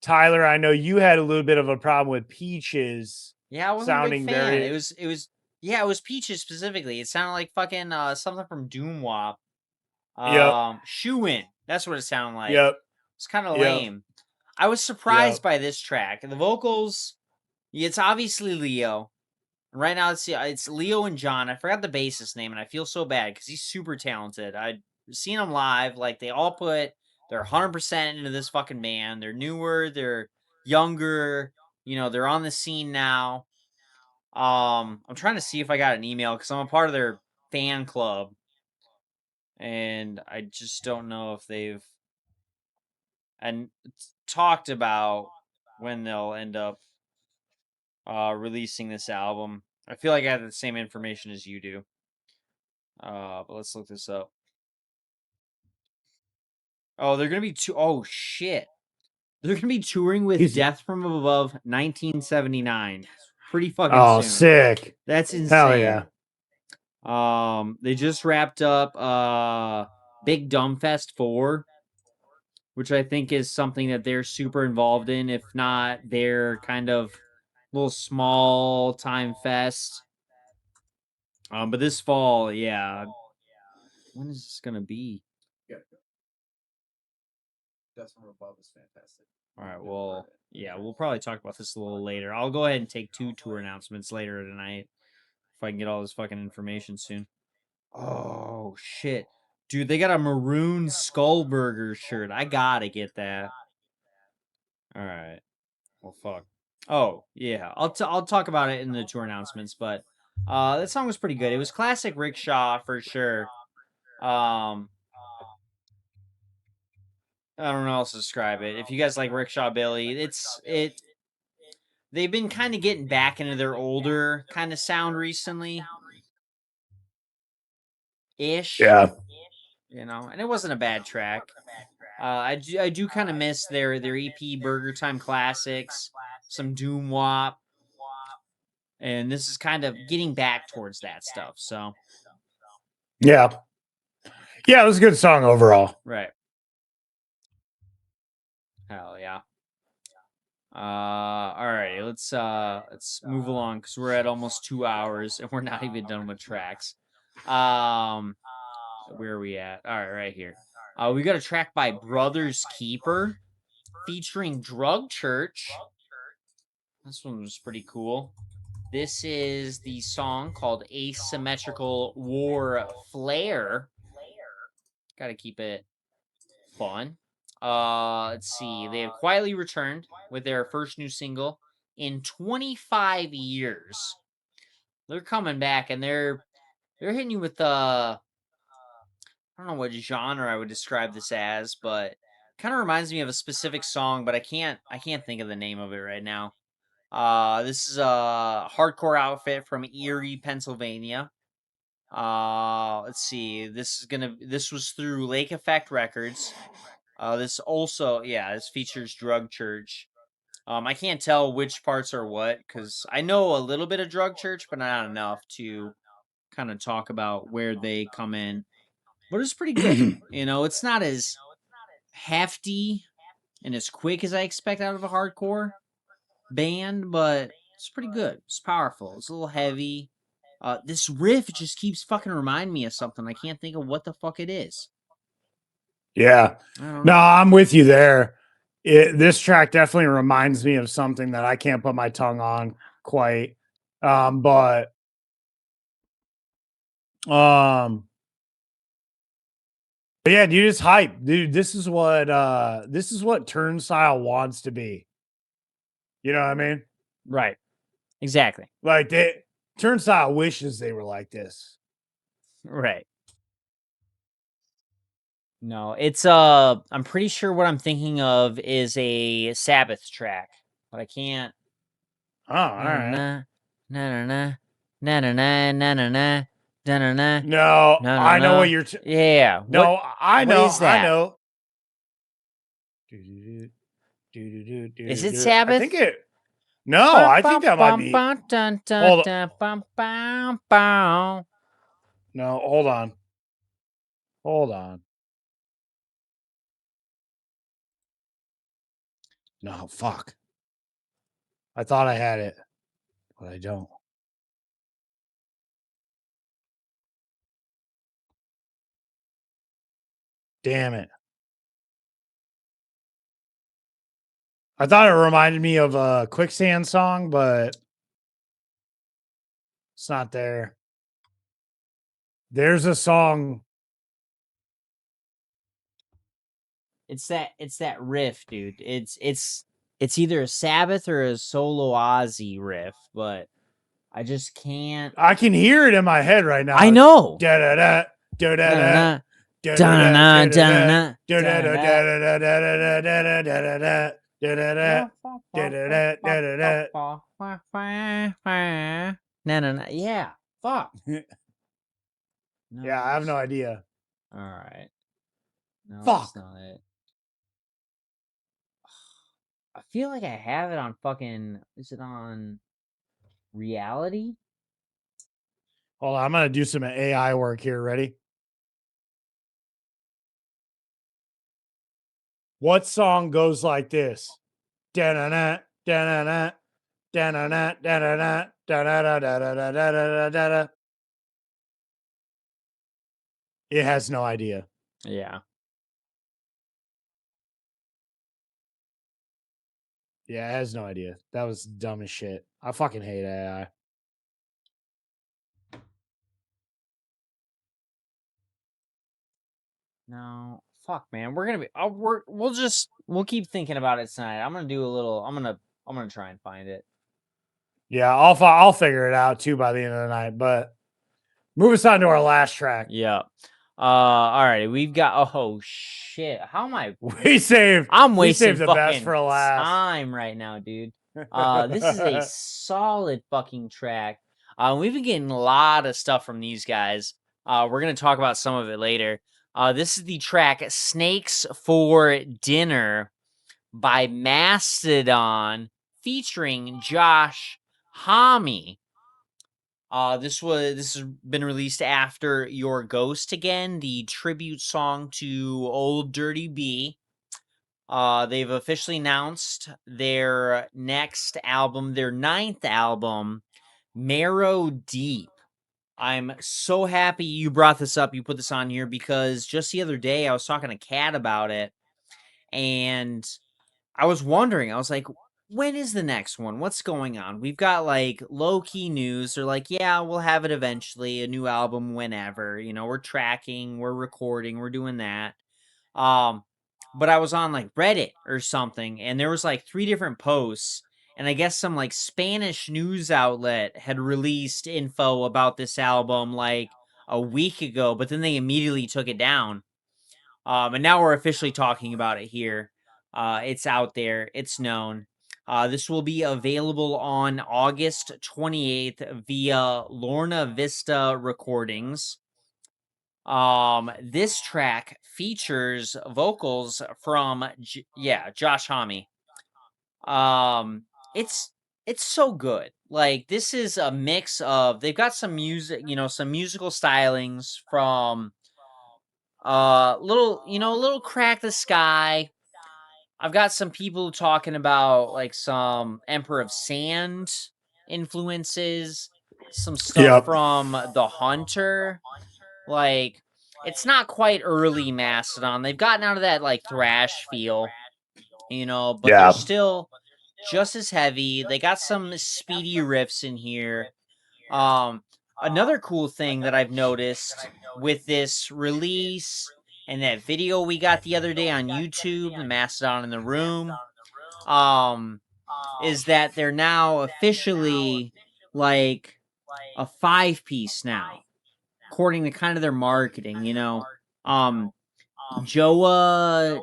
Tyler, I know you had a little bit of a problem with Peaches. Yeah, I wasn't sounding a big fan. very. It was Peaches specifically. It sounded like fucking something from Doom Wop. Shoe In. That's what it sounded like. Yep. It's kind of lame. I was surprised by this track. The vocals, it's obviously Leo. Right now, it's Leo and John. I forgot the bassist name, and I feel so bad because he's super talented. I've seen him live. Like, they all put their 100% into this fucking band. They're newer. They're younger. You know, they're on the scene now. I'm trying to see if I got an email because I'm a part of their fan club. And I just don't know if they've talked about when they'll end up releasing this album. I feel like I have the same information as you do. But let's look this up. Oh, they're gonna be oh shit. They're gonna be touring with Death from Above 1979. Pretty fucking soon. Oh, sick. That's insane. Hell yeah. They just wrapped up Big Dumb Fest 4, which I think is something that they're super involved in. If not, they're kind of little small time fest. But this fall, yeah. When is this gonna be? Death from Above is fantastic. All right, well, yeah, we'll probably talk about this a little later. I'll go ahead and take 2 tour announcements later tonight if I can get all this fucking information soon. Oh shit, dude, they got a maroon Skullburger shirt. I gotta get that. All right. Well, fuck. Oh yeah, I'll talk about it in the tour announcements. But that song was pretty good. It was classic Rickshaw for sure. I don't know how else to describe it. If you guys like Rickshaw Billy, they've been kind of getting back into their older kind of sound recently. Ish. Yeah. You know, and it wasn't a bad track. I do kind of miss their EP Burger Time Classics. some doom wop, and this is kind of getting back towards that stuff. So Yeah, it was a good song overall. right, hell yeah. All right, let's move along because we're at almost 2 hours and we're not even done with tracks. Where are we at? All right, right here. We got a track by Brothers Keeper featuring Drug Church. This one was pretty cool. This is the song called Asymmetrical War Flare. Gotta keep it fun. Let's see. They have quietly returned with their first new single in 25 years. They're coming back and they're hitting you with I don't know what genre I would describe this as, but kind of reminds me of a specific song, but I can't think of the name of it right now. This is a hardcore outfit from Erie, Pennsylvania. Let's see. This was through Lake Effect Records. This features Drug Church. I can't tell which parts are what because I know a little bit of Drug Church, but not enough to kind of talk about where they come in. But it's pretty good. It's not as hefty and as quick as I expect out of a hardcore band, but it's pretty good. It's powerful. It's a little heavy. This riff just keeps fucking reminding me of something. I can't think of what the fuck it is. Yeah. No, I'm with you there. This track definitely reminds me of something that I can't put my tongue on quite. But yeah, dude, it's hype. Dude, this is what Turnstile wants to be. You know what I mean? Right. Exactly. Like Turnstile wishes they were like this. Right. No, it's I'm pretty sure what I'm thinking of is a Sabbath track, but I can't. Oh, all right. Na na na na na na na na na na. No, I know what you're. Yeah. No, I know. What is that? I know. Is it Sabbath? I think it. No, I think that might be. Hold on. No, hold on. Hold on. No, fuck. I thought I had it, but I don't. Damn it. I thought it reminded me of a Quicksand song, but it's not there. There's a song. It's that riff, dude. It's either a Sabbath or a solo Ozzy riff, but I just can't. I can hear it in my head right now. I know. Da da da da da da. Yeah, fuck. No, Yeah, I have no idea. All right. No, Fuck. that's not it. I feel like I have it on fucking. Is it on Reality? Hold on, I'm gonna do some AI work here. Ready? What song goes like this? Da-na-na, da-na-na, da-na-na, da-na-na, da-da-da-da-da-da-da-da-da. It has no idea. Yeah. Yeah, it has no idea. That was dumb as shit. I fucking hate AI. No, fuck, man. We're gonna be. We'll keep thinking about it tonight. I'm gonna try and find it. Yeah, I'll figure it out too by the end of the night. But move us on to our last track. Yeah. All right. We've got. Oh shit! How am I? I'm wasting the fucking best for last time right now, dude. This is a solid fucking track. We've been getting a lot of stuff from these guys. We're gonna talk about some of it later. This is the track "Snakes for Dinner" by Mastodon featuring Josh Homme. This has been released after Your Ghost Again, the tribute song to Old Dirty B. They've officially announced their next album, their 9th album, Marrow Deep. I'm so happy you brought this up. You put this on here because just the other day I was talking to Kat about it, and I was wondering. I was like, when is the next one? What's going on? We've got like low-key news. They're like, yeah, we'll have it eventually, a new album whenever. You know, we're tracking, we're recording, we're doing that. But I was on like Reddit or something, and there was like 3 different posts, and I guess some like Spanish news outlet had released info about this album like a week ago, but then they immediately took it down. And now we're officially talking about it here. It's out there. It's known. This will be available on August 28th via Lorna Vista Recordings. This track features vocals from Josh Homme. It's so good. Like, this is a mix of, they've got some music, some musical stylings from little Crack the Sky. I've got some people talking about like some Emperor of Sand influences, some stuff from The Hunter. Like, it's not quite early Mastodon. They've gotten out of that like thrash feel, but they're still just as heavy. They got some speedy riffs in here. Another cool thing that I've noticed with this release and that video we got the other day on YouTube, the Mastodon in the Room, is that they're now officially like a 5-piece now, according to kind of their marketing, Joa,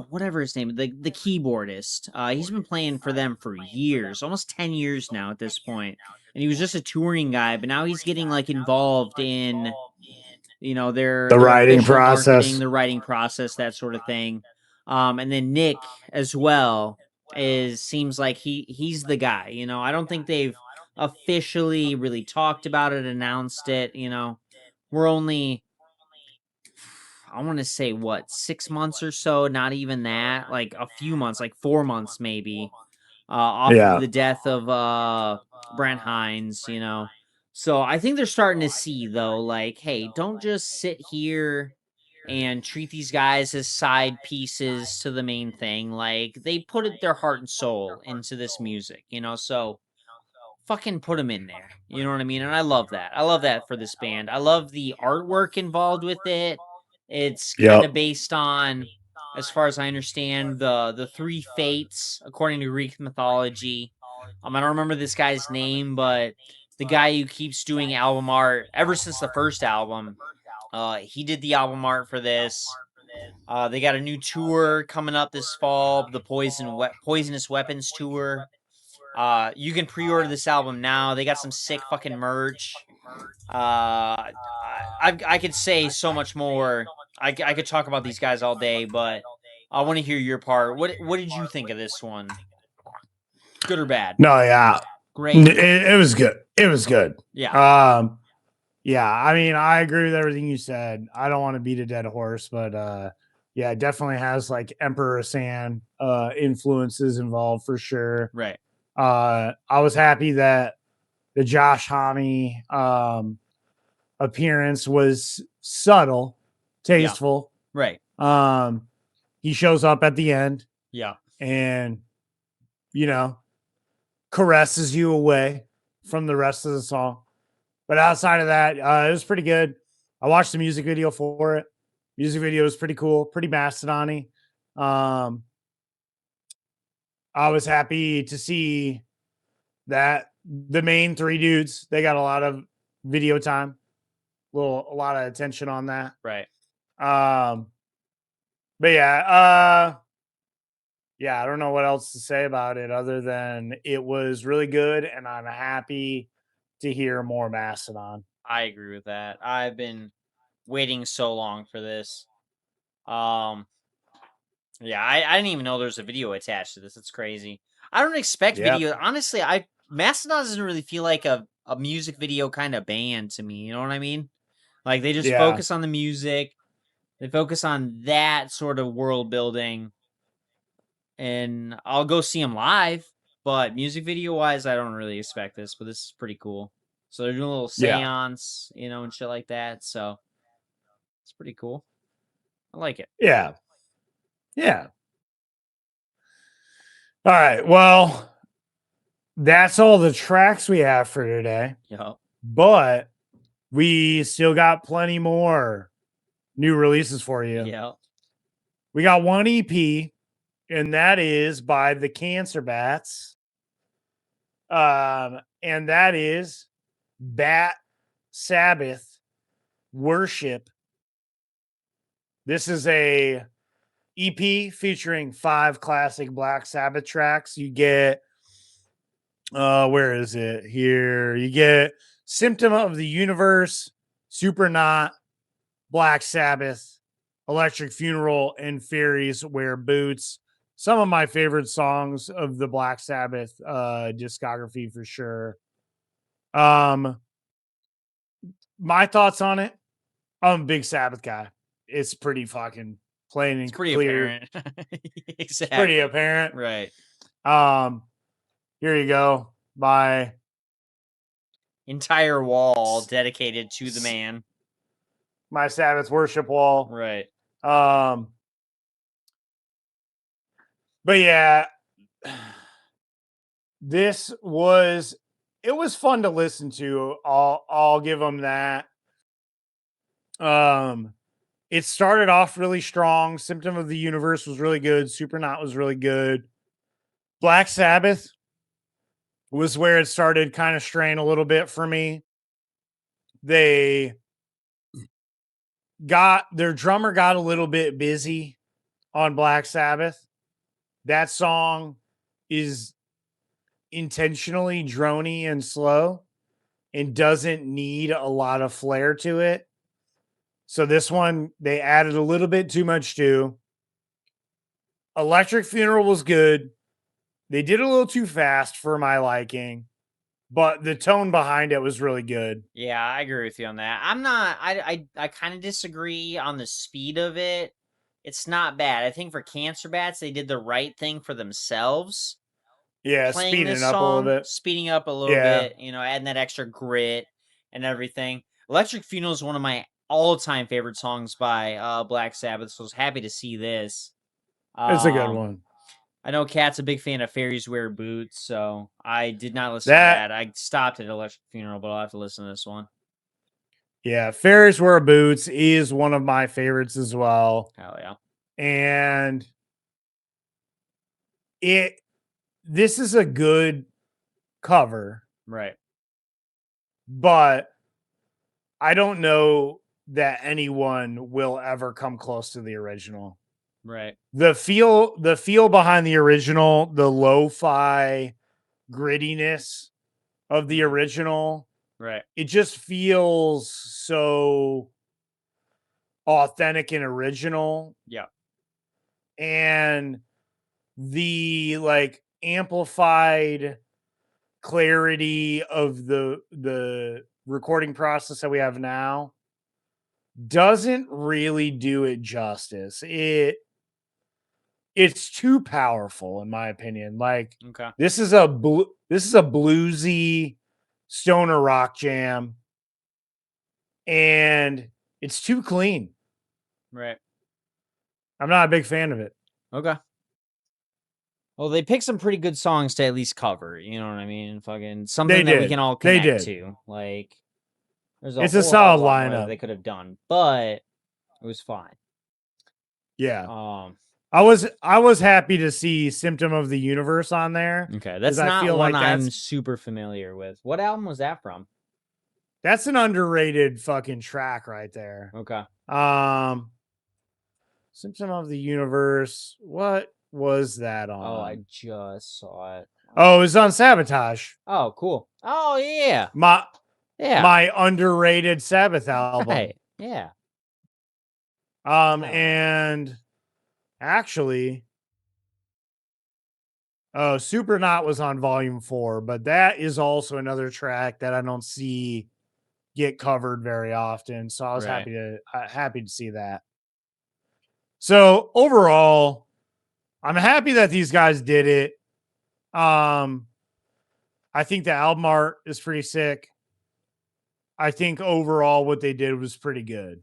whatever his name, the keyboardist, he's been playing for them for years, almost 10 years now at this point, and he was just a touring guy, but now he's getting like involved in their writing official process. marketing, the writing process, that sort of thing. And then Nick as well seems like he's the guy. I don't think they've officially really talked about it, announced it. We're only, I want to say, 6 months or so, not even that, like a few months, like 4 months maybe, off of the death of Brent Hines, So I think they're starting to see, though, like, hey, don't just sit here and treat these guys as side pieces to the main thing. Like, they put their heart and soul into this music, so fucking put them in there. You know what I mean? And I love that. I love that for this band. I love the artwork involved with it. It's kind of based on, as far as I understand, the 3 fates according to Greek mythology. I don't remember this guy's name, but the guy who keeps doing album art ever since the first album, he did the album art for this. They got a new tour coming up this fall, the Poisonous Weapons tour. You can pre-order this album now. They got some sick fucking merch. I could say so much more. I could talk about these guys all day, but I want to hear your part. What did you think of this one? Good or bad? No, yeah, Great. It was good. It was good. Yeah. Yeah. I mean, I agree with everything you said. I don't want to beat a dead horse, but yeah, it definitely has like Emperor Sand influences involved for sure. Right. I was happy that the Josh Homme appearance was subtle, tasteful. Yeah. Right. He shows up at the end. Yeah. And caresses you away from the rest of the song. But outside of that, it was pretty good. I watched the music video for it. Music video was pretty cool, pretty Mastodon-y. I was happy to see that the main 3 dudes, they got a lot of video time, a lot of attention on that. Right. But yeah, I don't know what else to say about it other than it was really good, and I'm happy to hear more Mastodon. I agree with that. I've been waiting so long for this. Yeah, I didn't even know there's a video attached to this. It's crazy. I don't expect Yep. video. Honestly, Mastodon doesn't really feel like a music video kind of band to me. You know what I mean? Like they just Yeah. focus on the music. They focus on that sort of world building. And I'll go see them live. But music video wise, I don't really expect this. But this is pretty cool. So they're doing a little Yeah. seance, you know, and shit like that. So it's pretty cool. I like it. Yeah. Yeah. All right. Well, that's all the tracks we have for today. Yep. But we still got plenty more new releases for you. Yeah. We got one EP, and that is by the Cancer Bats. And that is Bat Sabbath Worship. This is a EP featuring 5 classic Black Sabbath tracks. You get where is it here? You get Symptom of the Universe, Supernaut, Black Sabbath, Electric Funeral, and Fairies Wear Boots. Some of my favorite songs of the Black Sabbath discography for sure. My thoughts on it. I'm a big Sabbath guy. It's pretty fucking plain and Pretty clear. apparent. Exactly. It's pretty apparent. Right. Here you go. My entire wall dedicated to the man. My Sabbath worship wall. Right. But yeah, it was fun to listen to. I'll give them that. It started off really strong. Symptom of the Universe was really good. Supernaut was really good. Black Sabbath was where it started kind of straying a little bit for me. Their drummer got a little bit busy on Black Sabbath. That song is intentionally drony and slow and doesn't need a lot of flair to it. So this one, they added a little bit too much to. Electric Funeral was good. They did a little too fast for my liking, but the tone behind it was really good. Yeah, I agree with you on that. I kind of disagree on the speed of it. It's not bad. I think for Cancer Bats, they did the right thing for themselves. Yeah, playing speeding this up song, a little bit. speeding up a little bit, you know, adding that extra grit and everything. Electric Funeral is one of my all-time favorite songs by Black Sabbath, so I was happy to see this. It's a good one. I know Kat's a big fan of Fairies Wear Boots, so I did not listen to that. I stopped at Electric Funeral, but I'll have to listen to this one. Yeah, Fairies Wear Boots is one of my favorites as well. Hell yeah. And this is a good cover. Right. But I don't know that anyone will ever come close to the original. Right. The feel behind the original, the lo-fi grittiness of the original. Right. It just feels so authentic and original. Yeah. And the like amplified clarity of the recording process that we have now doesn't really do it justice. It's too powerful in my opinion. Like, okay, this is a bluesy stoner rock jam, and it's too clean. Right. I'm not a big fan of it. Okay. Well, they picked some pretty good songs to at least cover. You know what I mean? Fucking something that we can all connect to. Like, it's a solid lineup they could have done, but it was fine. Yeah. I was happy to see Symptom of the Universe on there. Okay, that's not one I'm super familiar with. What album was that from? That's an underrated fucking track right there. Okay. Symptom of the Universe. What was that on? Oh, I just saw it. Oh, it was on Sabotage. Oh, cool. Oh, yeah. My underrated Sabbath album. Right. Yeah. And Actually, Supernaut was on volume 4, but that is also another track that I don't see get covered very often. So I was Right. happy to see that. So overall, I'm happy that these guys did it. I think the album art is pretty sick. I think overall what they did was pretty good.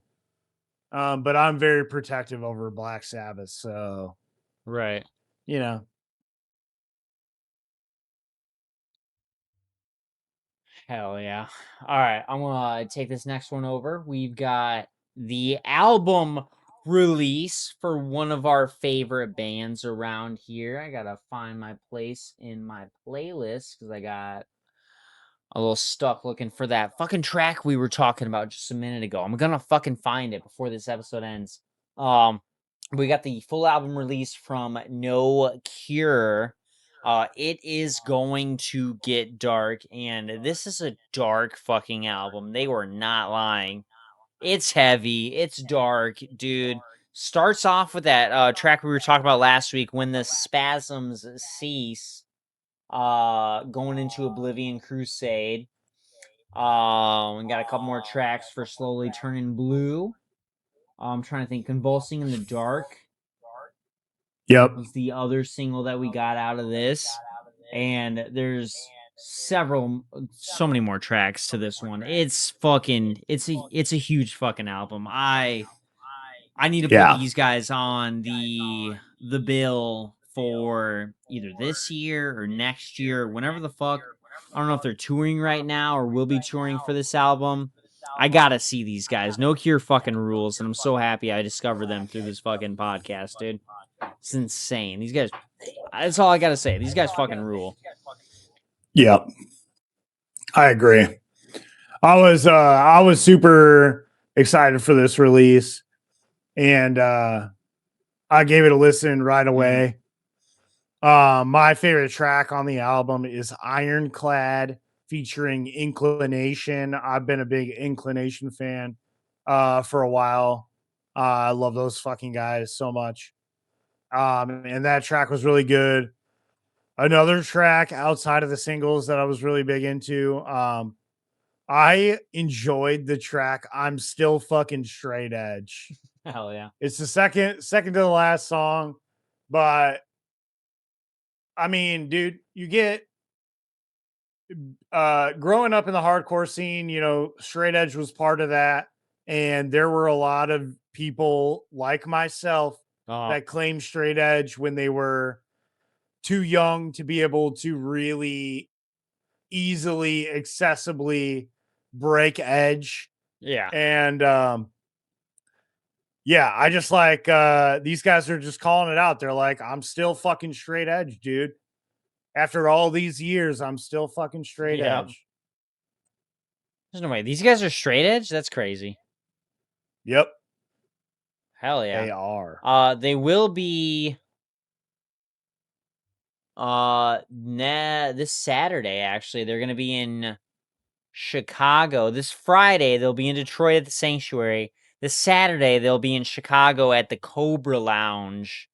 But I'm very protective over Black Sabbath, so Right. you know. Hell yeah. All right, I'm gonna take this next one over. We've got the album release for one of our favorite bands around here. I gotta find my place in my playlist because I got a little stuck looking for that fucking track we were talking about just a minute ago. I'm gonna fucking find it before this episode ends. We got the full album release from No Cure. It is going to get dark, and this is a dark fucking album. They were not lying. It's heavy. It's dark, dude. Starts off with that track we were talking about last week, When the Spasms Cease. Going into Oblivion Crusade. We got a couple more tracks for Slowly Turning Blue. I'm trying to think. Convulsing in the Dark Yep. was the other single that we got out of this. And there's so many more tracks to this one. It's a huge fucking album. I need to put these guys on the bill for either this year or next year, whenever the fuck. I don't know if they're touring right now or will be touring for this album. I gotta see these guys. No Cure fucking rules, and I'm so happy I discovered them through this fucking podcast, dude. It's insane. These guys, that's all I gotta say. These guys fucking rule. Yep. I agree. I was super excited for this release, and I gave it a listen right away. My favorite track on the album is Ironclad featuring Inclination. I've been a big Inclination fan for a while. I love those fucking guys so much. And that track was really good. Another track outside of the singles that I was really big into. I enjoyed the track I'm Still Fucking Straight Edge. Hell yeah. It's the second to the last song, but I mean, dude, you get growing up in the hardcore scene, you know, straight edge was part of that. And there were a lot of people like myself that claimed straight edge when they were too young to be able to really easily, accessibly break edge. Yeah. And yeah, I just like these guys are just calling it out. They're like, I'm still fucking straight edge, dude. After all these years, I'm still fucking straight edge. There's no way. These guys are straight edge? That's crazy. Yep. Hell yeah. They are. They will be this Saturday, actually. They're gonna be in Chicago. This Friday, they'll be in Detroit at the Sanctuary. This Saturday, they'll be in Chicago at the Cobra Lounge.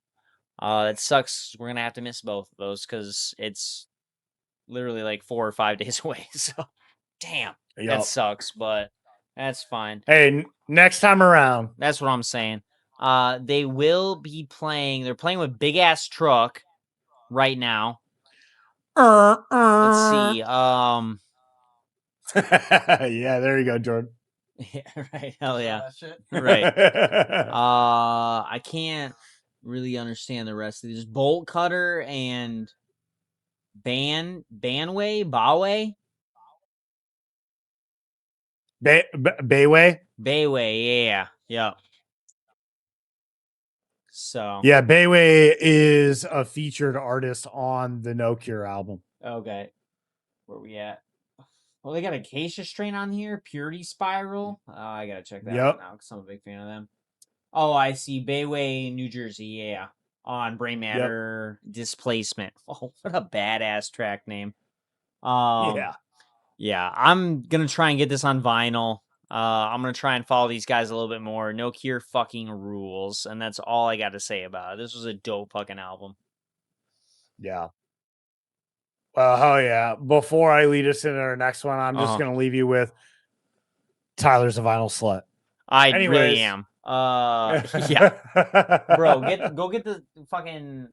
It sucks. We're gonna have to miss both of those because it's literally like 4 or 5 days away. So, damn, that sucks, but that's fine. Hey, next time around. That's what I'm saying. They will be playing. They're playing with Big Ass Truck right now. Let's see. Yeah, there you go, Jordan. Yeah, right. Hell yeah. Right. I can't really understand the rest of these. Bolt Cutter and Bayway. Bayway, yeah. Yep. So yeah, Bayway is a featured artist on the No Cure album. Okay. Where we at? Well, they got Acacia Strain on here. Purity Spiral. I gotta check that out now because I'm a big fan of them. Oh, I see. Bayway, New Jersey. Yeah. On Brain Matter Displacement. Oh, what a badass track name. Yeah. I'm gonna try and get this on vinyl. I'm gonna try and follow these guys a little bit more. No Cure fucking rules, and that's all I got to say about it. This was a dope fucking album. Yeah. Hell yeah. Before I lead us into our next one, I'm just gonna leave you with Tyler's a vinyl slut. I Anyways. really am. Yeah, bro, go get the fucking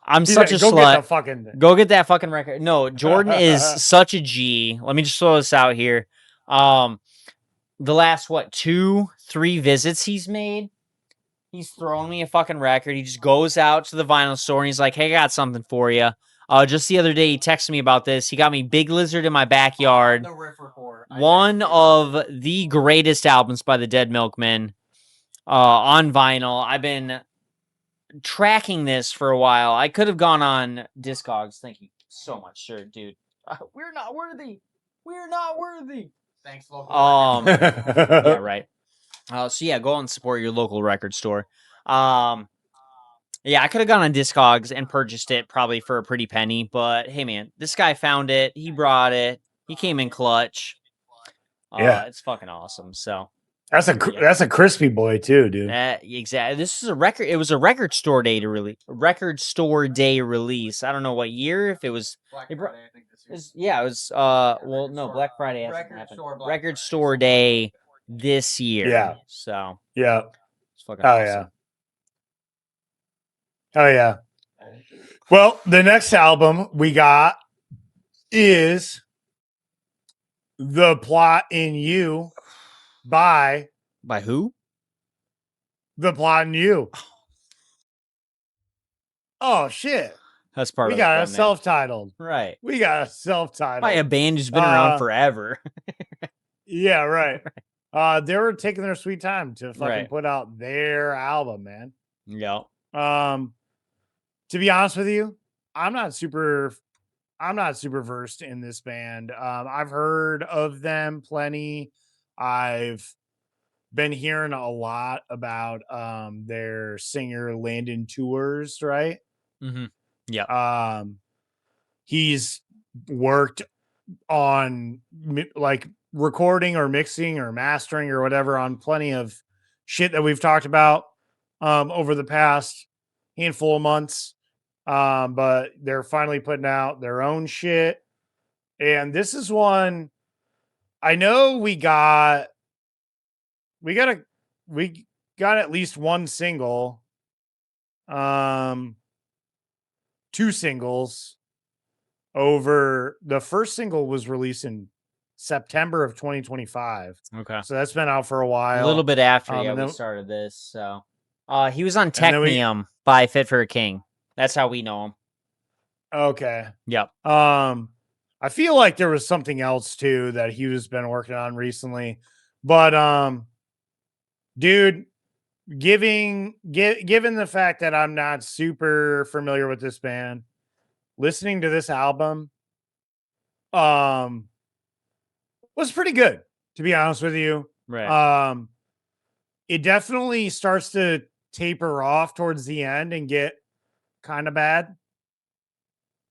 I'm such a go slut. Get the fucking... Go get that fucking record. No, Jordan is such a G. Let me just throw this out here. The last 2-3 visits he's made, he's thrown me a fucking record. He just goes out to the vinyl store and he's like, "Hey, I got something for you." Just the other day, he texted me about this. He got me Big Lizard in My Backyard. The Riff Report. One of the greatest albums by the Dead Milkmen on vinyl. I've been tracking this for a while. I could have gone on Discogs. Thank you so much, sir, dude. We're not worthy. We're not worthy. Thanks, local. Yeah, right. So yeah, go out and support your local record store. Yeah, I could have gone on Discogs and purchased it probably for a pretty penny, but hey, man, this guy found it. He brought it. He came in clutch. Yeah, it's fucking awesome. So that's a crispy boy too, dude. Exactly. This is a record. It was a record store day release. I don't know what year. If it was Black Friday, I think this year. it was. Well, no, Black Friday hasn't happened. Record store day this year. Yeah. So yeah, it's fucking oh awesome. yeah. Oh yeah. Well, the next album we got is The Plot in You by who? The Plot in You. Oh shit. That's part we of got the a self-titled. Right. We got a self-titled By a band who's been around forever. Yeah, right. They were taking their sweet time to fucking put out their album, man. Yeah. To be honest with you, I'm not super versed in this band. I've heard of them plenty. I've been hearing a lot about their singer Landon Tours, right? Mm-hmm. Yeah. He's worked on like recording or mixing or mastering or whatever on plenty of shit that we've talked about over the past handful of months. But they're finally putting out their own shit. And this is one I know we got at least one single, 2 singles. Over the first single was released in September of 2025. Okay. So that's been out for a while. A little bit after we started this. So he was on Technium by Fit for a King. That's how we know him. Okay. Yep. I feel like there was something else too that he was been working on recently. But dude, given the fact that I'm not super familiar with this band, listening to this album was pretty good, to be honest with you. Right. It definitely starts to taper off towards the end and get kind of bad.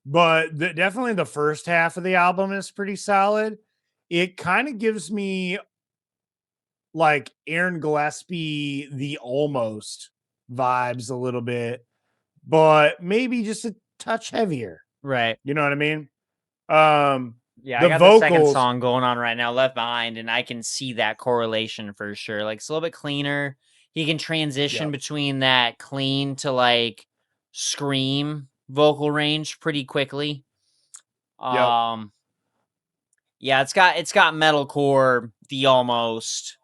But definitely the first half of the album is pretty solid. It kind of gives me like Aaron Gillespie, the Almost vibes a little bit, but maybe just a touch heavier. Right. You know what I mean? Yeah, I got the second song going on right now, Left Behind, and I can see that correlation for sure. Like, it's a little bit cleaner. He can transition between that clean to like scream vocal range pretty quickly. Yeah, it's got metalcore, the Almost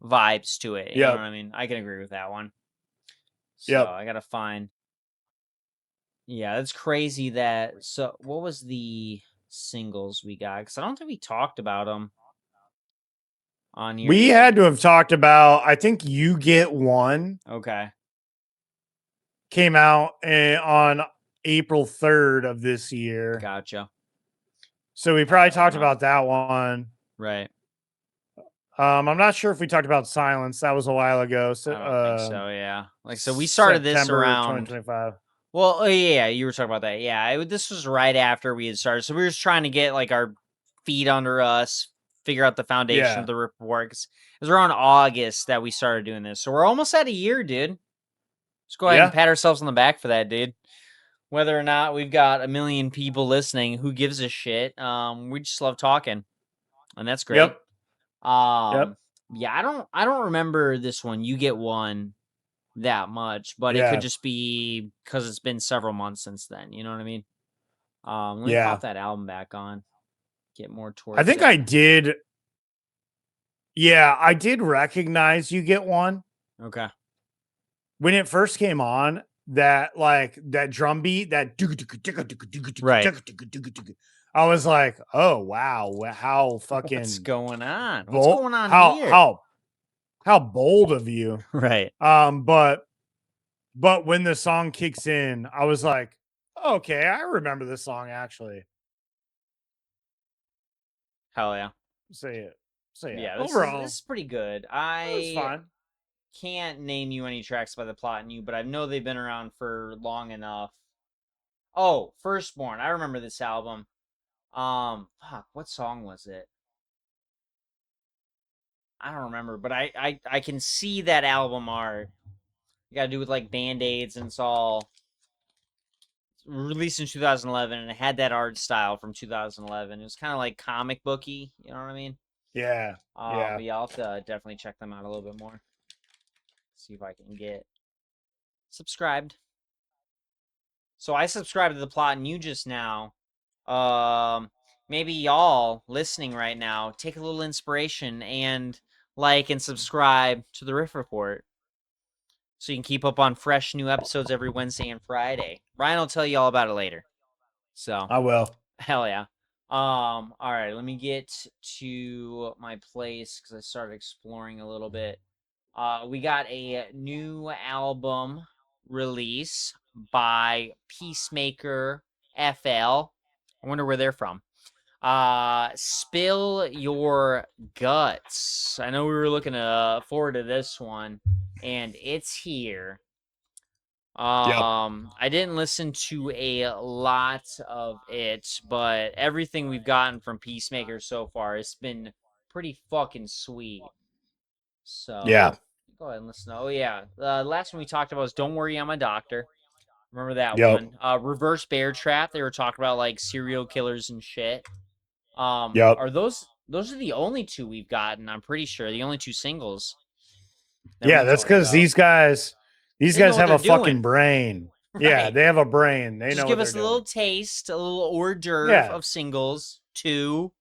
vibes to it. You know what I mean? I can agree with that one. So I gotta find. Yeah, that's crazy that. So what was the singles we got? Because I don't think we talked about them on here. We had to have talked about, I think You Get One. Okay. Came out on April 3rd of this year. Gotcha. So we probably talked about that one. Right. I'm not sure if we talked about Silence. That was a while ago. So I don't think so, yeah. Like, so we started September this around 2025. Well, yeah, you were talking about that. Yeah, this was right after we had started. So we were just trying to get like our feet under us, figure out the foundation of the Riff Report. It was around August that we started doing this. So we're almost at a year, dude. Let's go ahead and pat ourselves on the back for that, dude. Whether or not we've got 1 million people listening, who gives a shit? We just love talking, and that's great. Yeah, I don't remember this one. You Get One that much, but it could just be because it's been several months since then. You know what I mean? Let me pop that album back on. Get more towards. I think I did. Yeah, I did recognize You Get One. Okay. When it first came on, that drum beat, that right. I was like, oh wow, how fucking what's going on? What's going on here? How bold of you. Right. But when the song kicks in, I was like, okay, I remember this song actually. Hell yeah. Say it. Yeah, overall, this is pretty good. It's fine. Can't name you any tracks by the Plot and You, but I know they've been around for long enough. Oh, Firstborn. I remember this album. Fuck, what song was it? I don't remember, but I can see that album art. You gotta do with like Band-Aids, and it's all released in 2011, and it had that art style from 2011. It was kind of like comic booky, you know what I mean? Yeah. But yeah, I'll have to definitely check them out a little bit more. See if I can get subscribed. So I subscribed to the Plot and You just now. Maybe y'all listening right now take a little inspiration and like and subscribe to the Riff Report so you can keep up on fresh new episodes every Wednesday and Friday. Ryan will tell you all about it later. So I will. Hell yeah. All right, let me get to my place because I started exploring a little bit. We got a new album release by Peacemaker FL. I wonder where they're from. Spill Your Guts. I know we were looking forward to this one, and it's here. I didn't listen to a lot of it, but everything we've gotten from Peacemaker so far has been pretty fucking sweet. So go ahead and listen. Oh yeah, the last one we talked about was "Don't Worry, I'm a Doctor." Remember that one? Reverse Bear Trap. They were talking about like serial killers and shit. Are those are the only two we've gotten? I'm pretty sure the only two singles. That's because these guys have a fucking brain. Right. Yeah, they have a brain. They just know. Give us a little taste, a little hors d'oeuvre of singles. 2.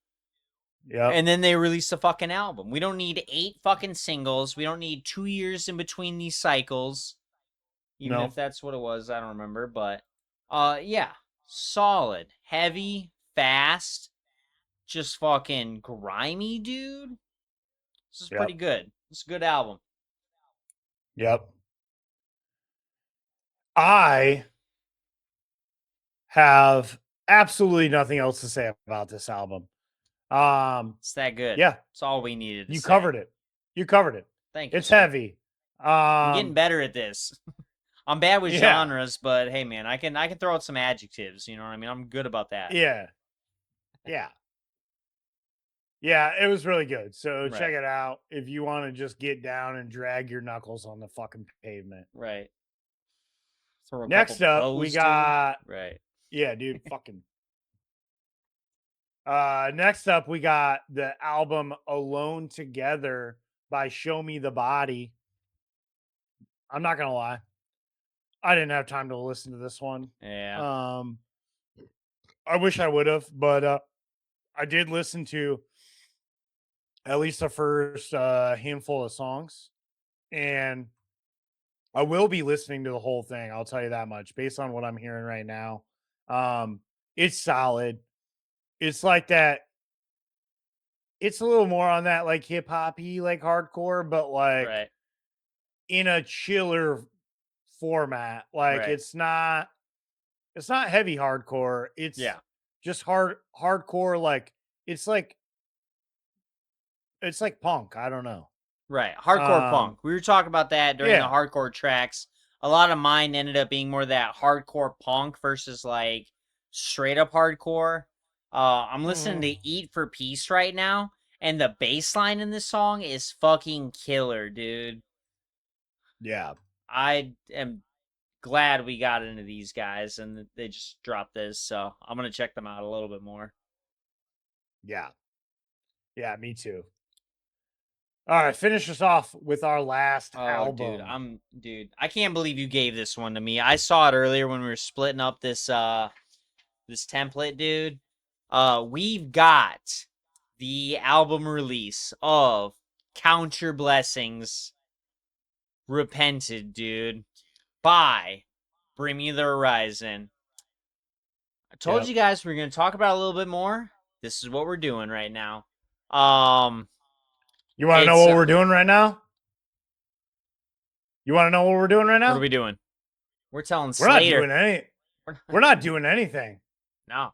And then they released a fucking album. We don't need 8 fucking singles. We don't need 2 years in between these cycles. Even if that's what it was, I don't remember. But yeah, solid, heavy, fast, just fucking grimy, dude. This is pretty good. It's a good album. I have absolutely nothing else to say about this album. It's that good. Yeah, it's all we needed. You covered it. Thank you. It's heavy. I'm getting better at this. I'm bad with genres, but hey, man, I can throw out some adjectives. You know what I mean? I'm good about that. Yeah. It was really good. So check it out if you want to just get down and drag your knuckles on the fucking pavement. Right. Next up, we got Yeah, dude, fucking. Next up, we got the album "Alone Together" by Show Me the Body. I'm not gonna lie, I didn't have time to listen to this one. Yeah. I wish I would have, but I did listen to at least the first handful of songs, and I will be listening to the whole thing. I'll tell you that much based on what I'm hearing right now. It's solid. It's like that. It's a little more on that like hip hoppy, like hardcore, but like in a chiller format. Like it's not heavy hardcore. It's just hardcore. Like it's like punk. I don't know. Right. Hardcore punk. We were talking about that during the hardcore tracks. A lot of mine ended up being more that hardcore punk versus like straight up hardcore. I'm listening to Eat for Peace right now, And the bass line in this song is fucking killer, dude. Yeah. I am glad we got into these guys and they just dropped this, so I'm gonna check them out a little bit more. Yeah. Yeah, me too. All right, finish us off with our last album. Dude, I can't believe you gave this one to me. I saw it earlier when we were splitting up this this template, dude. We've got the album release of Count Your Blessings Repented, dude, by Bring Me the Horizon. I told you guys we were going to talk about it a little bit more. This is what we're doing right now. You want to know what we're doing right now? You want to know what we're doing right now? What are we doing? We're telling We're not Slater. doing any. We're not doing anything. No.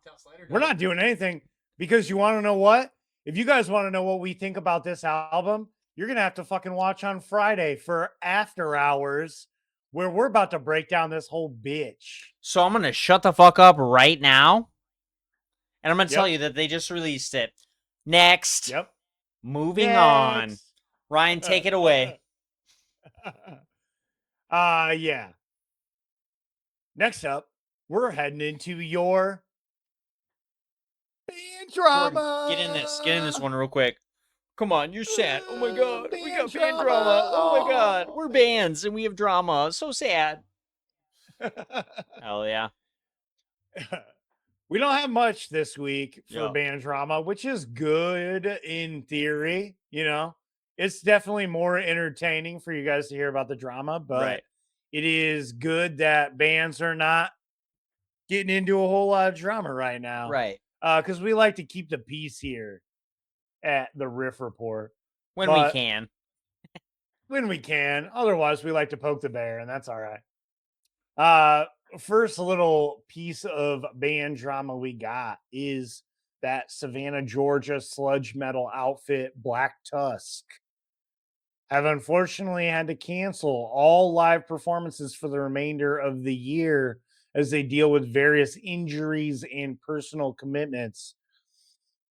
We're not doing anything because you want to know what? If you guys want to know what we think about this album, you're going to have to fucking watch on Friday for After Hours, where we're about to break down this whole bitch. So I'm going to shut the fuck up right now. And I'm going to tell you that they just released it. Next. Yep. Moving on. Ryan, take it away. Yeah. Next up, we're heading into your band drama. Get in this one real quick. Come on, you're sad. Oh my god, we got band drama. Oh my god, we're bands and we have drama. So sad. Hell yeah. We don't have much this week for band drama, which is good in theory. You know, it's definitely more entertaining for you guys to hear about the drama, but it is good that bands are not getting into a whole lot of drama right now. Right. Because we like to keep the peace here at the Riff Report. When we can. When we can. Otherwise, we like to poke the bear, and that's all right. First little piece of band drama we got is that Savannah, Georgia sludge metal outfit Black Tusk have unfortunately had to cancel all live performances for the remainder of the year as they deal with various injuries and personal commitments.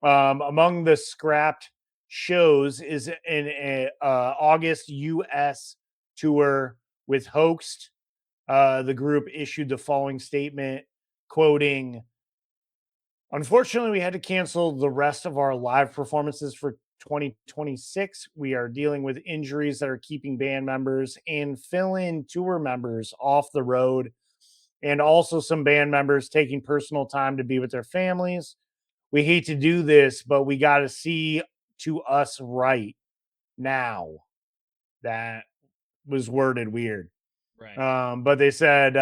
Among the scrapped shows is an August US tour with Hoaxed. The group issued the following statement, quoting, "Unfortunately, we had to cancel the rest of our live performances for 2026. We are dealing with injuries that are keeping band members and fill-in tour members off the road, and also some band members taking personal time to be with their families. We hate to do this, but we got to see to us right now." That was worded weird. Right. But they said,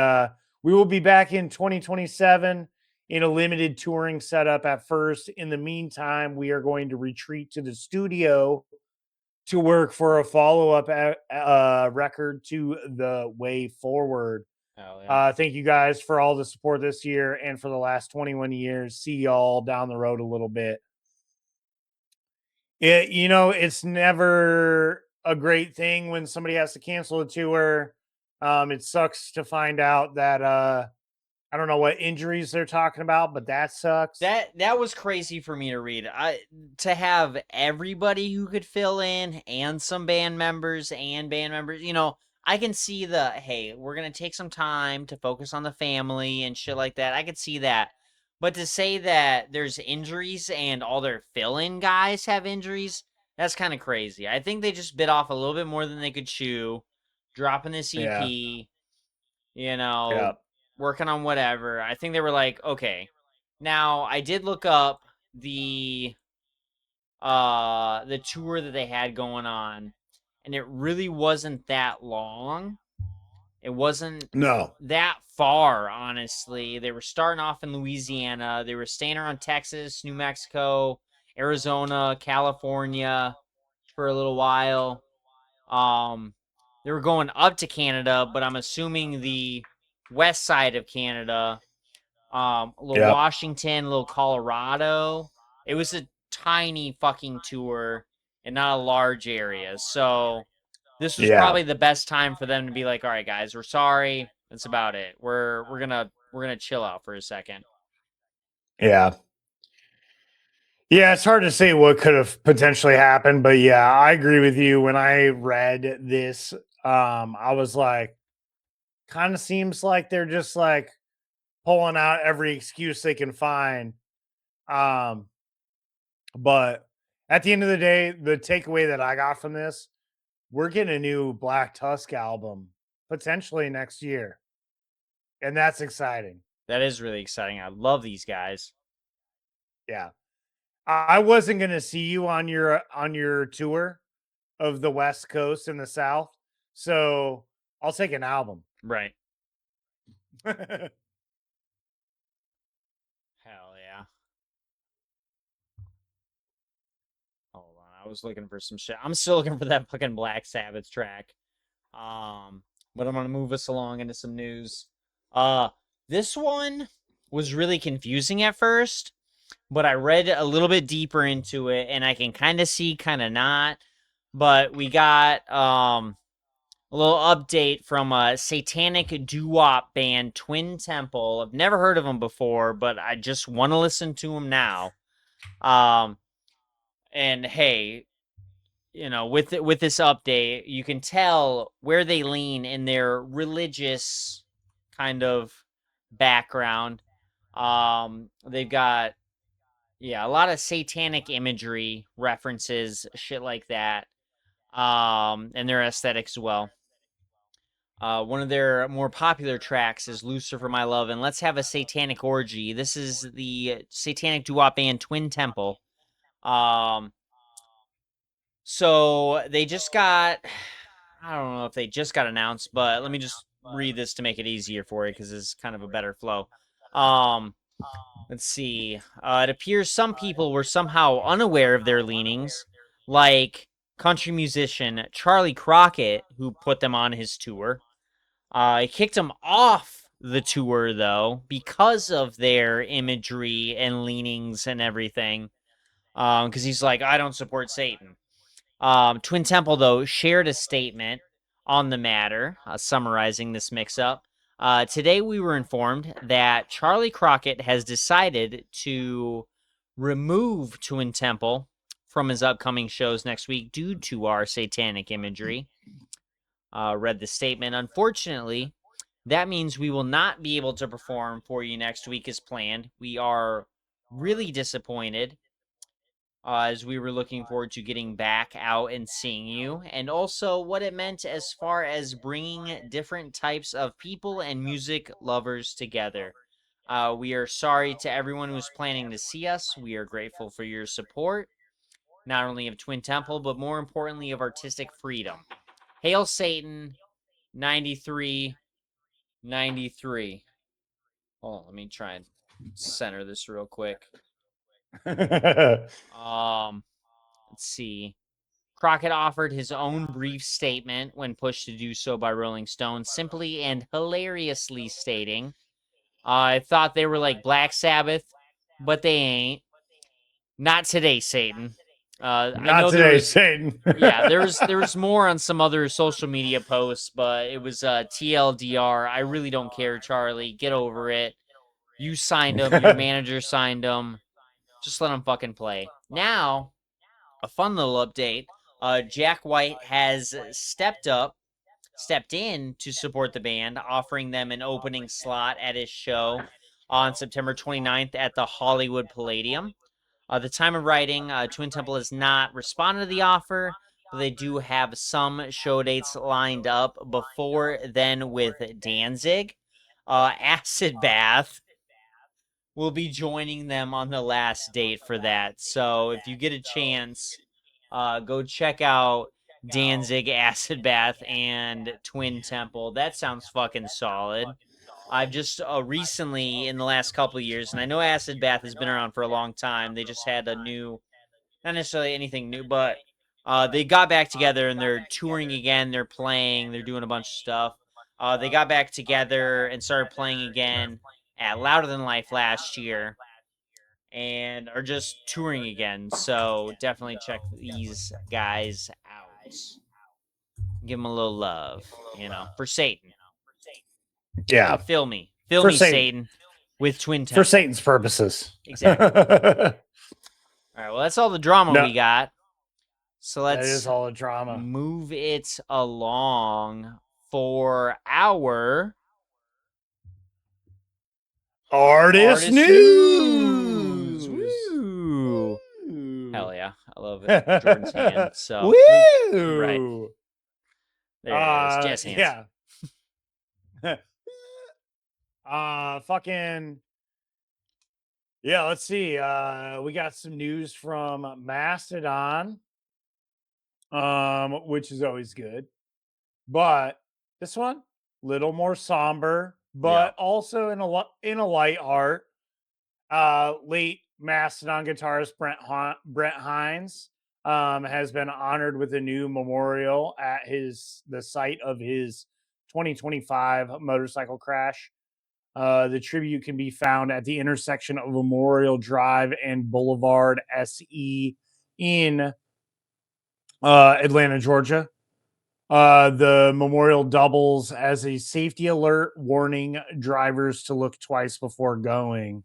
we will be back in 2027 in a limited touring setup at first. In the meantime, we are going to retreat to the studio to work for a follow-up record to The Way Forward. Thank you guys for all the support this year and for the last 21 years. See y'all down the road a little bit. It's never a great thing when somebody has to cancel a tour. It sucks to find out that I don't know what injuries they're talking about, but that sucks. That was crazy for me to read. To have everybody who could fill in and some band members, I can see hey, we're going to take some time to focus on the family and shit like that. I could see that. But to say that there's injuries and all their fill-in guys have injuries, that's kind of crazy. I think they just bit off a little bit more than they could chew, dropping this EP, working on whatever. I think they were like, okay. Now, I did look up the tour that they had going on, and it really wasn't that long. It wasn't that far, honestly. They were starting off in Louisiana. They were staying around Texas, New Mexico, Arizona, California for a little while. They were going up to Canada, but I'm assuming the west side of Canada, a little Washington, a little Colorado. It was a tiny fucking tour and not a large area. So this was probably the best time for them to be like, all right, guys, we're sorry. That's about it. We're gonna chill out for a second. Yeah. Yeah, it's hard to say what could have potentially happened, but yeah, I agree with you. When I read this, I was like, kind of seems like they're just like pulling out every excuse they can find. Um, but at the end of the day, the takeaway that I got from this, we're getting a new Black Tusk album potentially next year, and that's exciting. That is really exciting. I love these guys. Yeah, I wasn't gonna see you on your tour of the West Coast and the South, so I'll take an album. Right. Hell yeah. Hold on. I was looking for some shit. I'm still looking for that fucking Black Sabbath track. But I'm gonna move us along into some news. This one was really confusing at first, but I read a little bit deeper into it, and I can kind of see, kind of not. But we got a little update from a satanic doo-wop band, Twin Temple. I've never heard of them before, but I just want to listen to them now. And hey, you know, with this update, you can tell where they lean in their religious kind of background. They've got a lot of satanic imagery references, shit like that. And their aesthetics as well. One of their more popular tracks is Lucifer My Love and Let's Have a Satanic Orgy. This is the satanic doo-wop band Twin Temple. So they just got, I don't know if they just got announced, but let me just read this to make it easier for you because it's kind of a better flow. Let's see. It appears some people were somehow unaware of their leanings, like country musician Charlie Crockett, who put them on his tour. He kicked them off the tour, though, because of their imagery and leanings and everything. Because he's like, I don't support Satan. Twin Temple, though, shared a statement on the matter, summarizing this mix-up. Today, we were informed that Charlie Crockett has decided to remove Twin Temple from his upcoming shows next week due to our satanic imagery. Read the statement. Unfortunately, that means we will not be able to perform for you next week as planned. We are really disappointed as we were looking forward to getting back out and seeing you, and also what it meant as far as bringing different types of people and music lovers together. We are sorry to everyone who's planning to see us. We are grateful for your support, not only of Twin Temple, but more importantly of artistic freedom. Hail Satan, 93, 93. Oh, let me try and center this real quick. Let's see. Crockett offered his own brief statement when pushed to do so by Rolling Stone, simply and hilariously stating, I thought they were like Black Sabbath, but they ain't. Not today, Satan. I know there was, Satan. there was more on some other social media posts, but it was TLDR. I really don't care, Charlie. Get over it. You signed him. Your manager signed him. Just let him fucking play. Now, a fun little update. Jack White has stepped in to support the band, offering them an opening slot at his show on September 29th at the Hollywood Palladium. At the time of writing, Twin Temple has not responded to the offer, but they do have some show dates lined up before then with Danzig. Acid Bath will be joining them on the last date for that. So if you get a chance, go check out Danzig, Acid Bath, and Twin Temple. That sounds fucking solid. I've just recently, in the last couple of years, and I know Acid Bath has been around for a long time. They just had a new, not necessarily anything new, but they got back together and they're touring again. They're playing. They're doing a bunch of stuff. They got back together and started playing again at Louder Than Life last year and are just touring again. So definitely check these guys out. Give them a little love, for Satan. Yeah. Fill me, For Satan, with Twin Temple. For Satan's purposes. Exactly. All All right, well, that's all the drama No. we got. So That let's is all the drama. move it along for our Artist news. Woo! Woo. Hell yeah, I love it. Jordan's hand. So Woo! right there it is. Jazz hands. Yeah. Fucking. Yeah, let's see. We got some news from Mastodon, which is always good. But this one, little more somber, but also in a light heart. Late Mastodon guitarist Brent Hines has been honored with a new memorial at the site of his 2025 motorcycle crash. The tribute can be found at the intersection of Memorial Drive and Boulevard SE in Atlanta, Georgia. The memorial doubles as a safety alert, warning drivers to look twice before going.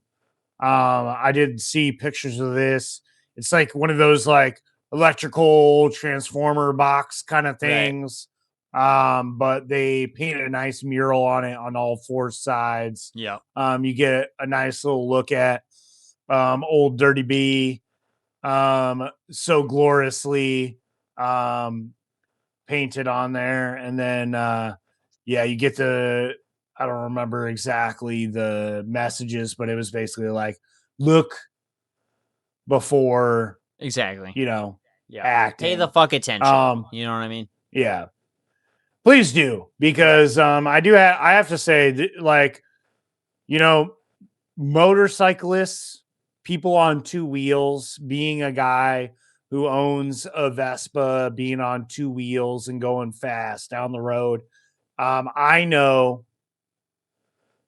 I did see pictures of this. It's like one of those like electrical transformer box kind of things. But they painted a nice mural on it on all four sides. Yeah. You get a nice little look at old Dirty B so gloriously painted on there. And then you get the I don't remember exactly the messages, but it was basically like, look before Exactly. acting. Pay the fuck attention. You know what I mean? Yeah. Please do, because I have to say, like, motorcyclists, people on two wheels, being a guy who owns a Vespa, being on two wheels and going fast down the road. I know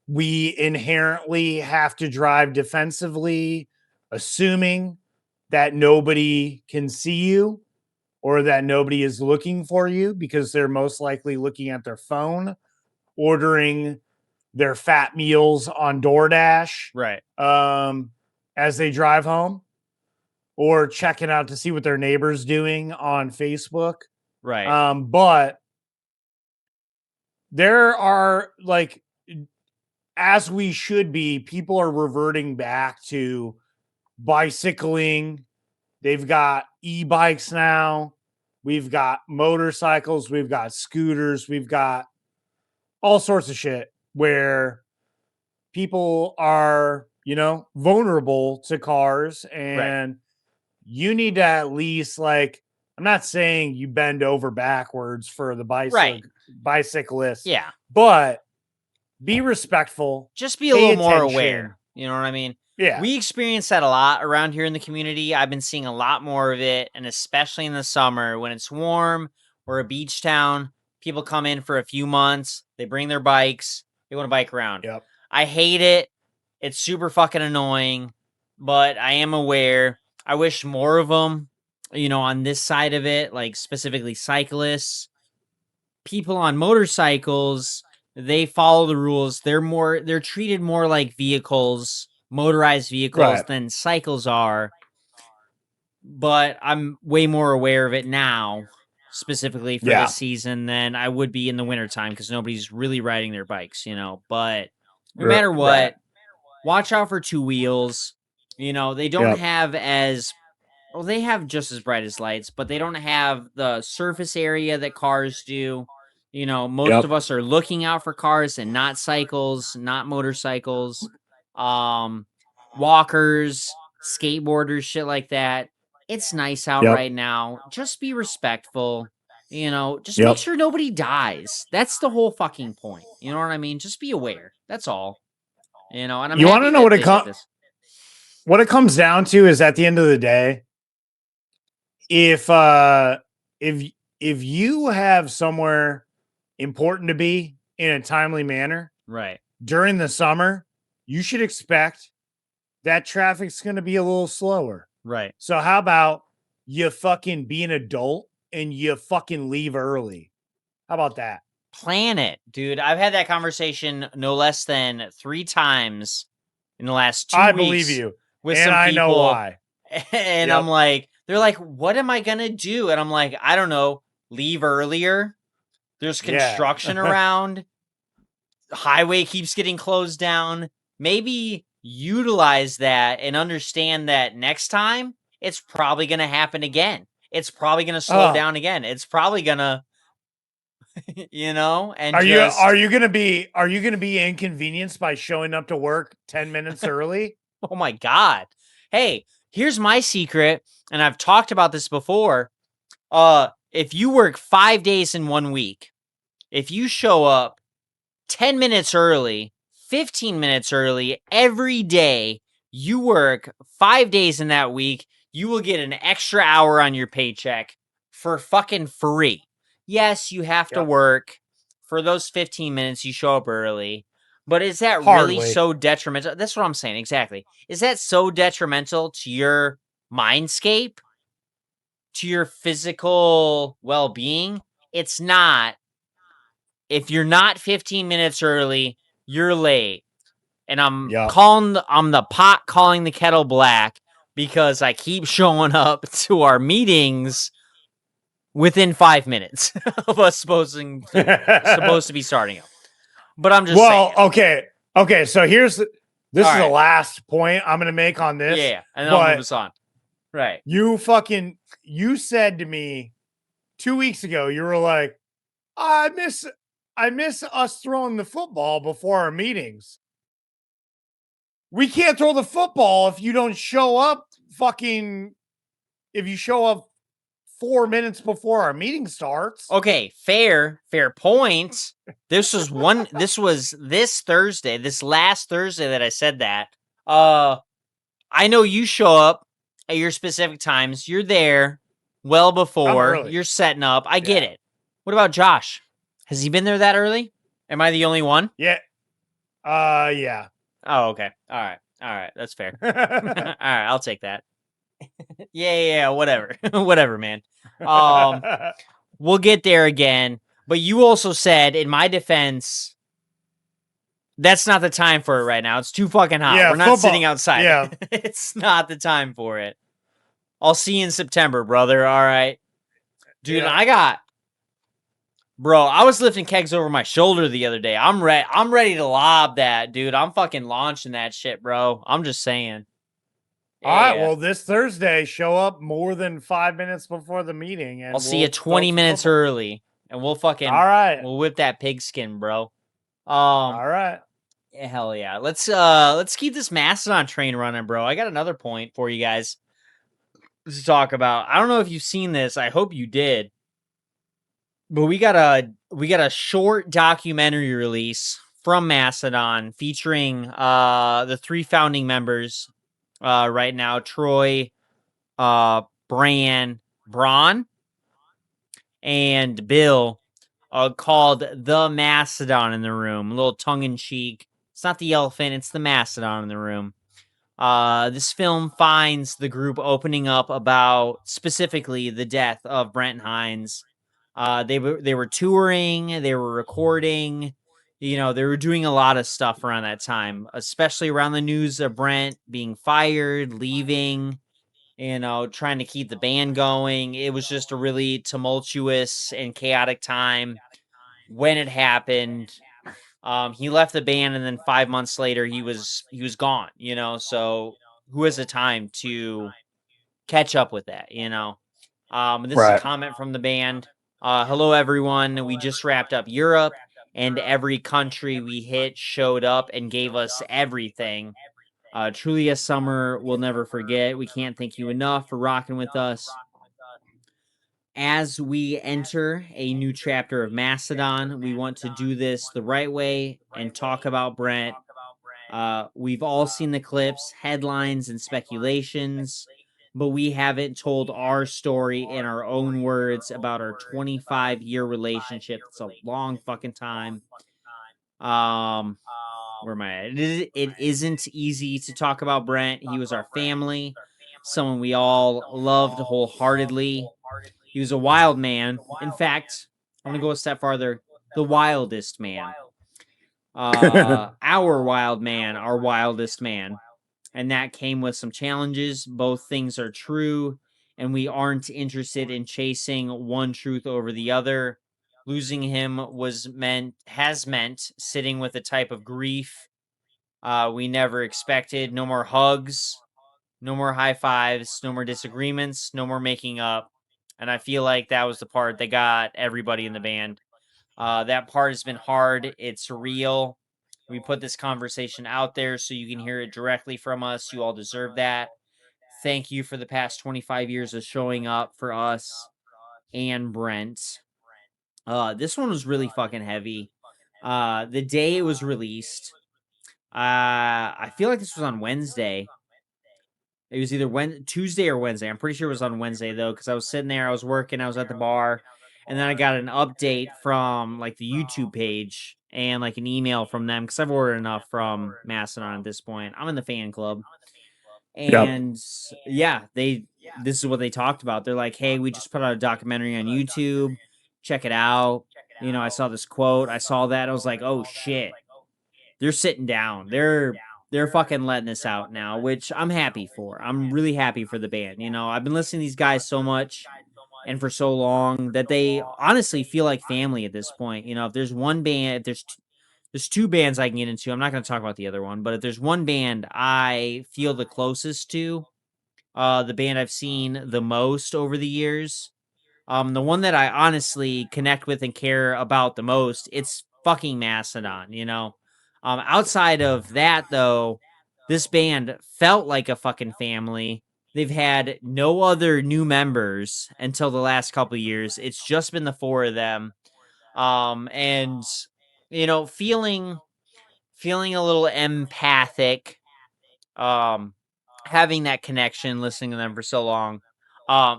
we inherently have to drive defensively, assuming that nobody can see you or that nobody is looking for you, because they're most likely looking at their phone, ordering their fat meals on DoorDash, right? As they drive home, or checking out to see what their neighbor's doing on Facebook, right? But there are, like, as we should be, people are reverting back to bicycling. They've got e-bikes now. We've got motorcycles. We've got scooters. We've got all sorts of shit where people are, vulnerable to cars. And you need to at least, like, I'm not saying you bend over backwards for the bicyclist. Yeah. But be respectful. Just be a little more aware. You know what I mean? Yeah. We experience that a lot around here in the community. I've been seeing a lot more of it, and especially in the summer when it's warm, we're a beach town. People come in for a few months. They bring their bikes. They want to bike around. Yep. I hate it. It's super fucking annoying, but I am aware. I wish more of them, on this side of it, like specifically cyclists. People on motorcycles, they follow the rules. They're treated more like vehicles, motorized vehicles, than cycles are. But I'm way more aware of it now, specifically for this season, than I would be in the wintertime, because nobody's really riding their bikes, But no matter what, watch out for two wheels. They don't have they have just as bright as lights, but they don't have the surface area that cars do. Most of us are looking out for cars and not cycles, not motorcycles, walkers, skateboarders, shit like that. It's nice out right now. Just be respectful. Just make sure nobody dies. That's the whole fucking point. You know what I mean? Just be aware. That's all. And I'm you want to know what what it comes down to is, at the end of the day, if you have somewhere important to be in a timely manner, right, during the summer, you should expect that traffic's going to be a little slower. Right. So how about you fucking be an adult and you fucking leave early? How about that? Plan it, dude. I've had that conversation no less than 3 times in the last 2 weeks. I believe you. With and some I people, know why. And Yep. I'm like, they're like, what am I gonna do? And I'm like, I don't know, leave earlier. There's construction around. Highway keeps getting closed down. Maybe utilize that and understand that next time it's probably gonna happen again. It's probably gonna slow down again. It's probably gonna, and are you gonna be inconvenienced by showing up to work 10 minutes early? Oh my God. Hey, here's my secret, and I've talked about this before. If you work 5 days in 1 week, if you show up 10 minutes early, 15 minutes early every day, you work 5 days in that week, you will get an extra hour on your paycheck for fucking free. Yes, you have to work for those 15 minutes you show up early, but is that really so detrimental? That's what I'm saying, exactly. Is that so detrimental to your mindscape, to your physical well-being? It's not. If you're not 15 minutes early, you're late. And I'm the pot calling the kettle black because I keep showing up to our meetings within 5 minutes of us supposed to be starting up. But I'm just saying. Okay. So this is the last point I'm gonna make on this. Yeah, and then I'll move us on. Right. You said to me 2 weeks ago, you were like, I miss us throwing the football before our meetings. We can't throw the football if you don't show up if you show up 4 minutes before our meeting starts. Okay, fair point. This was this Thursday, this last Thursday that I said that. I know you show up at your specific times. You're there well before. You're setting up. I get it. What about Josh? Has he been there that early? Am I the only one? Yeah. Yeah. Oh, okay. All right. That's fair. All right. I'll take that. Yeah. Whatever. Whatever, man. We'll get there again. But you also said, in my defense, that's not the time for it right now. It's too fucking hot. Yeah, we're not sitting outside. Yeah. It's not the time for it. I'll see you in September, brother. All right. Dude, bro, I was lifting kegs over my shoulder the other day. I'm ready to lob that, dude. I'm fucking launching that shit, bro. I'm just saying. Yeah. All right. Well, this Thursday, show up more than 5 minutes before the meeting, and I'll see you 20 minutes early, and we'll fucking we'll whip that pigskin, bro. All right. Hell yeah. Let's keep this Mastodon train running, bro. I got another point for you guys to talk about. I don't know if you've seen this. I hope you did. But we got a short documentary release from Mastodon featuring the 3 founding members right now, Troy, Braun, and Bill, called The Mastodon in the Room. A little tongue-in-cheek. It's not the elephant, it's the Mastodon in the Room. This film finds the group opening up about specifically the death of Brent Hines. They were touring, they were recording, they were doing a lot of stuff around that time, especially around the news of Brent being fired, leaving, trying to keep the band going. It was just a really tumultuous and chaotic time when it happened. He left the band, and then 5 months later, he was gone. So who has the time to catch up with that? This is a comment from the band. Hello, everyone. We just wrapped up Europe, and every country we hit showed up and gave us everything. Truly a summer we'll never forget. We can't thank you enough for rocking with us. As we enter a new chapter of Mastodon, we want to do this the right way and talk about Brent. We've all seen the clips, headlines, and speculations, but we haven't told our story in our own words about our 25-year relationship. It's a long fucking time. Where am I at? It isn't easy to talk about Brent. He was our family, someone we all loved wholeheartedly. He was a wild man. In fact, I'm going to go a step farther. The wildest man. Our wild man, our wildest man. and that came with some challenges. Both things are true, and we aren't interested in chasing one truth over the other. Losing him has meant sitting with a type of grief we never expected. No more hugs, no more high fives, no more disagreements, no more making up. And I feel like that was the part that got everybody in the band. That part has been hard. It's real. We put this conversation out there so you can hear it directly from us. You all deserve that. Thank you for the past 25 years of showing up for us and Brent. This one was really fucking heavy. The day it was released, I feel like this was on Wednesday. It was either Tuesday or Wednesday. I'm pretty sure it was on Wednesday though, because I was sitting there, I was working, I was at the bar, and then I got an update from like the YouTube page and like an email from them because I've ordered enough from Mastodon at this point. I'm in the fan club, and yeah, this is what they talked about. They're like, "Hey, we just put out a documentary on YouTube. Check it out." You know, I saw this quote, I saw that, I was like, "Oh shit." They're sitting down. They're fucking letting this out now, which I'm happy for. I'm really happy for the band. You know, I've been listening to these guys so much and for so long that they honestly feel like family at this point. You know, if there's one band, if there's two bands I can get into. I'm not going to talk about the other one, but if there's one band I feel the closest to, the band I've seen the most over the years, the one that I honestly connect with and care about the most, it's fucking Mastodon, you know? Outside of that, though, this band felt like a fucking family. They've had no other new members until the last couple of years. It's just been the four of them. And, you know, feeling a little empathic, having that connection, listening to them for so long.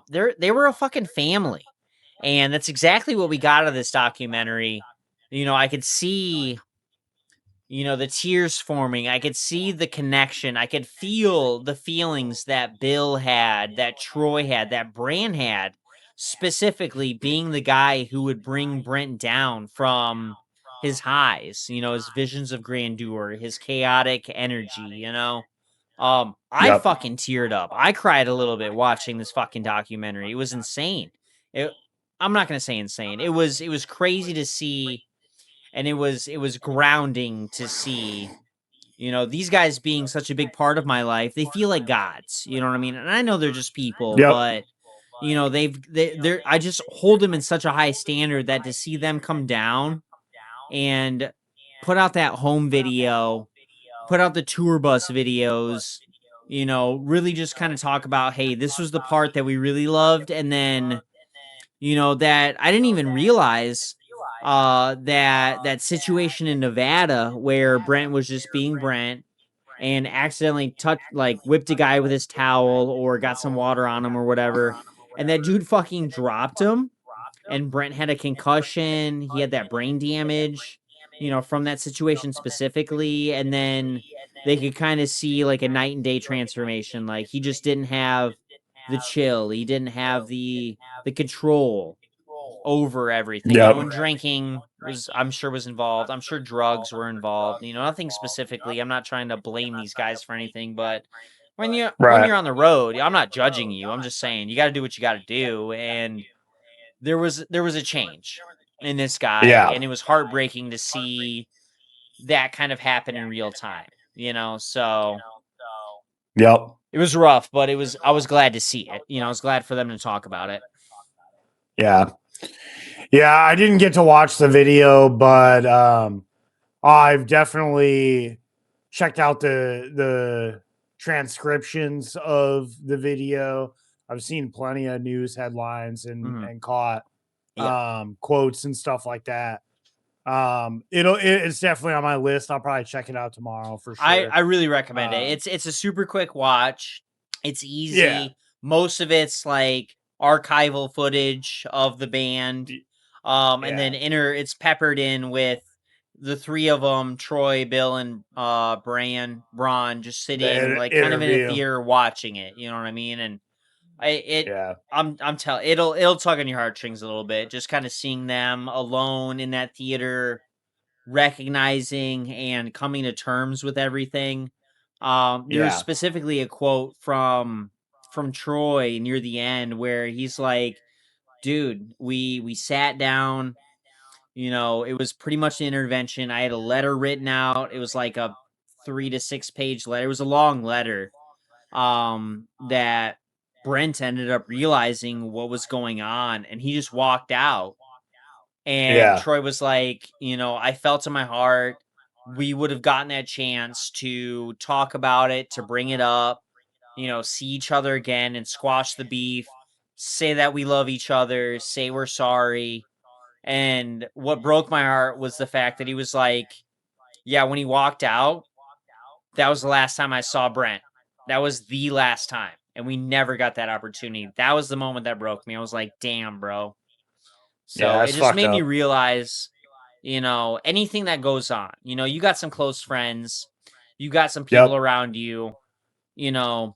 They were a fucking family. And that's exactly what we got out of this documentary. You know, I could see, you know, the tears forming. I could see the connection. I could feel the feelings that Bill had, that Troy had, that Bran had, specifically being the guy who would bring Brent down from his highs, you know, his visions of grandeur, his chaotic energy, you know. I fucking teared up. I cried a little bit watching this fucking documentary. It was insane. I'm not gonna say insane. It was crazy to see, and it was grounding to see. You know, these guys being such a big part of my life, they feel like gods. You know what I mean? And I know they're just people, but you know, they're I just hold them in such a high standard that to see them come down and put out that home video, put out the tour bus videos, you know, really just kind of talk about, hey, this was the part that we really loved, and then, you know, that I didn't even realize that situation in Nevada where Brent was just being Brent and accidentally whipped a guy with his towel or got some water on him or whatever, and that dude fucking dropped him, and Brent had a concussion, he had that brain damage, you know, from that situation specifically, and then they could kind of see like a night and day transformation. Like he just didn't have the chill, he didn't have the control over everything, you know, and drinking I'm sure was involved. I'm sure drugs were involved, you know, nothing specifically. I'm not trying to blame these guys for anything, but when you're on the road, I'm not judging you. I'm just saying you got to do what you got to do, and there was a change in this guy, and it was heartbreaking to see that kind of happen in real time, you know. So it was rough, but I was glad to see it, you know. I was glad for them to talk about it. Yeah, I didn't get to watch the video, but I've definitely checked out the transcriptions of the video. I've seen plenty of news headlines and caught quotes and stuff like that. It's definitely on my list. I'll probably check it out tomorrow for sure. I really recommend it. It's a super quick watch. It's easy. Yeah. Most of it's like archival footage of the band. And then it's peppered in with the three of them, Troy, Bill, and Braun, just sitting like kind of in a theater watching it. You know what I mean? And I'm telling, it'll tug on your heartstrings a little bit, just kind of seeing them alone in that theater, recognizing and coming to terms with everything. There's specifically a quote from Troy near the end where he's like, dude, we sat down, you know, it was pretty much an intervention. I had a letter written out. It was like a 3 to 6 page letter. It was a long letter. That Brent ended up realizing what was going on, and he just walked out. And Troy was like, you know, I felt in my heart we would have gotten that chance to talk about it, to bring it up, you know, see each other again and squash the beef, say that we love each other, say we're sorry. And what broke my heart was the fact that he was like, yeah, when he walked out, that was the last time I saw Brent. That was the last time. And we never got that opportunity. That was the moment that broke me. I was like, damn, bro. So it just made me realize, you know, anything that goes on, you know, you got some close friends, you got some people around you, you know,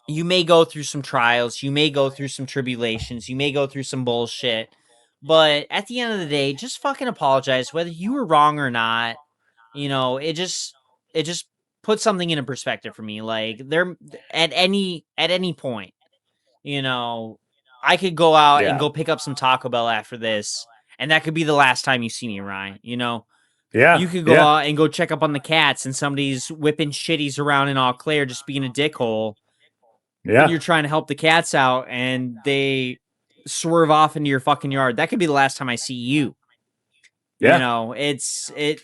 you may go through some trials, you may go through some tribulations, you may go through some bullshit, but at the end of the day, just fucking apologize, whether you were wrong or not. You know, it just put something into perspective for me. Like, there, at any point, you know, I could go out and go pick up some Taco Bell after this, and that could be the last time you see me, Ryan. You know, you could go out and go check up on the cats, and somebody's whipping shitties around in Eau Claire just being a dickhole. And you're trying to help the cats out, and they swerve off into your fucking yard. That could be the last time I see you. You know,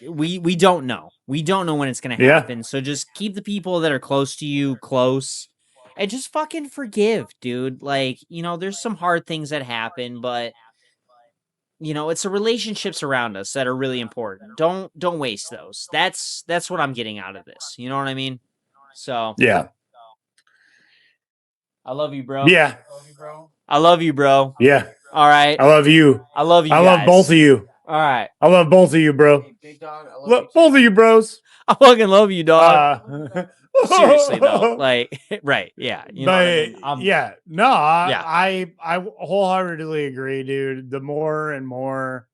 we don't know. We don't know when it's going to happen. So just keep the people that are close to you close, and just fucking forgive, dude. Like, you know, there's some hard things that happen, but you know, it's the relationships around us that are really important. Don't waste those. That's what I'm getting out of this. You know what I mean? So I love you, bro. Yeah. I love you, bro. Yeah. All right. I love you. I love you I guys. love both of you. All right. I love both of you, bro. Hey, big dog, I love Look, you both of you, bros. I fucking love you, dog. Seriously though, like, right? Yeah, you know what I mean. Yeah, no, I wholeheartedly agree, dude. The more and more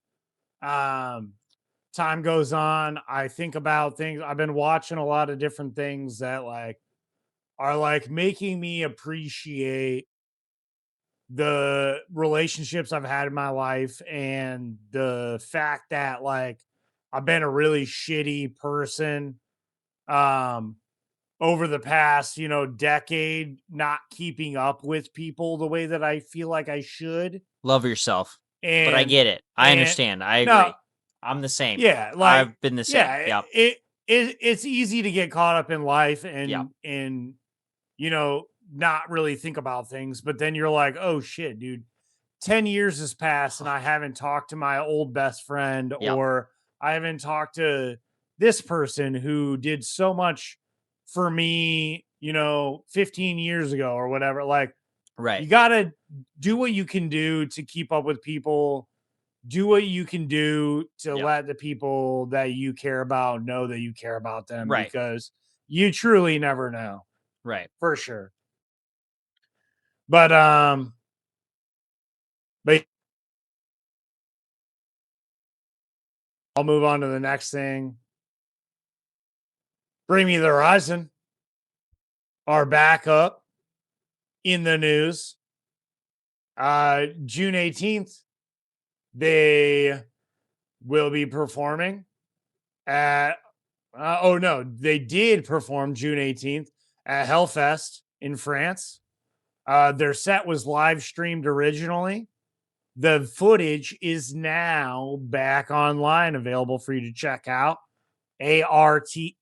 time goes on, I think about things. I've been watching a lot of different things that like are like making me appreciate the relationships I've had in my life and the fact that like I've been a really shitty person over the past, you know, decade, not keeping up with people the way that I feel like I should. Love yourself. And but I get it. I understand. I agree. No, I'm the same. yeah, like I've been the same. yeah, Yep. it's easy to get caught up in life and Yep. and you know, not really think about things, but then you're like, oh shit, dude, 10 years has passed and I haven't talked to my old best friend, Yep. or I haven't talked to this person who did so much for me, you know, 15 years ago or whatever. Like, Right. you got to do what you can do to keep up with people. Do what you can do to Yep. let the people that you care about know that you care about them, Right. because you truly never know. Right. For sure. But I'll move on to the next thing. Bring Me the Horizon are back up in the news. June 18th, they will be performing at they did perform June 18th at Hellfest in France. Their set was live streamed originally. The footage is now back online, available for you to check out. ARTE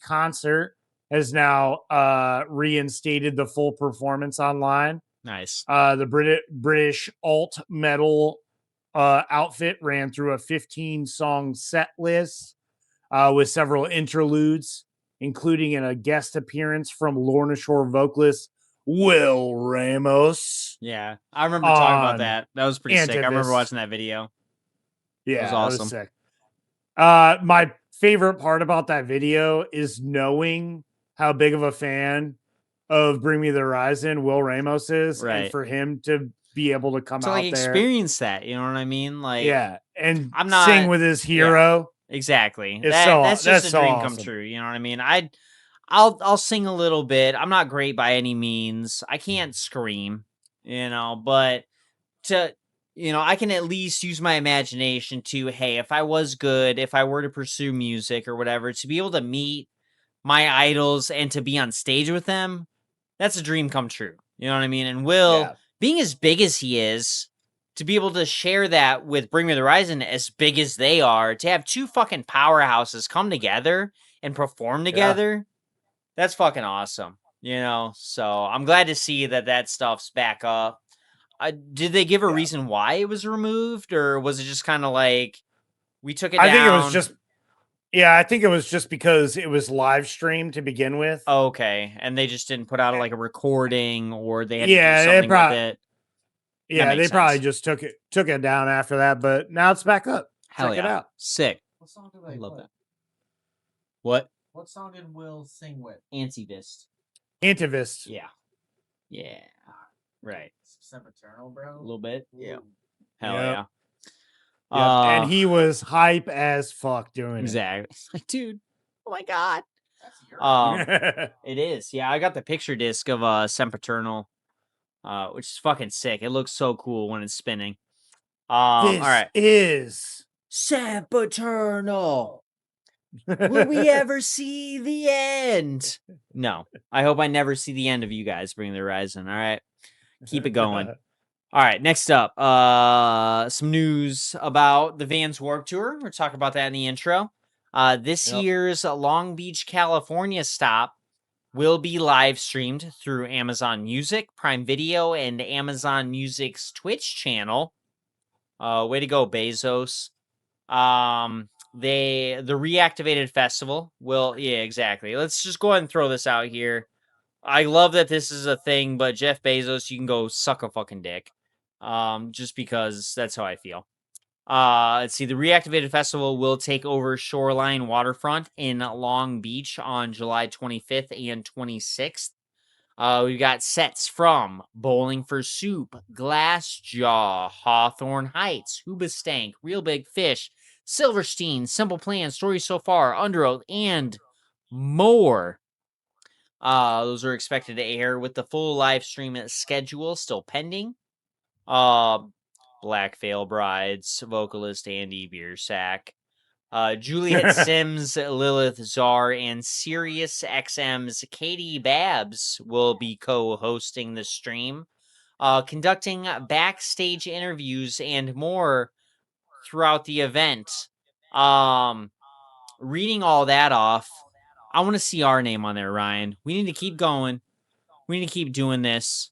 Concert has now reinstated the full performance online. Nice. The British alt metal outfit ran through a 15-song set list with several interludes, including a guest appearance from Lorna Shore vocalist Will Ramos. Yeah, I remember talking about that. That was pretty sick. I remember Antivis. watching that video. Yeah, It was awesome. That was sick. My favorite part about that video is knowing how big of a fan of Bring Me the Horizon Will Ramos is, Right. and for him to be able to come To out like there, experience that, you know what I mean? Like, yeah, and I'm not sing with his hero. Exactly. It's That's just a so dream come awesome. true. You know what I mean? I'll sing a little bit. I'm not great by any means. I can't scream, but I can at least use my imagination to, hey, if I was good, if I were to pursue music or whatever, to be able to meet my idols and to be on stage with them, that's a dream come true. You know what I mean? And Will, being as big as he is, to be able to share that with Bring Me the Horizon as big as they are, to have two fucking powerhouses come together and perform together, that's fucking awesome. So I'm glad to see that stuff's back up. Did they give a reason why it was removed, or was it just kind of like we took it down? I think it was just, I think it was just because it was live streamed to begin with. Okay, and they just didn't put out like a recording, or they had to do something with it. Yeah, they probably just took it down after that, but now it's back up. Hell Check it out. Sick. What song did I love play? that. What song did Will sing with? Antivist. Antivist. Yeah. Right. Sempiternal, bro. A little bit. Yeah. Hell Yep. yeah. And he was hype as fuck doing exactly. It's like, dude, oh my god. That's your it. It is. Yeah, I got the picture disc of Sempiternal, which is fucking sick. It looks so cool when it's spinning. All right. Is Sempiternal. Will we ever see the end? No. I hope I never see the end of you guys Bring the Horizon. All right. Keep it going. All right. Next up, some news about the Vans Warped Tour. We're talking about that in the intro. This year's Long Beach, California stop will be live streamed through Amazon Music, Prime Video, and Amazon Music's Twitch channel. Way to go, Bezos. The reactivated festival will, exactly. Let's just go ahead and throw this out here. I love that this is a thing, but Jeff Bezos, you can go suck a fucking dick. Just because that's how I feel. Let's see. The reactivated festival will take over Shoreline Waterfront in Long Beach on July 25th and 26th. We've got sets from Bowling for Soup, Glassjaw, Hawthorne Heights, Hoobastank, Real Big Fish, Silverstein, Simple Plan, Story So Far, Under Oath, and more. Those are expected to air with the full live stream schedule still pending. Black Veil Brides, vocalist Andy Biersack, Juliet Sims, Lilith Czar, and Sirius XM's Katie Babs will be co-hosting the stream, conducting backstage interviews and more throughout the event. Reading all that off, I want to see our name on there, Ryan. We need to keep going. We need to keep doing this.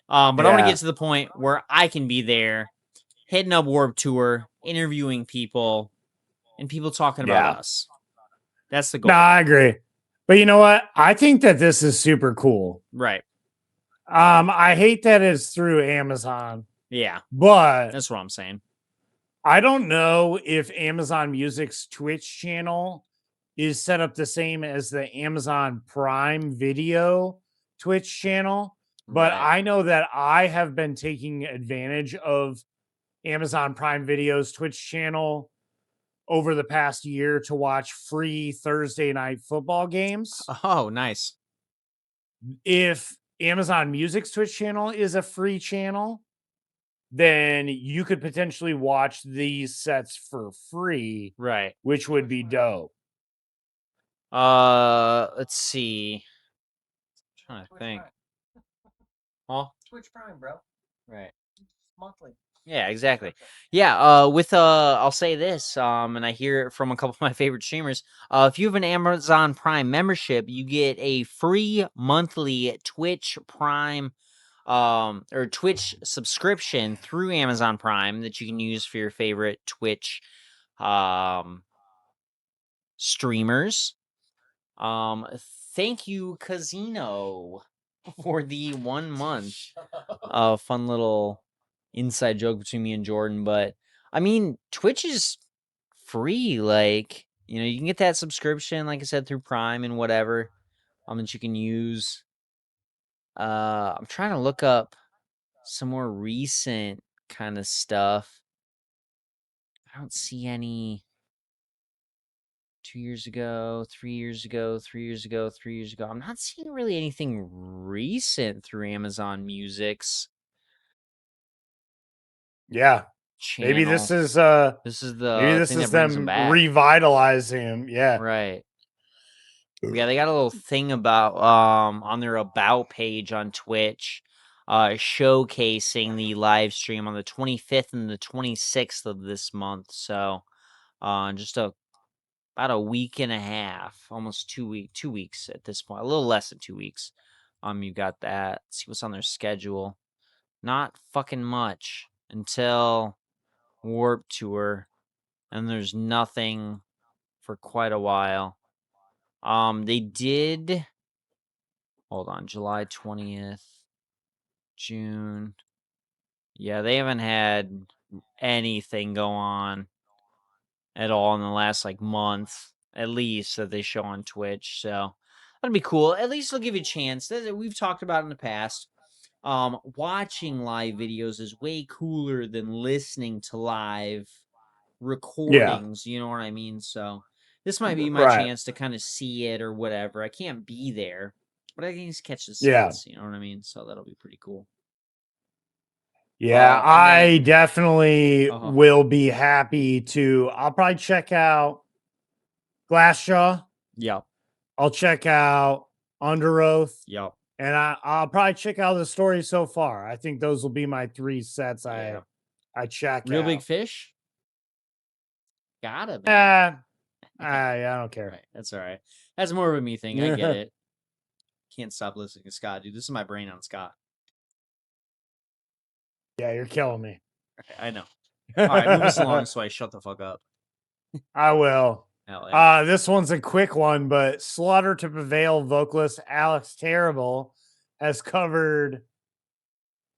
But I want to get to the point where I can be there, hitting up Warped Tour, interviewing people, and people talking about us. That's the goal. No, I agree. But you know what? I think that this is super cool. Right. I hate that it's through Amazon. Yeah. But that's what I'm saying. I don't know if Amazon Music's Twitch channel is set up the same as the Amazon Prime Video Twitch channel. But I know that I have been taking advantage of Amazon Prime Video's Twitch channel over the past year to watch free Thursday night football games. Oh, nice. If Amazon Music's Twitch channel is a free channel, then you could potentially watch these sets for free. Right. Which would be dope. Let's see. I'm trying to think. Huh? Twitch Prime, bro. Right. Monthly. Yeah, exactly. Yeah, with I'll say this, and I hear it from a couple of my favorite streamers. If you have an Amazon Prime membership, you get a free monthly Twitch Prime or Twitch subscription through Amazon Prime that you can use for your favorite Twitch streamers. Thank you, Casino, for the 1 month. Fun little inside joke between me and Jordan, but I mean, Twitch is free. Like, you can get that subscription, like I said, through Prime and whatever, that you can use. I'm trying to look up some more recent kind of stuff. I don't see any 2 years ago, 3 years ago, 3 years ago, 3 years ago. I'm not seeing really anything recent through Amazon Music's Yeah. channel. Maybe this is This is maybe the this thing is that brings them them back. revitalizing him. Yeah. Right. Yeah, they got a little thing about on their about page on Twitch, showcasing the live stream on the 25th and the 26th of this month. So, just about a week and a half, almost 2 weeks at this point, a little less than 2 weeks. You got that. Let's see what's on their schedule. Not fucking much until Warp Tour, and there's nothing for quite a while. They did. Hold on, July 20th, June. Yeah, they haven't had anything go on at all in the last like month, at least, that they show on Twitch. So that'd be cool. At least they'll give you a chance. We've talked about in the past. Watching live videos is way cooler than listening to live recordings. You know what I mean? So this might be my chance to kind of see it or whatever. I can't be there, but I can just catch the sense. You know what I mean? So that'll be pretty cool. Yeah, and I then- definitely will be happy to. I'll probably check out Glassjaw. Yep. I'll check out Under Oath. Yep. And I'll probably check out the story so far. I think those will be my 3 sets I check Real out. Big Fish? Gotta be. I don't care. Right, that's all right. That's more of a me thing. I get it. Can't stop listening to Scott, dude. This is my brain on Scott. Yeah, you're killing me. I know. All right, move us along so I shut the fuck up. I will. Hell yeah. This one's a quick one, but Slaughter to Prevail vocalist Alex Terrible has covered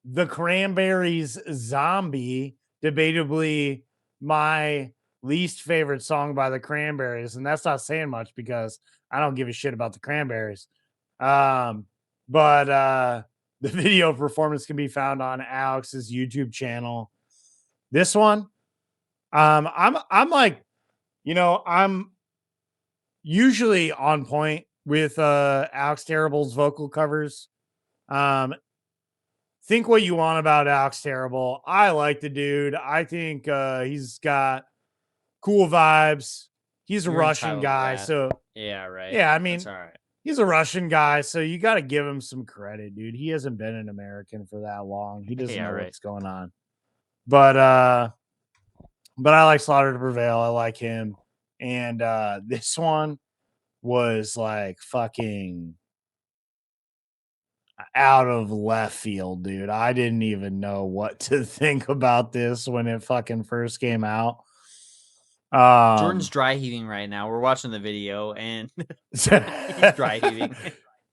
the Cranberries' Zombie, debatably my least favorite song by the Cranberries. And that's not saying much because I don't give a shit about the Cranberries. But the video performance can be found on Alex's YouTube channel. This one, I'm like, I'm usually on point with Alex Terrible's vocal covers. Think what you want about Alex Terrible. I like the dude. I think he's got cool vibes. He's a Russian guy, so yeah, right. Yeah, I mean, that's all right. He's a Russian guy, so you got to give him some credit, dude. He hasn't been an American for that long. He doesn't know what's going on. But I like Slaughter to Prevail. I like him. And this one was like fucking out of left field, dude. I didn't even know what to think about this when it fucking first came out. Jordan's dry heaving right now. We're watching the video and he's dry heaving.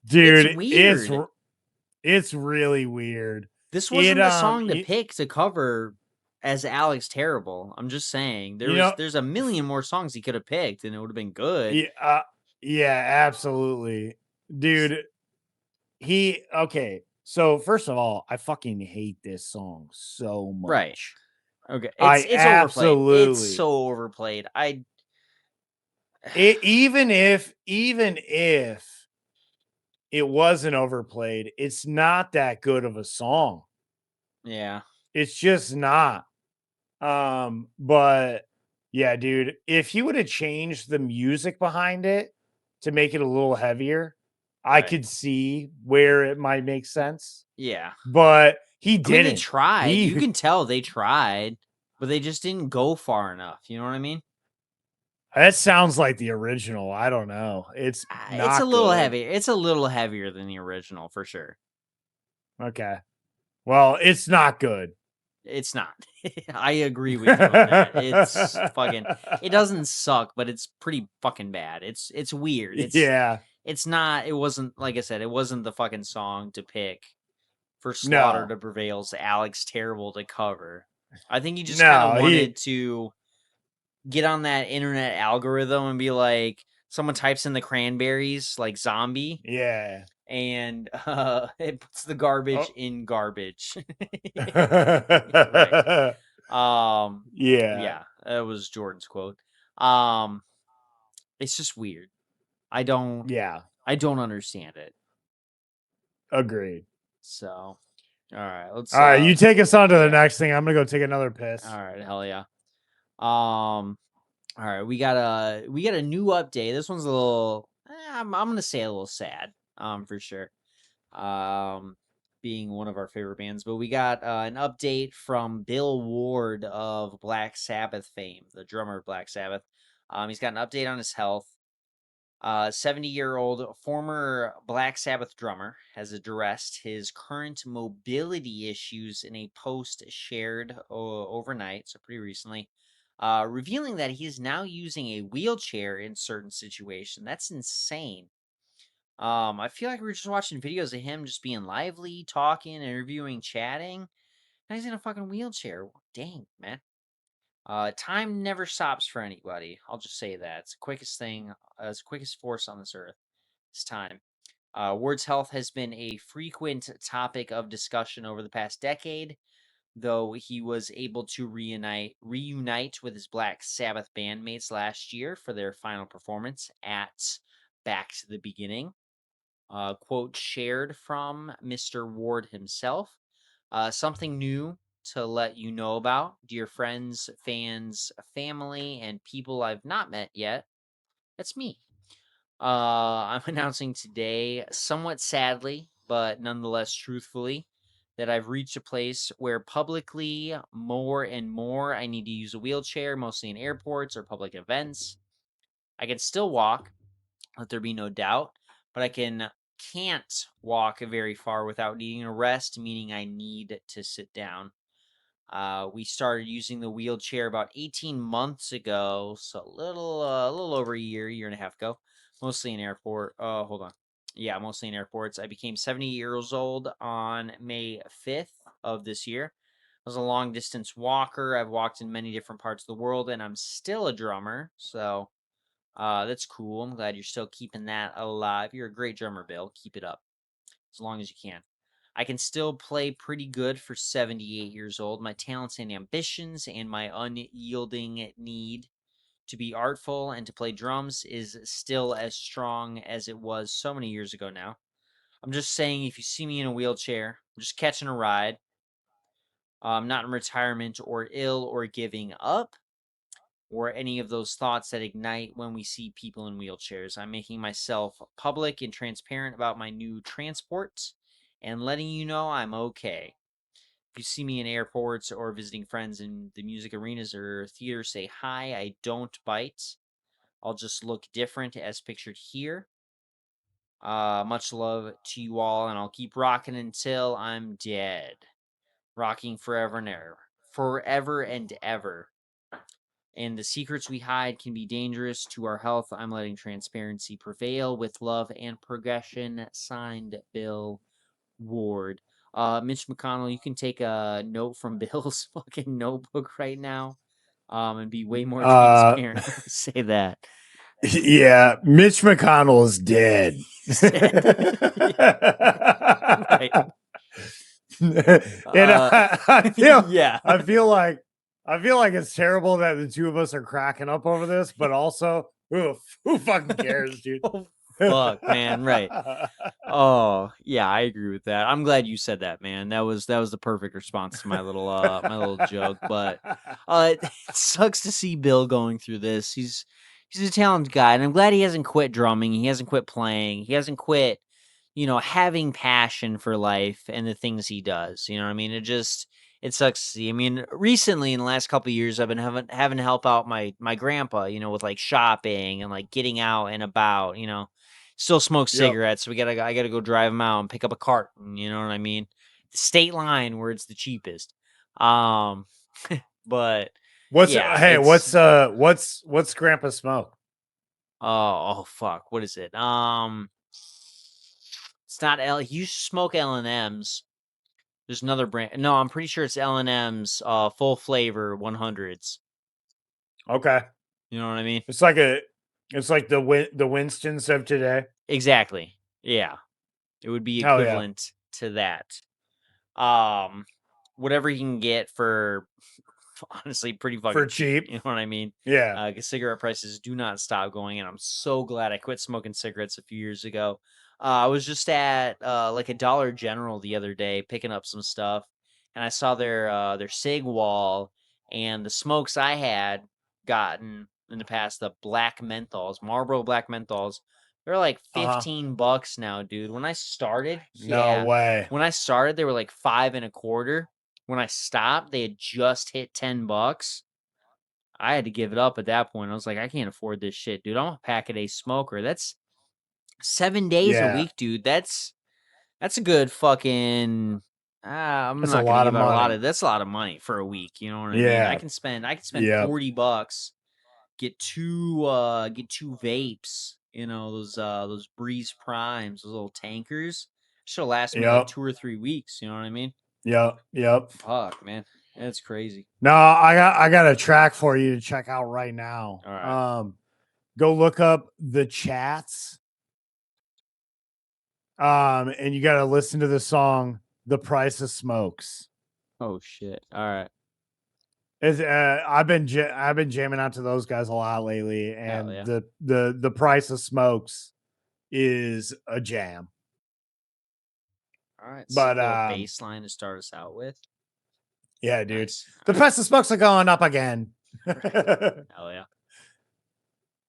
Dude, it's weird. It's really weird. This wasn't the song to pick to cover as Alex Terrible. I'm just saying there's a million more songs he could have picked and it would have been good. Yeah, absolutely. Dude, so first of all, I fucking hate this song so much. Right. Okay. It's absolutely overplayed. It's so overplayed. Even if it wasn't overplayed, it's not that good of a song. Yeah. It's just not. But yeah, dude, if you would have changed the music behind it to make it a little heavier, I could see where it might make sense. Yeah. But he didn't. They tried. You can tell they tried, but they just didn't go far enough. You know what I mean? That sounds like the original. I don't know. It's a little heavy. It's a little heavier than the original for sure. Okay. Well, it's not good. It's not. I agree with you on that. It's fucking. It doesn't suck, but it's pretty fucking bad. It's weird. It's not. It wasn't, like I said. It wasn't the fucking song to pick for Slaughter to Prevail's Alex Terrible to cover. I think he just kind of wanted to get on that internet algorithm and be like, someone types in the Cranberries like zombie. Yeah. And it puts the garbage in garbage. Right. Yeah, that was Jordan's quote. It's just weird. I don't understand it. Agreed. So, all right, let's. All right, you take us on to the yeah. next thing. I'm gonna go take another piss. All right, hell yeah. All right, we got a new update. This one's a little. I'm gonna say a little sad. For sure. Being one of our favorite bands, but we got an update from Bill Ward of Black Sabbath fame, the drummer of Black Sabbath. He's got an update on his health. 70-year-old former Black Sabbath drummer has addressed his current mobility issues in a post shared overnight, so pretty recently, revealing that he is now using a wheelchair in certain situations. That's insane. I feel like we were just watching videos of him just being lively, talking, interviewing, chatting. Now he's in a fucking wheelchair. Dang, man. Time never stops for anybody. I'll just say that. It's the quickest thing, it's the quickest force on this earth. It's time. Ward's health has been a frequent topic of discussion over the past decade, though he was able to reunite with his Black Sabbath bandmates last year for their final performance at Back to the Beginning. Quote shared from Mr. Ward himself. Something new to let you know about, dear friends, fans, family, and people I've not met yet. That's me. I'm announcing today, somewhat sadly, but nonetheless truthfully, that I've reached a place where publicly, more and more, I need to use a wheelchair, mostly in airports or public events. I can still walk, let there be no doubt, but I can't walk very far without needing a rest, meaning I need to sit down. We started using the wheelchair about 18 months ago, so a little over a year and a half ago, mostly in airport. Hold on. Yeah, mostly in airports. I became 70 years old on May 5th of this year. I was a long distance walker. I've walked in many different parts of the world, and I'm still a drummer, so that's cool. I'm glad you're still keeping that alive. You're a great drummer, Bill. Keep it up as long as you can. I can still play pretty good for 78 years old. My talents and ambitions and my unyielding need to be artful and to play drums is still as strong as it was so many years ago now. I'm just saying, if you see me in a wheelchair, I'm just catching a ride. I'm not in retirement or ill or giving up, or any of those thoughts that ignite when we see people in wheelchairs. I'm making myself public and transparent about my new transport and letting you know I'm okay. If you see me in airports or visiting friends in the music arenas or theaters, say hi. I don't bite. I'll just look different as pictured here. Much love to you all, and I'll keep rocking until I'm dead. Rocking forever and ever. Forever and ever. And the secrets we hide can be dangerous to our health. I'm letting transparency prevail with love and progression. Signed, Bill Ward. Mitch McConnell, you can take a note from Bill's fucking notebook right now, and be way more transparent. Say that. Yeah, Mitch McConnell is dead. He's dead. Right. And yeah. I feel like it's terrible that the two of us are cracking up over this, but also, who fucking cares, dude? Oh, fuck, man. Right. Oh, yeah, I agree with that. I'm glad you said that, man. That was the perfect response to my little joke. But it sucks to see Bill going through this. He's a talented guy, and I'm glad he hasn't quit drumming. He hasn't quit playing. He hasn't quit, having passion for life and the things he does. You know what I mean? It sucks to see. I mean, recently in the last couple of years, I've been having to help out my grandpa, with like shopping and like getting out and about. Still smoke cigarettes, so I gotta go drive him out and pick up a carton. You know what I mean? The state line where it's the cheapest. But yeah, what's Grandpa smoke? Oh fuck, what is it? It's not L. He used to smoke L&M's. There's another brand. No, I'm pretty sure it's L&M's full flavor 100s. Okay. You know what I mean? It's like the Winstons of today. Exactly. Yeah. It would be Hell yeah. equivalent to that. Whatever he can get for honestly pretty fucking For cheap. You know what I mean? Yeah. Because cigarette prices do not stop going, and I'm so glad I quit smoking cigarettes a few years ago. I was just at like a Dollar General the other day picking up some stuff, and I saw their cig wall, and the smokes I had gotten in the past, the black menthols, Marlboro black menthols, they're like $15 now, dude. When I started, No way. when I started, they were like $5.25. When I stopped, they had just hit $10. I had to give it up at that point. I was like, I can't afford this shit, dude. I'm a pack-a-day smoker. That's 7 days a Yeah. week, dude. That's a good fucking. I'm That's not a gonna lot give of out a lot money. of. That's a lot of money for a week. You know what I mean? Yeah. I can spend Yep. $40. Get two vapes. You know those Breeze Primes, those little tankers. Should last me like Yep. 2 or 3 weeks. You know what I mean? Yep. Fuck, man, that's crazy. No, I got a track for you to check out right now. All right. Go look up the chats. And you got to listen to the song "The Price of Smokes." Oh shit! All right. I've been jamming out to those guys a lot lately, and yeah. the Price of Smokes is a jam. All right. But little baseline to start us out with. Yeah, dude. Nice. The Price of Smokes are going up again. Hell yeah.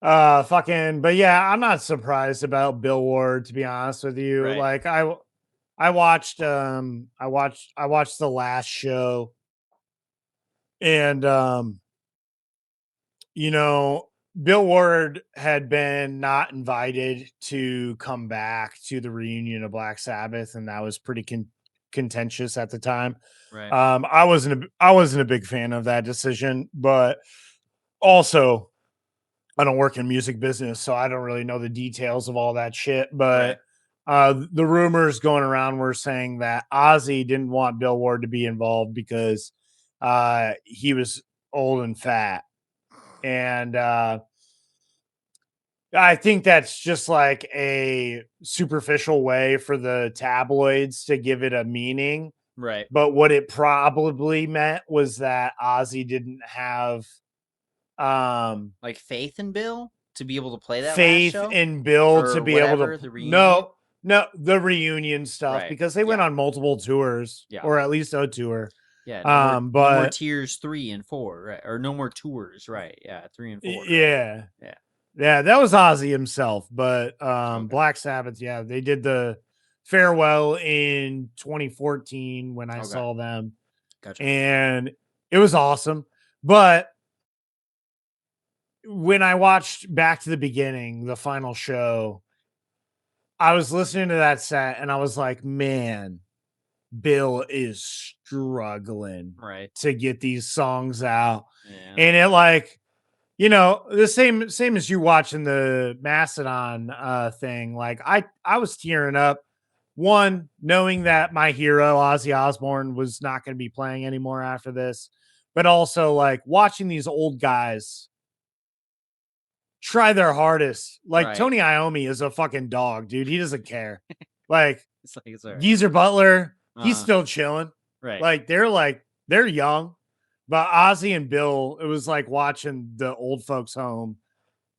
But yeah, I'm not surprised about Bill Ward, to be honest with you. Right. Like I watched the last show, and you know, Bill Ward had been not invited to come back to the reunion of Black Sabbath, and that was pretty contentious at the time. Right. I wasn't a big fan of that decision, but also I don't work in music business, so I don't really know the details of all that shit. But the rumors going around were saying that Ozzy didn't want Bill Ward to be involved because he was old and fat. And I think that's just like a superficial way for the tabloids to give it a meaning. Right. But what it probably meant was that Ozzy didn't have like faith in Bill to be able to play that faith last show? in Bill Or to be whatever, able to the reunion? no the reunion stuff, Right. because they went on multiple tours, or at least a tour. Yeah, no more Tears 3 and 4, right? Or no more tours, right? Yeah, 3 and 4. Yeah. Right? Yeah, that was Ozzy himself. But Black Sabbath, yeah, they did the farewell in 2014 when I saw them. Gotcha. And it was awesome. But when I watched Back to the Beginning, the final show, I was listening to that set and I was like, man, Bill is struggling to get these songs out. Yeah. And it, like, you know, the same as you watching the Mastodon thing. Like I was tearing up, one, knowing that my hero Ozzy Osbourne was not going to be playing anymore after this, but also like watching these old guys try their hardest. Like Tony Iommi is a fucking dog, dude. He doesn't care. Like it's right. Geezer Butler, he's still chilling. Right. Like they're young. But Ozzy and Bill, it was like watching the old folks home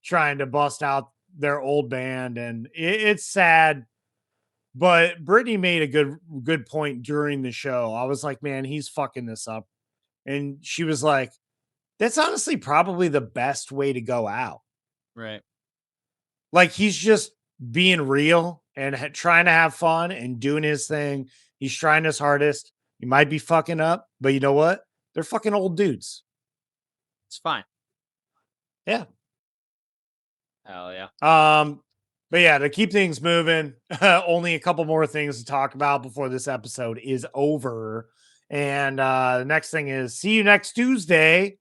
trying to bust out their old band. And it's sad. But Brittany made a good point during the show. I was like, man, he's fucking this up. And she was like, that's honestly probably the best way to go out. Right. Like, he's just being real and trying to have fun and doing his thing. He's trying his hardest. He might be fucking up, but you know what? They're fucking old dudes. It's fine. Yeah. Hell yeah. But yeah, to keep things moving, only a couple more things to talk about before this episode is over. And the next thing is See You Next Tuesday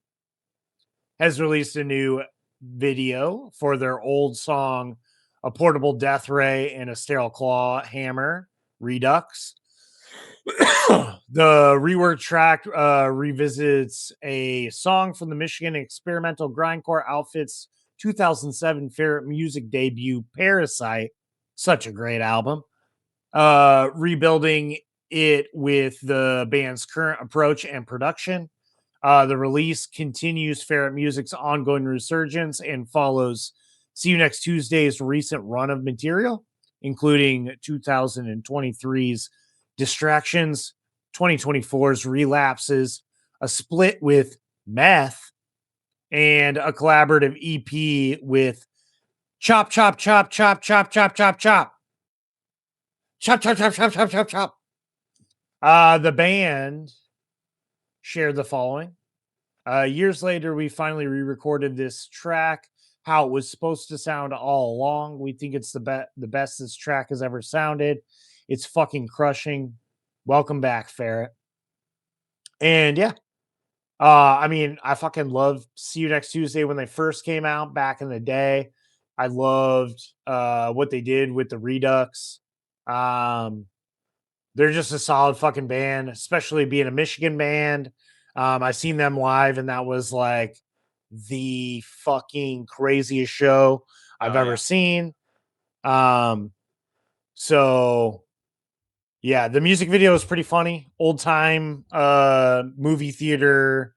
has released a new video for their old song, A Portable Death Ray and a Sterile Claw Hammer Redux. The rework track revisits a song from the Michigan experimental grindcore outfit's 2007 Ferret Music debut, Parasite. Such a great album. Rebuilding it with the band's current approach and production. The release continues Ferret Music's ongoing resurgence and follows See You Next Tuesday's recent run of material, including 2023's Distractions, 2024's Relapses, a split with Meth, and a collaborative EP with Chop, Chop, Chop, Chop, Chop, Chop, Chop, Chop. Chop, chop, chop, chop, chop, chop, chop. The band shared the following. Years later, we finally re-recorded this track how it was supposed to sound all along. We think it's the best this track has ever sounded. It's fucking crushing. Welcome back, Ferret. And yeah, I mean, I fucking loved See You Next Tuesday when they first came out back in the day. I loved what they did with the Redux. They're just a solid fucking band, especially being a Michigan band. I've seen them live, and that was like the fucking craziest show I've ever seen. So yeah, the music video is pretty funny. Old time movie theater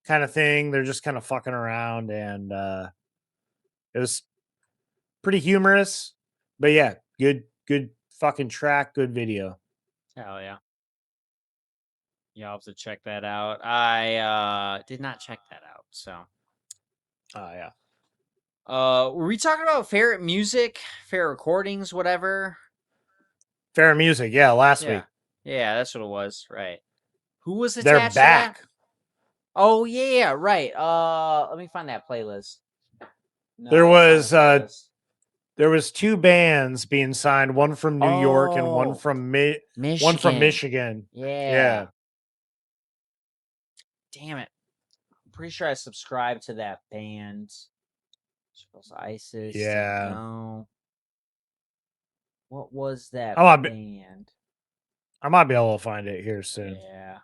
kind of thing. They're just kind of fucking around, and it was pretty humorous. But yeah, good fucking track, good video. Hell yeah. Yeah, I'll have to check that out. I did not check that out, so. Yeah. Were we talking about Ferret Music, Ferret Recordings, whatever? Ferret Music, yeah, last week. Yeah, that's what it was, right. Who was attached They're to back. that? Oh, yeah, right. Let me find that playlist. No, There it's not a playlist. there was two bands being signed, one from New York and one Oh, from Michigan. one from Michigan. Yeah. Damn it. I'm pretty sure I subscribed to that band. ISIS. Yeah. No. What was that band? I might be able to find it here soon. Yeah.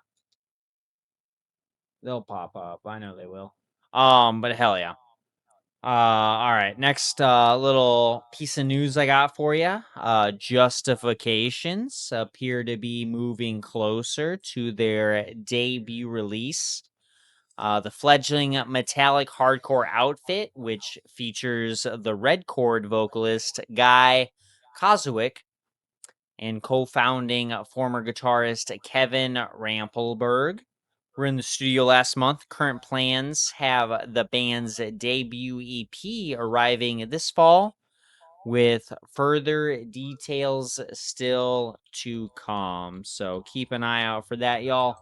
They'll pop up. I know they will. But hell yeah. All right. Next little piece of news I got for you. Justifications appear to be moving closer to their debut release. The fledgling metallic hardcore outfit, which features the Red Chord vocalist Guy Kozuik and co-founding former guitarist Kevin Rampelberg, were in the studio last month. Current plans have the band's debut EP arriving this fall, with further details still to come. So keep an eye out for that, y'all.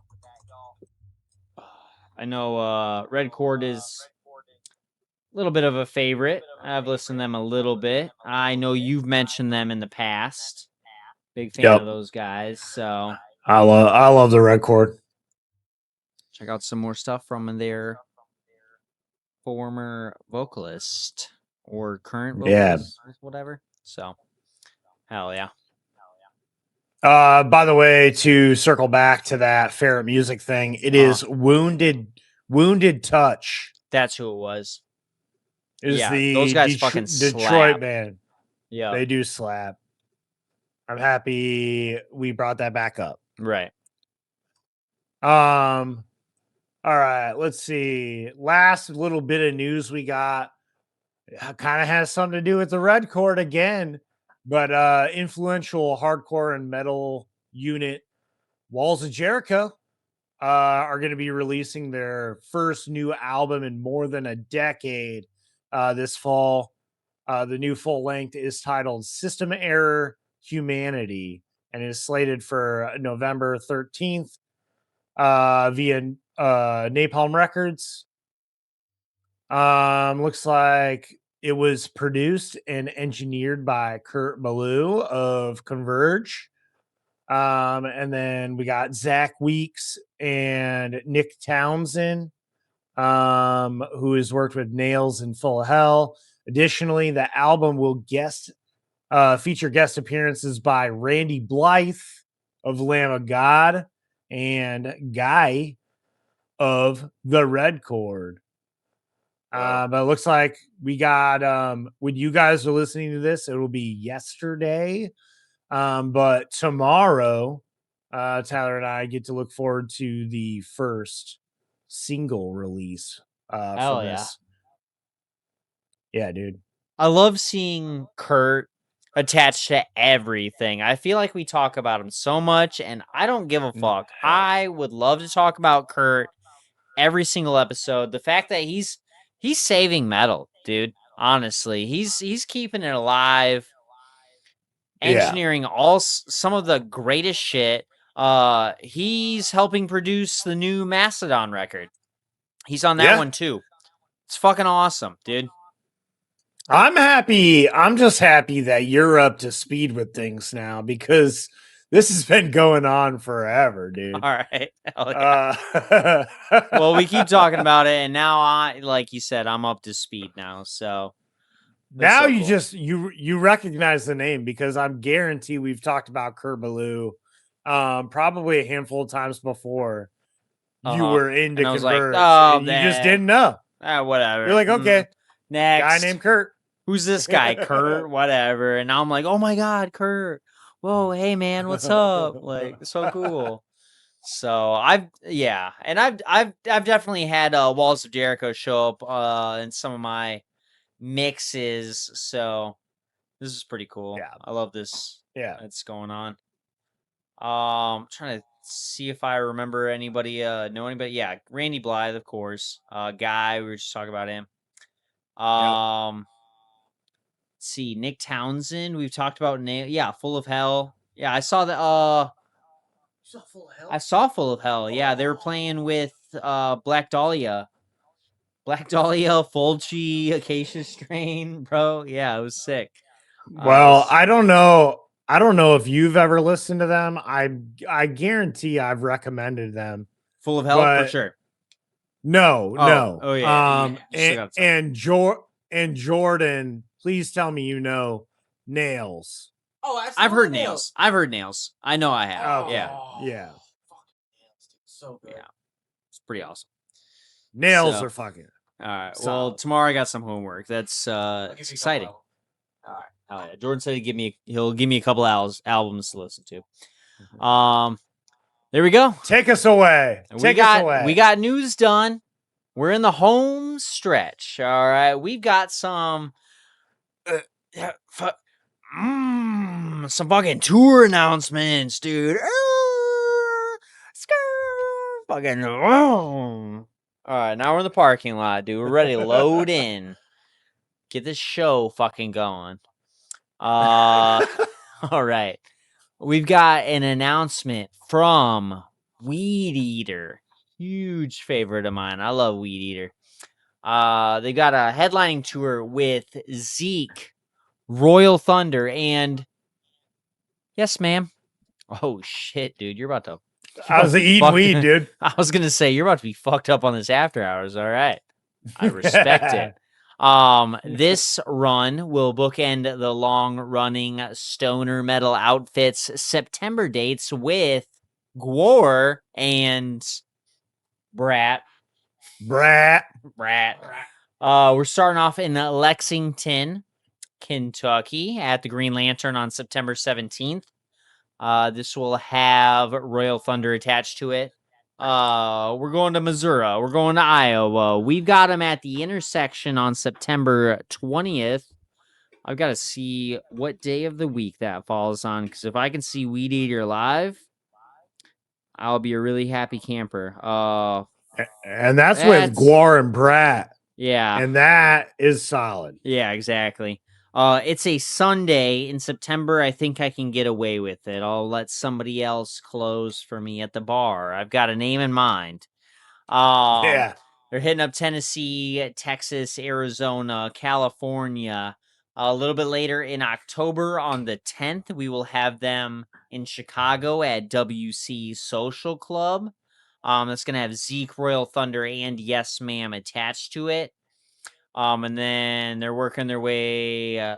I know Red Chord is a little bit of a favorite. I've listened to them a little bit. I know you've mentioned them in the past. Big fan of those guys. So I love the Red Chord. Check out some more stuff from their former vocalist or current vocalist, whatever. So, hell yeah. By the way, to circle back to that Ferret Music thing, it is Wounded Touch. That's who it was. Is the those guys fucking Detroit slap. band. Yeah. They do slap. I'm happy we brought that back up. Right. All right, let's see. Last little bit of news we got kind of has something to do with the Red Chord again, but influential hardcore and metal unit Walls of Jericho are going to be releasing their first new album in more than a decade this fall. The new full length is titled System Error Humanity and is slated for November 13th via Napalm Records. Looks like it was produced and engineered by Kurt Ballou of Converge. And then we got Zach Weeks and Nick Townsend, who has worked with Nails and Full of Hell. Additionally, the album will feature guest appearances by Randy Blythe of Lamb of God and Guy of the Red Chord. But it looks like we got when you guys are listening to this, it will be yesterday. But tomorrow, Tyler and I get to look forward to the first single release Hell from yeah. this. Yeah, dude. I love seeing Kurt attached to everything. I feel like we talk about him so much, and I don't give a fuck. I would love to talk about Kurt every single episode. The fact that he's saving metal, dude. Honestly, he's keeping it alive, engineering some of the greatest shit. He's helping produce the new Mastodon record. He's on that one too. It's fucking awesome, dude. I'm happy. I'm just happy that you're up to speed with things now because this has been going on forever, dude. All right. Hell yeah. Well, we keep talking about it, and now like you said, I'm up to speed now. So now so you cool. just you recognize the name because I'm guarantee we've talked about Kurt Ballou probably a handful of times before. You were into and I was Converge, like, oh, and you just didn't know. Whatever. You're like, okay, next guy named Kurt. Who's this guy? Kurt, whatever. And now I'm like, oh my god, Kurt. Whoa, hey man, what's up? Like, so cool. So I've definitely had Walls of Jericho show up in some of my mixes. So this is pretty cool. Yeah. I love this. Yeah. That's going on. Trying to see if I remember anybody, know anybody. Yeah, Randy Blythe, of course. Guy, we were just talking about him. Let's see, Nick Townsend. We've talked about Full of Hell. Yeah, I saw that. You saw Full of Hell? I saw Full of Hell. Yeah, they were playing with Black Dahlia. Black Dahlia, Fulci, Acacia Strain, bro. Yeah, it was sick. Well, I don't know. I don't know if you've ever listened to them. I guarantee I've recommended them. Full of Hell for sure. No. Oh yeah. And Jordan, please tell me you know Nails. Oh, I've heard Nails. I've heard Nails. I know I have. Okay. Yeah. Yeah. So good. Yeah. It's pretty awesome. Nails are fucking. All right. solid. Well, tomorrow I got some homework. That's it's exciting. All right. Oh yeah. Jordan said he'll give me a couple albums to listen to. There we go. Take us away. We got news done. We're in the home stretch. All right. We've got some some fucking tour announcements, dude. Fucking. All right. Now we're in the parking lot, dude. We're ready to load in. Get this show fucking going. All right. We've got an announcement from Weed Eater. Huge favorite of mine. I love Weed Eater. They got a headlining tour with Zeke, Royal Thunder, and yes, ma'am. Oh shit, dude, you're about to. I was eating weed, dude. I was gonna say you're about to be fucked up on this after hours. All right, I respect it. This run will bookend the long-running stoner metal outfits September dates with Gwar and Brat. We're starting off in Lexington, Kentucky at the Green Lantern on September 17th. This will have Royal Thunder attached to it. We're going to Missouri. We're going to Iowa. We've got them at the intersection on September 20th. I've got to see what day of the week that falls on, because if I can see Weed Eater live, I'll be a really happy camper. And that's with Gwar and Brat. Yeah. And that is solid. Yeah, exactly. It's a Sunday in September. I think I can get away with it. I'll let somebody else close for me at the bar. I've got a name in mind. Yeah. They're hitting up Tennessee, Texas, Arizona, California. A little bit later in October on the 10th, we will have them in Chicago at WC Social Club. That's going to have Zeke, Royal Thunder, and Yes Ma'am attached to it. And then they're working their way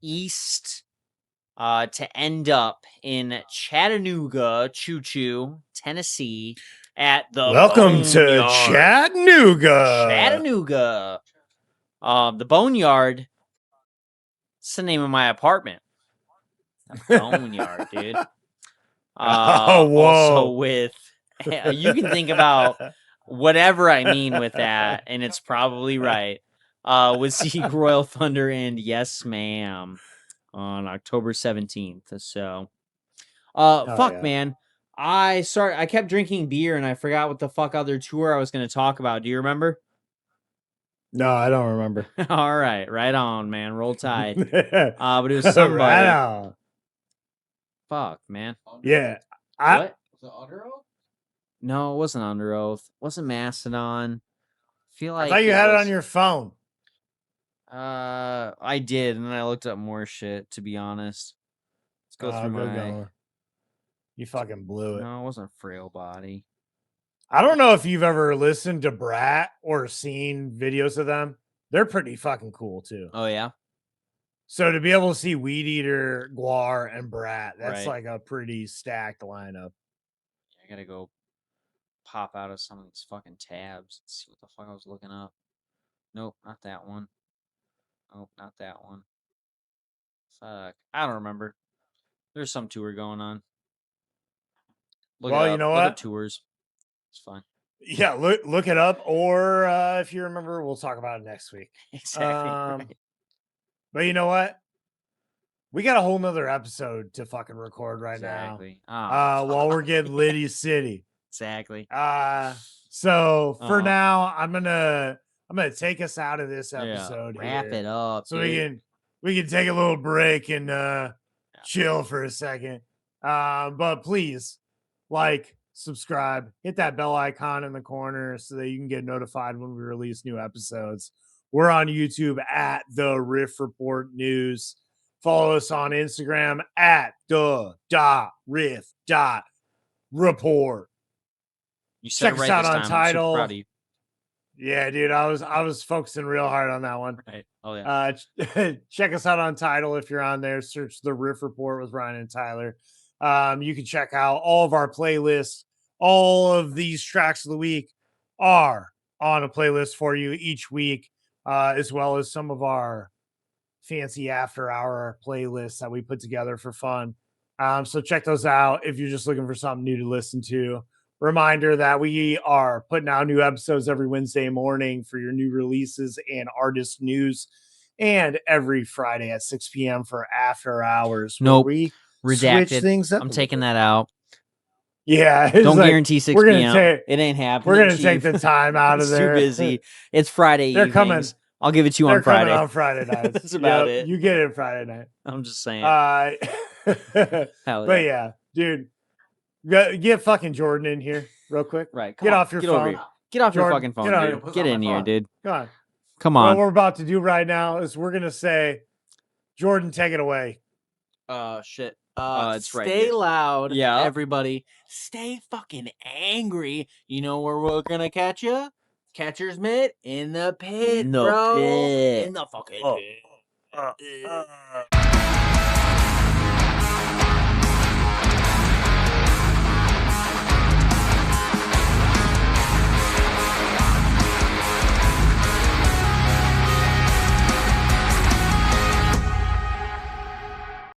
east to end up in Chattanooga, Tennessee, at the Welcome to Boneyard. Chattanooga. The Boneyard. It's the name of my apartment. The Boneyard, dude. Oh, whoa. Also with, you can think about whatever I mean with that, and it's probably right. With Zeke, Royal Thunder, and Yes Ma'am on October 17th. So, fuck, yeah. man. I kept drinking beer and I forgot what the fuck other tour I was going to talk about. Do you remember? No, I don't remember. All right on, man. Roll Tide. But it was somebody. Right on. Fuck, man. Yeah. What? Was it Under Oath? No, it wasn't Under Oath. It wasn't Mastodon. Feel I like thought you had it was, on your phone. I did, and then I looked up more shit. To be honest, let's go through Good my. going. You fucking blew it. No, it wasn't Frail Body. I don't know if you've ever listened to Brat or seen videos of them. They're pretty fucking cool too. Oh yeah. So to be able to see Weed Eater, Guar, and Brat, that's Right. like a pretty stacked lineup. I gotta go pop out of some of these fucking tabs. Let's see what the fuck I was looking up. Nope, not that one. Nope, not that one. Fuck. I don't remember. There's some tour going on. Look Well, it up. you know Look what? at tours. It's fine. Yeah, look it up, or if you remember, we'll talk about it next week. Exactly. Right. But you know what? We got a whole nother episode to fucking record right Exactly. now. While we're getting Liddy City. Exactly. So for now, I'm gonna take us out of this episode. Wrap here, it up. so dude. we can take a little break and chill for a second. But please like, subscribe, hit that bell icon in the corner so that you can get notified when we release new episodes. We're on YouTube at the Riff Report News. Follow us on Instagram at the.riff.report. You said Check it us right out this on time. I'm super Tidal. proud of you. Yeah, dude, I was focusing real hard on that one. Right. Oh yeah. Check us out on Tidal if you're on there. Search the Riff Report with Ryan and Tyler. You can check out all of our playlists. All of these tracks of the week are on a playlist for you each week, as well as some of our fancy after hour playlists that we put together for fun. So check those out if you're just looking for something new to listen to. Reminder that we are putting out new episodes every Wednesday morning for your new releases and artist news, and every Friday at 6 p.m. for after hours. Nope. We Redacted. switch things up. I'm taking that out. Yeah. Don't guarantee 6 p.m. It ain't happening. We're going to take the time out of there. Too busy. It's Friday They're evenings. coming. I'll give it to you They're on Friday. coming on Friday nights. That's about it. You get it Friday night. I'm just saying. But yeah, dude, get fucking Jordan in here real quick. Right. Get off your phone. Get off your Jordan, fucking phone, dude. Get in here, dude. Come on. What we're about to do right now is we're gonna say, Jordan, take it away. Shit. It's right. Stay loud, yeah. Everybody. Stay fucking angry. You know where we're gonna catch you? Catcher's mitt in the pit, In the bro. pit. In the fucking pit.